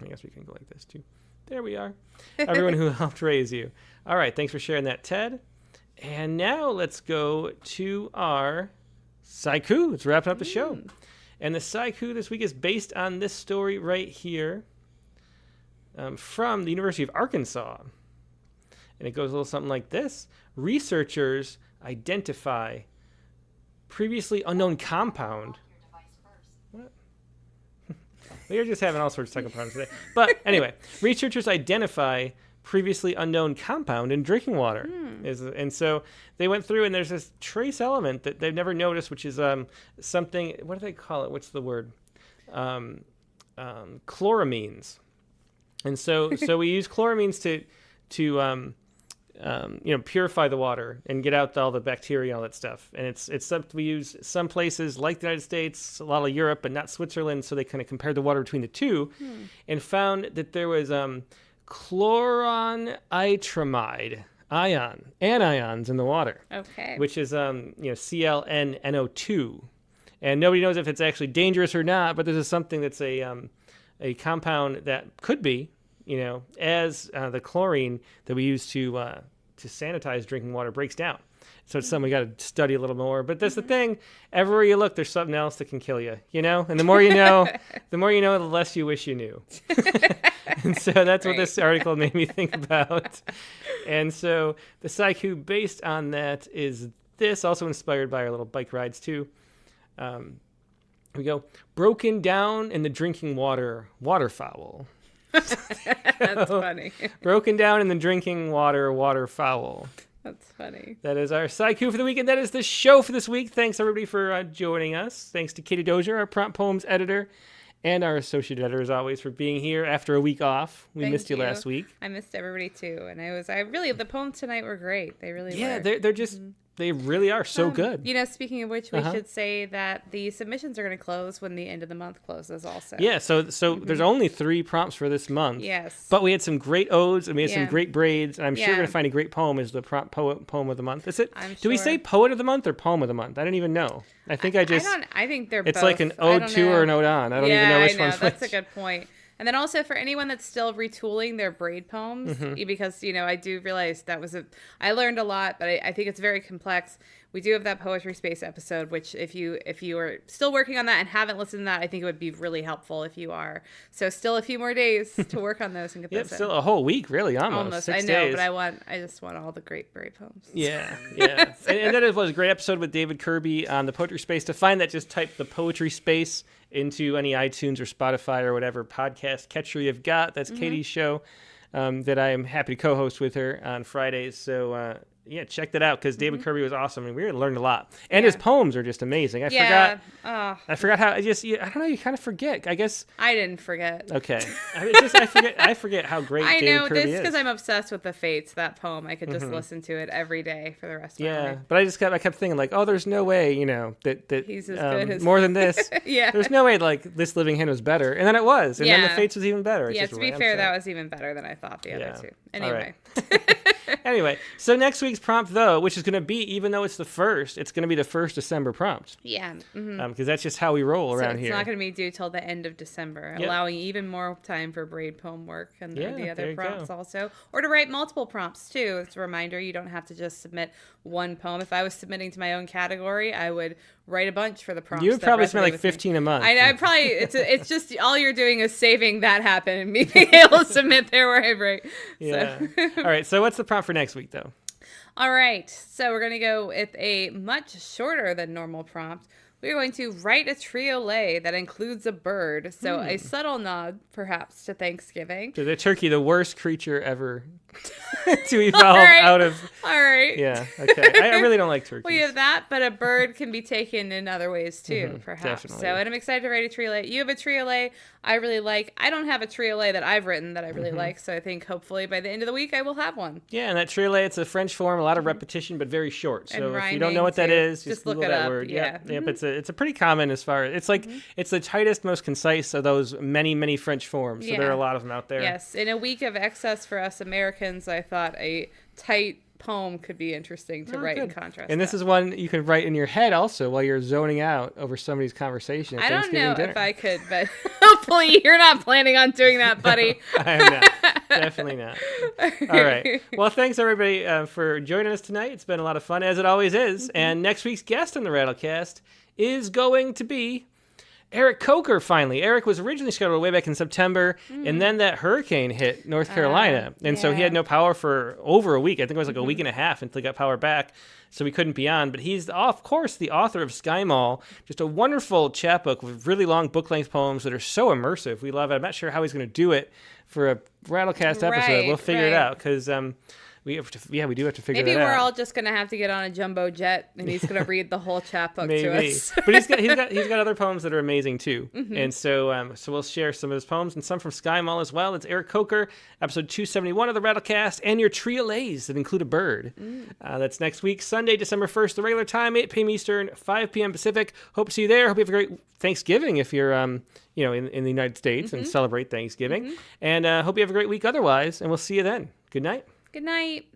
I guess we can go like this, too. There we are. Everyone who helped raise you. All right, thanks for sharing that, Ted. And now let's go to our Sciku. Let's wrap up the show. And the Sciku this week is based on this story right here from the University of Arkansas. And it goes a little something like this. Researchers identify previously unknown compound. What? We're just having all sorts of technical problems today. But anyway, researchers identify previously unknown compound in drinking water. And so they went through, and there's this trace element that they've never noticed, which is something, what do they call it? What's the word? Chloramines. And so we use chloramines purify the water and get out all the bacteria and all that stuff. And it's something we use some places like the United States, a lot of Europe, but not Switzerland. So they kind of compared the water between the two and found that there was chloronitramide anions in the water. Okay. Which is ClNNO2. And nobody knows if it's actually dangerous or not, but this is something that's a compound that could be, as the chlorine that we use to sanitize drinking water breaks down. So it's something we got to study a little more. But that's the thing. Everywhere you look, there's something else that can kill you, And the more you know, the less you wish you knew. And so that's what this article made me think about. And so the Sciku based on that is this, also inspired by our little bike rides too. Here we go. Broken down in the drinking water, waterfowl. That's funny. Broken down in the drinking water, waterfowl. That's funny. That is our Sciku for the week, and that is the show for this week. Thanks, everybody, for joining us. Thanks to Katie Dozier, our prompt poems editor, and our associate editor, as always, for being here after a week off. We missed you last week. I missed everybody, too. And the poems tonight were great. They really were. Yeah, they're just... They really are so good. Speaking of which, we should say that the submissions are going to close when the end of the month closes also. Yeah, so there's only 3 prompts for this month. Yes. But we had some great odes and we had some great braids. And I'm sure we're going to find a great poem as the poem of the month. Is it? Do we say poet of the month or poem of the month? I don't even know. I think I think they're both. It's like an ode to or an ode on. I don't even know which one's which. That's a good point. And then also for anyone that's still retooling their braid poems, because, I do realize I learned a lot, but I think it's very complex. We do have that Poetry Space episode, which if you are still working on that and haven't listened to that, I think it would be really helpful if you are. So still a few more days to work on those and get those in. Still a whole week, really, almost 6 I know, days. but I just want all the great braid poems. Yeah. and that was a great episode with David Kirby on the Poetry Space. To find that, just type the Poetry Space into any iTunes or Spotify or whatever podcast catcher you've got. That's Katie's show that I am happy to co-host with her on Fridays. So, check that out because David Kirby was awesome and we really learned a lot. And his poems are just amazing. I forgot how I don't know. You kind of forget. I guess I didn't forget. Okay, I forget how great David Kirby is. This because I'm obsessed with the Fates. That poem, I could just listen to it every day for the rest of my life. But I kept thinking like, oh, there's no way, that he's as good as more than this. Yeah, there's no way like This Living Hand was better, and then it was, and then the Fates was even better. To be fair, that was even better than I thought the other two. Anyway. Anyway, so next week's prompt, though, which is going to be, even though it's the first, it's going to be the first December prompt. Yeah. Because that's just how we roll around here. It's not going to be due till the end of December, allowing even more time for braid poem work and the other prompts also. Or to write multiple prompts, too. It's a reminder, you don't have to just submit one poem. If I was submitting to my own category, I would write a bunch for the prompts. You would probably spend like 15 a month. I probably, it's just all you're doing is saving that happen and me being able to submit there where I break. Yeah. All right. So what's the prompt for next week, though? All right. So we're going to go with a much shorter than normal prompt. We're going to write a triolet that includes a bird. So a subtle nod, perhaps, to Thanksgiving. To the turkey, the worst creature ever to evolve out of. All right. Yeah. Okay. I really don't like turkeys. Well, you have that, but a bird can be taken in other ways too, perhaps. Definitely. So, and I'm excited to write a triolet. You have a triolet I really like. I don't have a triolet that I've written that I really like, so I think hopefully by the end of the week I will have one. Yeah, and that triolet, it's a French form, a lot of repetition, but very short. So and if you don't know what that is, just look look it that up. word. Yeah. Yep. It's a pretty common as far as it's like it's the tightest, most concise of those many French forms. So there are a lot of them out there. Yes. In a week of excess for us Americans, I thought a tight poem could be interesting to write in contrast. And this is one you can write in your head also while you're zoning out over somebody's conversation. I don't know if I could, but hopefully you're not planning on doing that, buddy. I am not. Definitely not. All right. Well, thanks everybody for joining us tonight. It's been a lot of fun, as it always is. And next week's guest on the Rattlecast is going to be Eric Coker, finally. Eric was originally scheduled way back in September, and then that hurricane hit North Carolina. And so he had no power for over a week. I think it was like a week and a half until he got power back, so he couldn't be on. But he's, of course, the author of Sky Mall, just a wonderful chapbook with really long book-length poems that are so immersive. We love it. I'm not sure how he's going to do it for a Rattlecast episode. We'll figure it out, because We do have to figure Maybe that out. we're all just gonna have to get on a jumbo jet, and he's gonna read the whole chapbook to us. But he's got other poems that are amazing too. Mhm. And so we'll share some of his poems and some from Sky Mall as well. It's Eric Coker, episode 271 of the Rattlecast, and your triolets that include a bird. That's next week, Sunday, December 1st, the regular time, 8 p.m. Eastern, 5 p.m. Pacific. Hope to see you there. Hope you have a great Thanksgiving if you're in the United States and celebrate Thanksgiving. And hope you have a great week otherwise. And we'll see you then. Good night. Good night.